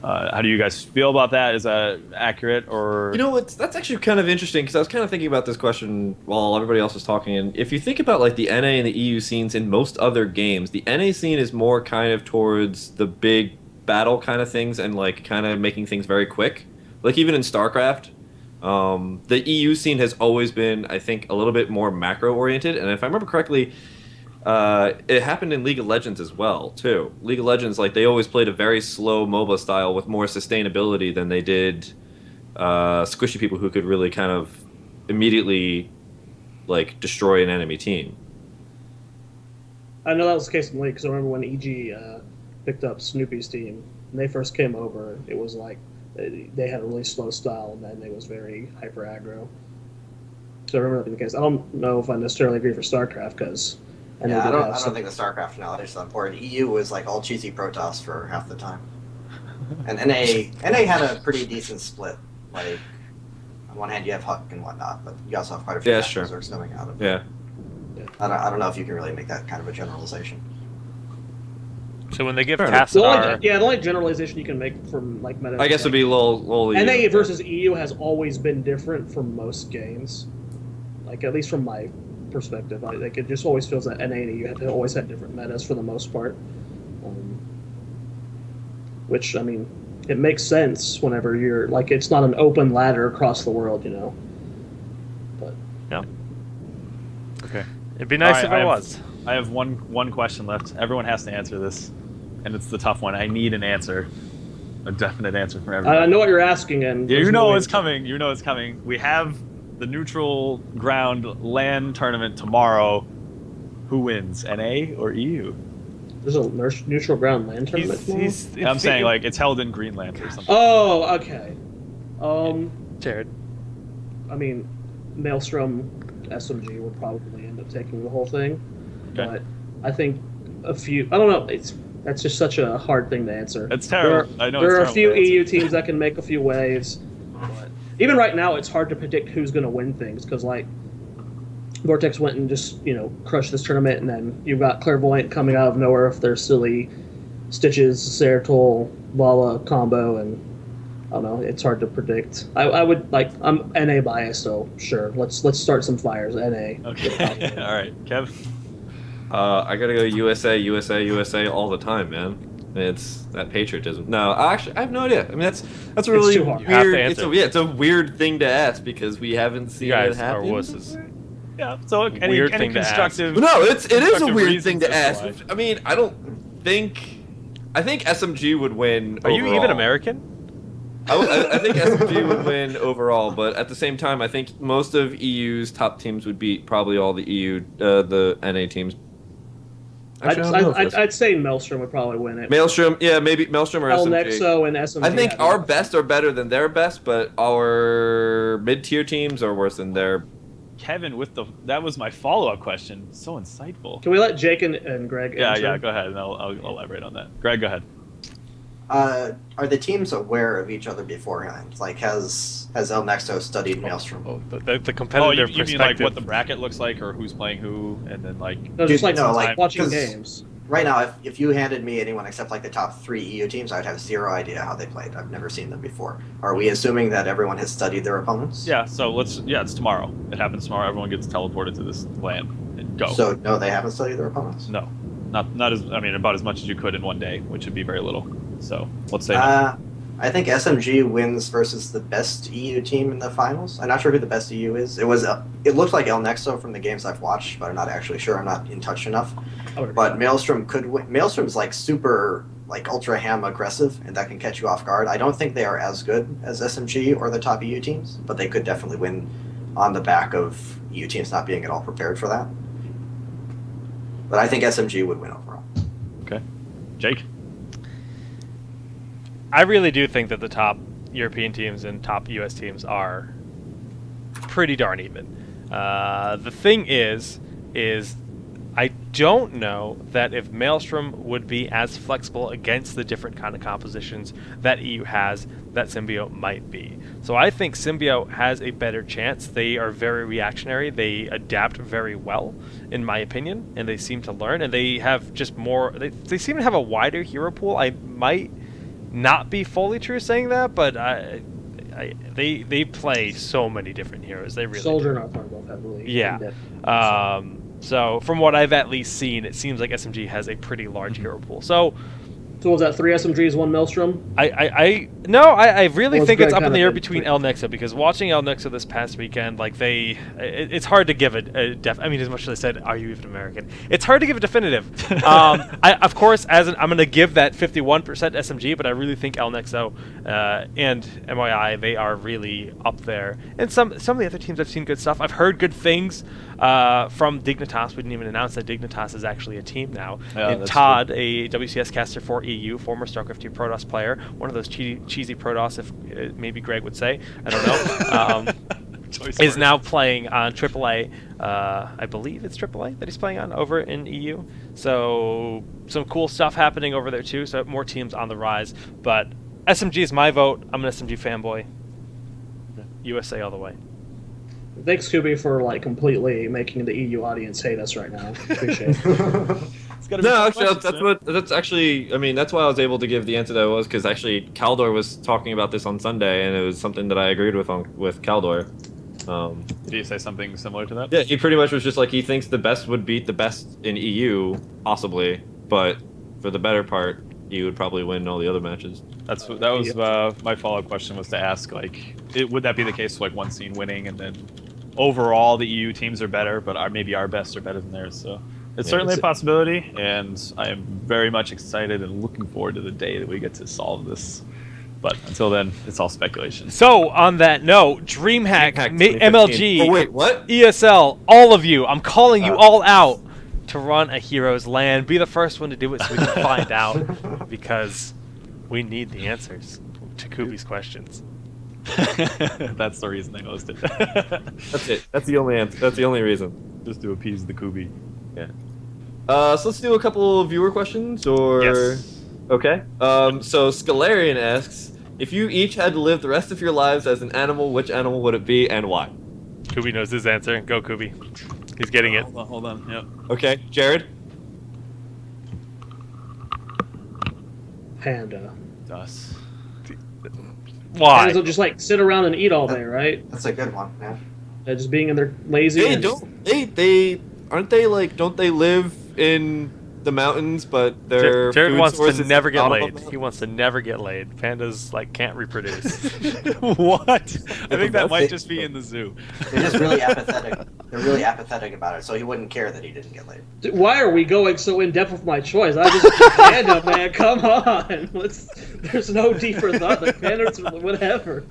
How do you guys feel about that? Is that accurate, or? You know what? That's actually kind of interesting, because I was kind of thinking about this question while everybody else was talking. And if you think about, like, the NA and the EU scenes in most other games, the NA scene is more kind of towards the big battle kind of things and, like, kind of making things very quick. Like, even in StarCraft, the EU scene has always been, I think, a little bit more macro oriented. And if I remember correctly, it happened in League of Legends as well, too. League of Legends, like, they always played a very slow MOBA style with more sustainability than they did squishy people who could really kind of immediately, like, destroy an enemy team. I know that was the case in League, because I remember when EG picked up Snoopy's team, when they first came over, it was like they had a really slow style, and then it was very hyper aggro. So I remember that being the case. I don't know if I necessarily agree for StarCraft, because... I don't think the StarCraft knowledge is that important. EU was, like, all cheesy Protoss for half the time. And NA had a pretty decent split. Like, on one hand, you have Huck and whatnot, but you also have quite a few Berserks coming out of it. Yeah. I don't know if you can really make that kind of a generalization. So when they give The Tassadar... only generalization you can make from like meta. I guess it'd be little NA versus EU has always been different from most games. Like, at least from my perspective, like it just always feels that NA and EU have always had different metas for the most part. Which, I mean, it makes sense whenever you're like, it's not an open ladder across the world, you know. But yeah. Okay. It'd be nice if it was. I have one question left. Everyone has to answer this, and it's the tough one. I need an answer, a definite answer from everyone. I know what you're asking, and you know it's coming. You know it's coming. We have the neutral ground LAN tournament tomorrow. Who wins, NA or EU? There's a neutral ground LAN tournament tomorrow? I'm saying, like, it's held in Greenland or something. Oh, okay. Jared. I mean, Maelstrom SMG would probably end up taking the whole thing. Okay. But I think I don't know. That's just such a hard thing to answer. It's terrible. There are a few EU teams that can make a few waves. But even right now, it's hard to predict who's going to win things because, like, Vortex went and just, crushed this tournament, and then you've got Clairvoyant coming out of nowhere with their silly Stitches, Seratol, Vala combo, and I don't know. It's hard to predict. I would like. I'm NA biased, so sure. Let's start some fires. NA. Okay. All right, Kev. I gotta go USA all the time, man. It's that patriotism. No, actually, I have no idea. I mean, that's really too hard. You have to weird. answer. It's a weird thing to ask because we haven't seen it happen. Yeah. So any Weird thing to ask. constructive. But no, it is a weird reasons thing to as ask. why. I mean, I think SMG would win. Are you overall. even American? I think SMG would win overall, but at the same time, I think most of EU's top teams would beat probably all the the NA teams. Actually, I'd say Maelstrom would probably win it. Maelstrom, yeah, maybe Maelstrom or El SMG. Nexo and SMG. I think our best are better than their best, but our mid-tier teams are worse than their. Kevin, that was my follow-up question. So insightful. Can we let Jake and Greg answer? Yeah, go ahead, and I'll elaborate on that. Greg, go ahead. Are the teams aware of each other beforehand? Like, has El Nexo studied Maelstrom? The competitive you perspective. mean like what the bracket looks like, or who's playing who, and then like? No, just like, like watching games. Right now, if you handed me anyone except like the top 3 EU teams, I'd have zero idea how they played. I've never seen them before. Are we assuming that everyone has studied their opponents? Yeah. So it's tomorrow. It happens tomorrow. Everyone gets teleported to this LAN and go. So no, they haven't studied their opponents. No, not as about as much as you could in one day, which would be very little. So let's say. No. I think SMG wins versus the best EU team in the finals. I'm not sure who the best EU is. It looked like El Nexo from the games I've watched, but I'm not actually sure. I'm not in touch enough. But Maelstrom could win. Maelstrom's like super, like ultra ham aggressive, and that can catch you off guard. I don't think they are as good as SMG or the top EU teams, but they could definitely win on the back of EU teams not being at all prepared for that. But I think SMG would win overall. Okay, Jake. I really do think that the top European teams and top US teams are pretty darn even. The thing is I don't know that if Maelstrom would be as flexible against the different kind of compositions that EU has, that Symbio might be. So I think Symbio has a better chance. They are very reactionary. They adapt very well, in my opinion, and they seem to learn, and they have just more... They seem to have a wider hero pool. I might not be fully true saying that, but they play so many different heroes. They really Soldier do. and Arthur both heavily. Yeah. So from what I've at least seen, it seems like SMG has a pretty large hero pool. So was that 3 SMGs, 1 Maelstrom? I really think it's up in the air between El Nexo, because watching El Nexo this past weekend, like it's hard to give a I mean, as much as I said, are you even American? It's hard to give a definitive. Of course, I'm going to give that 51% SMG, but I really think El Nexo and MYI, they are really up there. And some of the other teams, I've seen good stuff. I've heard good things from Dignitas. We didn't even announce that Dignitas is actually a team now. Yeah, and Todd, true. A WCS caster for EU, former StarCraft 2 Protoss player, one of those cheesy Protoss, if maybe Greg would say, I don't know, is now playing on AAA. I believe it's AAA that he's playing on over in EU. So some cool stuff happening over there too. So more teams on the rise, but SMG is my vote. I'm an SMG fanboy. USA all the way. Thanks, Scooby, for like completely making the EU audience hate us right now. Appreciate it. No, actually, that's actually. I mean, that's why I was able to give the answer that I was, because actually Kaldor was talking about this on Sunday, and it was something that I agreed with Kaldor. Did he say something similar to that? Yeah, he pretty much was just like he thinks the best would beat the best in EU, possibly, but for the better part, he would probably win all the other matches. That was my follow-up question, was to ask, like, would that be the case for like one scene winning, and then overall the EU teams are better, but maybe our best are better than theirs? So it's certainly a possibility, and I am very much excited and looking forward to the day that we get to solve this. But until then, it's all speculation. So, on that note, DreamHack, MLG, oh, wait, what? ESL, all of you, I'm calling you all out to run a Heroes LAN. Be the first one to do it so we can find out, because we need the answers to Kubi's questions. That's the reason they hosted. That's it. That's the only answer. That's the only reason. Just to appease the Kubi. Yeah. So let's do a couple of viewer questions, or... Yes. Okay. So Scalarian asks, if you each had to live the rest of your lives as an animal, which animal would it be and why? Kubi knows his answer. Go, Kubi. He's getting it. Hold on. Yep. Okay, Jared? Panda. Us. Why? Pandas will just like sit around and eat all day, right? That's a good one. Yeah. They're just being in their lazy. They and- don't. They aren't they like? Don't they live in the mountains? But their Jared food wants source to is never get out of laid. the mountain? He wants to never get laid. Pandas like can't reproduce. What? I think that might They- just be in the zoo. They're just really apathetic. They're really apathetic about it, so he wouldn't care that he didn't get laid. Dude, why are we going so in depth with my choice? I just panda, man. Come on. There's no deeper thought. The pandas, whatever.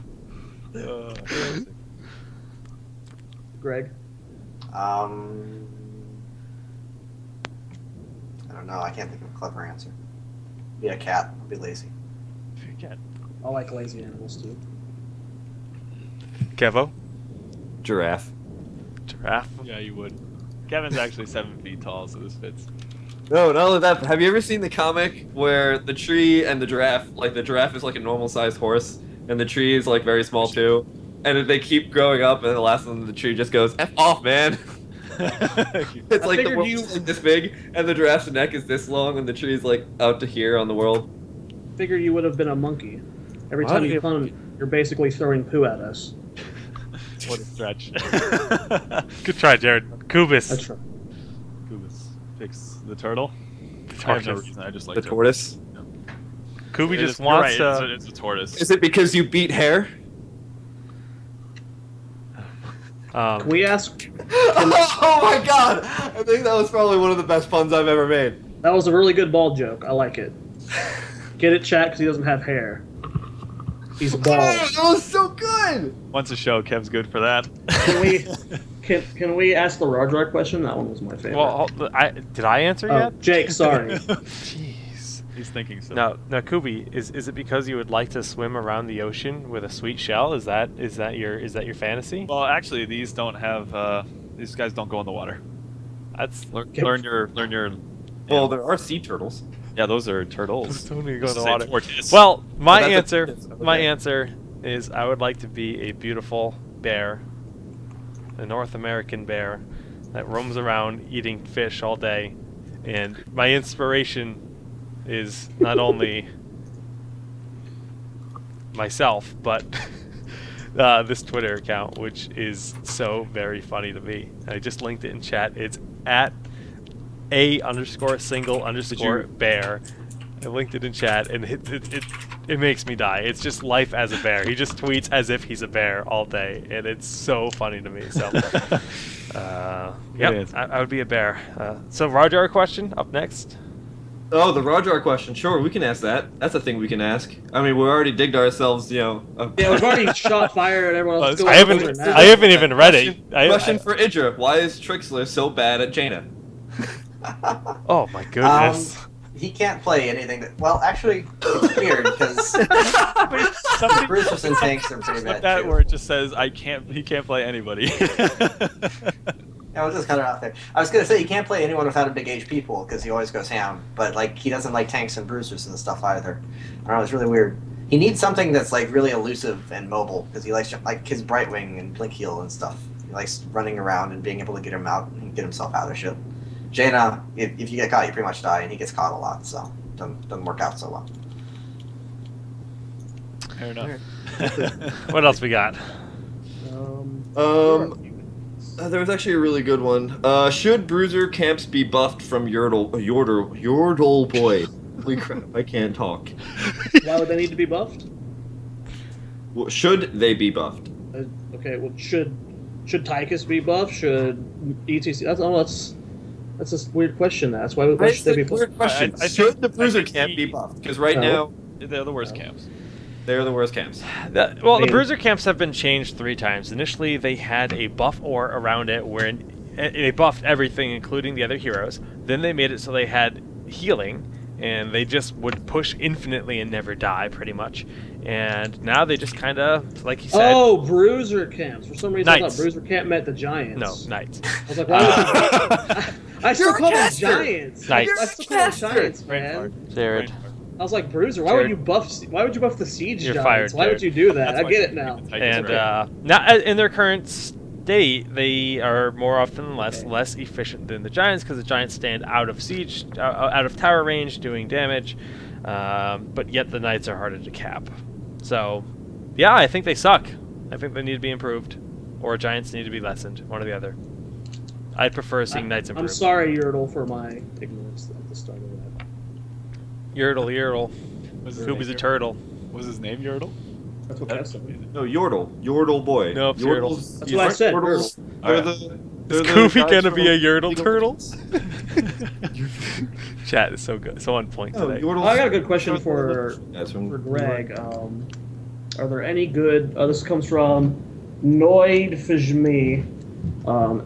Greg. I don't know. I can't think of a clever answer. Be a cat. I'll be lazy. I like lazy animals too. Kevo? Giraffe. Giraffe? Yeah, you would. Kevin's actually 7 feet tall, so this fits. No, not only that. Have you ever seen the comic where the tree and the giraffe, like the giraffe is like a normal sized horse, and the tree is like very small too, and they keep growing up, and the last one the tree just goes "F off, man." It's like the figured world's like this big, and the giraffe's neck is this long, and the tree's like out to here on the world. Figured you would have been a monkey. Every Why time do you you- pun, you're basically throwing poo at us. What a stretch. Good try, Jared. Kubis. That's right. Kubis picks the turtle. The I have no tortoise. reason. I just like The tortoise. Kubi It just is- you're wants right, to. It's a tortoise. Is it because you beat hair? Can we ask? Oh my god! I think that was probably one of the best puns I've ever made. That was a really good bald joke. I like it. Get it, chat, because he doesn't have hair. He's bald. Oh, that was so good! Once a show, Kev's good for that. Can we ask the Roderick question? That one was my favorite. Well, did I answer oh, yet? Jake, sorry. Jeez. He's thinking so. Now, Kubi, is it because you would like to swim around the ocean with a sweet shell? Is that your fantasy? Well, actually, these don't have. These guys don't go in the water. That's Learn your. Well, there are sea turtles. Yeah, those are turtles. don't need to go in the Say water. tortoise. Well, my Oh, that's a answer, tortoise. Okay. my answer is I would like to be a beautiful bear, a North American bear that roams around eating fish all day, and my inspiration is not only myself but this Twitter account, which is so very funny to me. I just linked it in chat. It's at _single_bear. I linked it in chat, and it makes me die. It's just life as a bear. He just tweets as if he's a bear all day, and it's so funny to me. So, yep, I would be a bear. So, Roger, a question up next. Oh, the Roger question. Sure, we can ask that. That's a thing we can ask. I mean, we already digged ourselves, Yeah, we've already shot fire at everyone else. I haven't even read it. Question for Idra. Why is Trixler so bad at Jaina? Oh my goodness. He can't play anything that. Well, actually, it's weird because Bruce's and tanks are pretty bad that too. where it just says he can't play anybody. Yeah, we'll just cut it out there. I was gonna say he can't play anyone without a big HP pool because he always goes ham. But like he doesn't like tanks and bruisers and stuff either. I don't know. It's really weird. he needs something that's like really elusive and mobile because he likes like his Brightwing and Blink Heal and stuff. He likes running around and being able to get him out and get himself out of shit. Jaina, if you get caught, you pretty much die, and he gets caught a lot, so doesn't work out so well. Fair enough. What else we got? There was actually a really good one. Should bruiser camps be buffed from Yordle boy? Holy crap, I can't talk. Why would they need to be buffed? Well, should they be buffed? Okay, well, should Tychus be buffed? Should ETC? That's a weird question. That's why should they be buffed? Weird question. Should the bruiser camp be buffed? Because right now They're the worst camps. they're the worst camps. The bruiser camps have been changed 3 times. Initially, they had a buff ore around it where they buffed everything, including the other heroes. Then they made it so they had healing, and they just would push infinitely and never die, pretty much. And now they just kind of, like you said... Oh, bruiser camps. For some reason, Knights. I thought bruiser camp meant the Giants. No, Knights. I was like, why would I still call them Giants. Knights. I still call them Giants, man. Jared. I was like, bruiser. Why would you buff the siege You're Giants? fired, Why would Jared. you do that? That's I why get it you now. keep the Titans And right. now, in their current state, they are more often than less efficient than the Giants because the Giants stand out of siege, out of tower range, doing damage. But yet the Knights are harder to cap. So, yeah, I think they suck. I think they need to be improved, or Giants need to be lessened. One or the other. I'd prefer seeing Knights improved. I'm sorry, Yordle, for my ignorance at the start of that. Yordle. Was his Poop is a name turtle. Was his name Yordle? That's what I said. No, Yordle boy. No, it's Yordles. That's what I said. Yordles. Yordle. They're Is Goofy guys gonna be a from Yordle League of turtle? Legends. Chat is so good, so on point No, today. Yordles. I got a good question for That's from Greg. Are there any good? This comes from Noid Fijmi.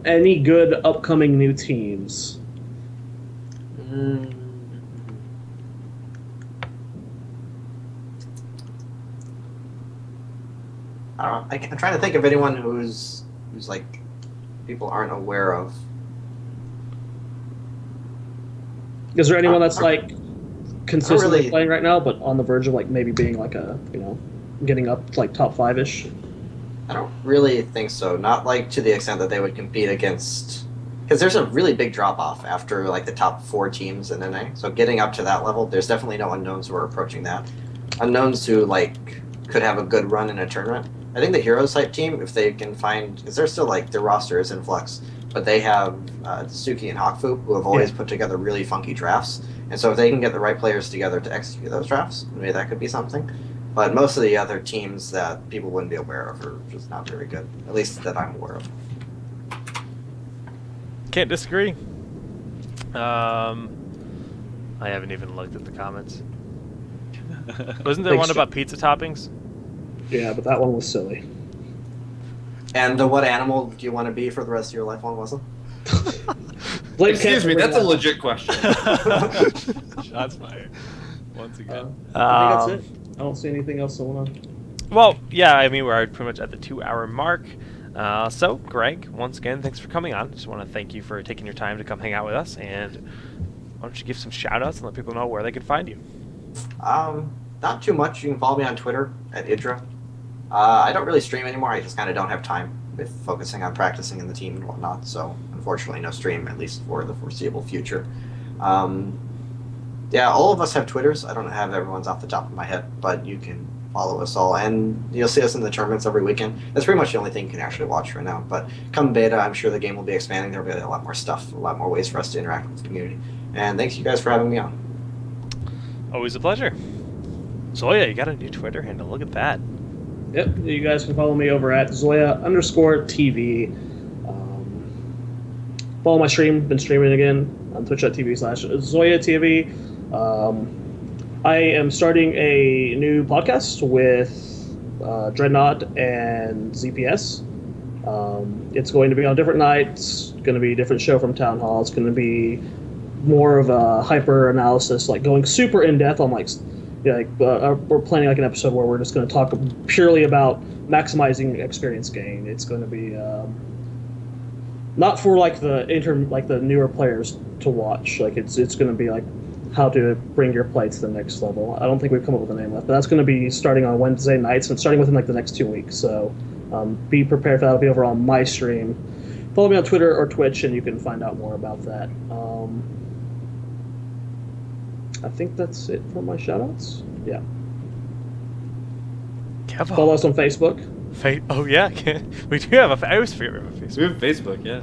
Any good upcoming new teams? I don't know. I'm trying to think of anyone who's like people aren't aware of. Is there anyone that's like consistently really- playing right now, but on the verge of like maybe being like a getting up to like top 5-ish? I don't really think so. Not like to the extent that they would compete against, because there's a really big drop off after like the top 4 teams in NA. So getting up to that level, there's definitely no unknowns who are approaching that. Unknowns who like could have a good run in a tournament. I think the Heroes type team, if they can find, because they're still like their roster is in flux, but they have Suki and Hawkfu who have always put together really funky drafts. And so if they can get the right players together to execute those drafts, maybe that could be something. But most of the other teams that people wouldn't be aware of are just not very good, at least that I'm aware of. Can't disagree. I haven't even looked at the comments. Wasn't there one about pizza toppings? Yeah, but that one was silly. And what animal do you want to be for the rest of your life, long Wesley? Excuse me, that's a legit question. Shots fired. Once again. I think that's it. I don't see anything else I want to... Well, yeah, I mean, we're pretty much at the 2-hour mark. So, Greg, once again, thanks for coming on. Just want to thank you for taking your time to come hang out with us. And why don't you give some shout-outs and let people know where they can find you? Not too much. You can follow me on Twitter at Idra. I don't really stream anymore. I just kind of don't have time with focusing on practicing in the team and whatnot. So, unfortunately, no stream, at least for the foreseeable future. Yeah, all of us have Twitters. I don't have everyone's off the top of my head, but you can follow us all, and you'll see us in the tournaments every weekend. That's pretty much the only thing you can actually watch right now. But come beta, I'm sure the game will be expanding. There'll be a lot more stuff, a lot more ways for us to interact with the community. And thanks you guys for having me on. Always a pleasure. Zoya, you got a new Twitter handle. Look at that. Yep, you guys can follow me over at Zoya_TV. Follow my stream. Been streaming again on twitch.tv/ZoyaTV. I am starting a new podcast with Dreadnought and ZPS. It's going to be on different nights. Going to be a different show from Town Hall. It's going to be more of a hyper analysis, like going super in depth on we're planning like an episode where we're just going to talk purely about maximizing experience gain. It's going to be not for like the newer players to watch. Like it's going to be like how to bring your play to the next level. I don't think we've come up with a name yet, but that's going to be starting on Wednesday nights, and starting within like the next 2 weeks. So be prepared for that. It'll be over on my stream. Follow me on Twitter or Twitch, and you can find out more about that. I think that's it for my shoutouts. Yeah. Kevo. Follow us on Facebook. Oh yeah, we do have I always forget about Facebook. We have Facebook, yeah.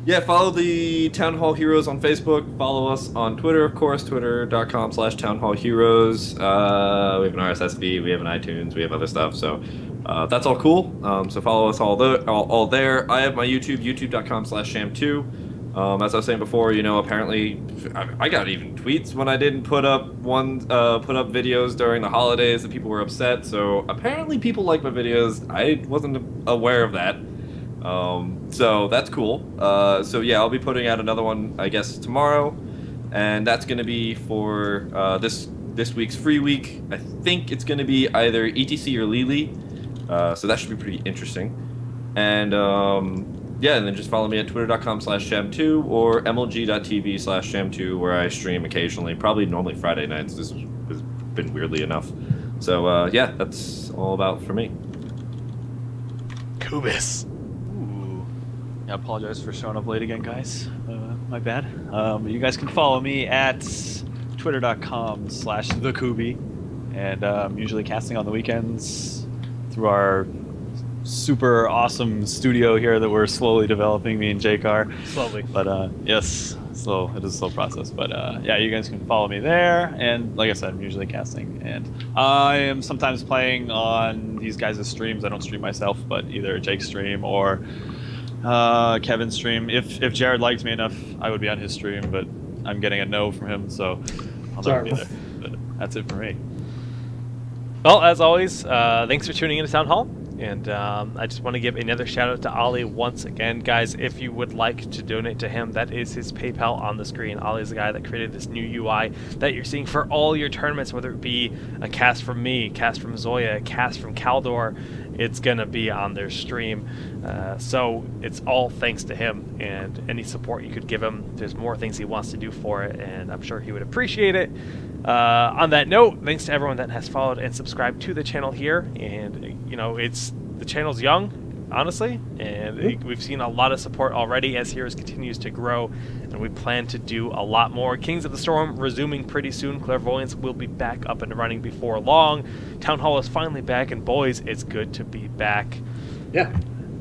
Yeah, follow the Town Hall Heroes on Facebook. Follow us on Twitter, of course, twitter.com/townhallheroes. We have an RSS feed, we have an iTunes, we have other stuff, so that's all cool. So follow us all there. I have my YouTube, youtube.com/sham2. As I was saying before, apparently I got even tweets when I didn't put up videos during the holidays that people were upset. So apparently people like my videos. I wasn't aware of that. So that's cool. So yeah, I'll be putting out another one, I guess, tomorrow, and that's going to be for this week's free week. I think it's going to be either ETC or Lili. So that should be pretty interesting. And yeah, and then just follow me at twitter.com/sham2 or mlg.tv/sham2, where I stream occasionally, normally Friday nights. This has been weirdly enough. So yeah, that's all about for me. Kubis. Ooh. Yeah, I apologize for showing up late again, guys. My bad. You guys can follow me at twitter.com/thekubi, and I'm usually casting on the weekends through our super awesome studio here that we're slowly developing, me and Jake are. Slowly. But yes, slow. It is a slow process. But yeah, you guys can follow me there. And like I said, I'm usually casting. And I am sometimes playing on these guys' streams. I don't stream myself, but either Jake's stream or Kevin's stream. If Jared liked me enough, I would be on his stream, but I'm getting a no from him, so I'll never be there. But that's it for me. Well, as always, thanks for tuning in to Town Hall. And I just want to give another shout out to Ali once again. Guys, if you would like to donate to him, that is his PayPal on the screen. Ali is the guy that created this new UI that you're seeing for all your tournaments, whether it be a cast from me, cast from Zoya, a cast from Kaldor. It's going to be on their stream. So it's all thanks to him, and any support you could give him. There's more things he wants to do for it, and I'm sure he would appreciate it. On that note, thanks to everyone that has followed and subscribed to the channel here. And the channel's young, honestly, and we've seen a lot of support already as Heroes continues to grow, and we plan to do a lot more. Kings of the Storm resuming pretty soon. Clairvoyance will be back up and running before long. Town Hall is finally back, and boys, it's good to be back. Yeah.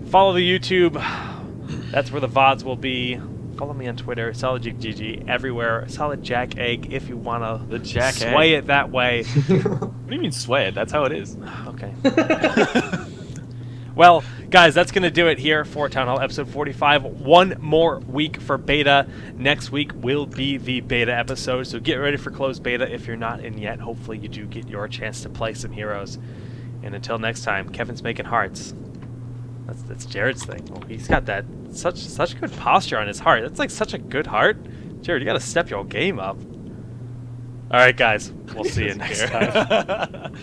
Follow the YouTube. That's where the VODs will be. Follow me on Twitter, SolidJackGG, everywhere. Solid Jack Egg if you want to sway it that way. What do you mean sway it? That's how it is. Okay. Well, guys, that's going to do it here for Town Hall episode 45. One more week for beta. Next week will be the beta episode, so get ready for closed beta if you're not in yet. Hopefully you do get your chance to play some heroes. And until next time, Kevin's making hearts. That's Jared's thing. Oh, he's got that such good posture on his heart. That's like such a good heart. Jared, you got to step your game up. All right, guys. We'll see you next time.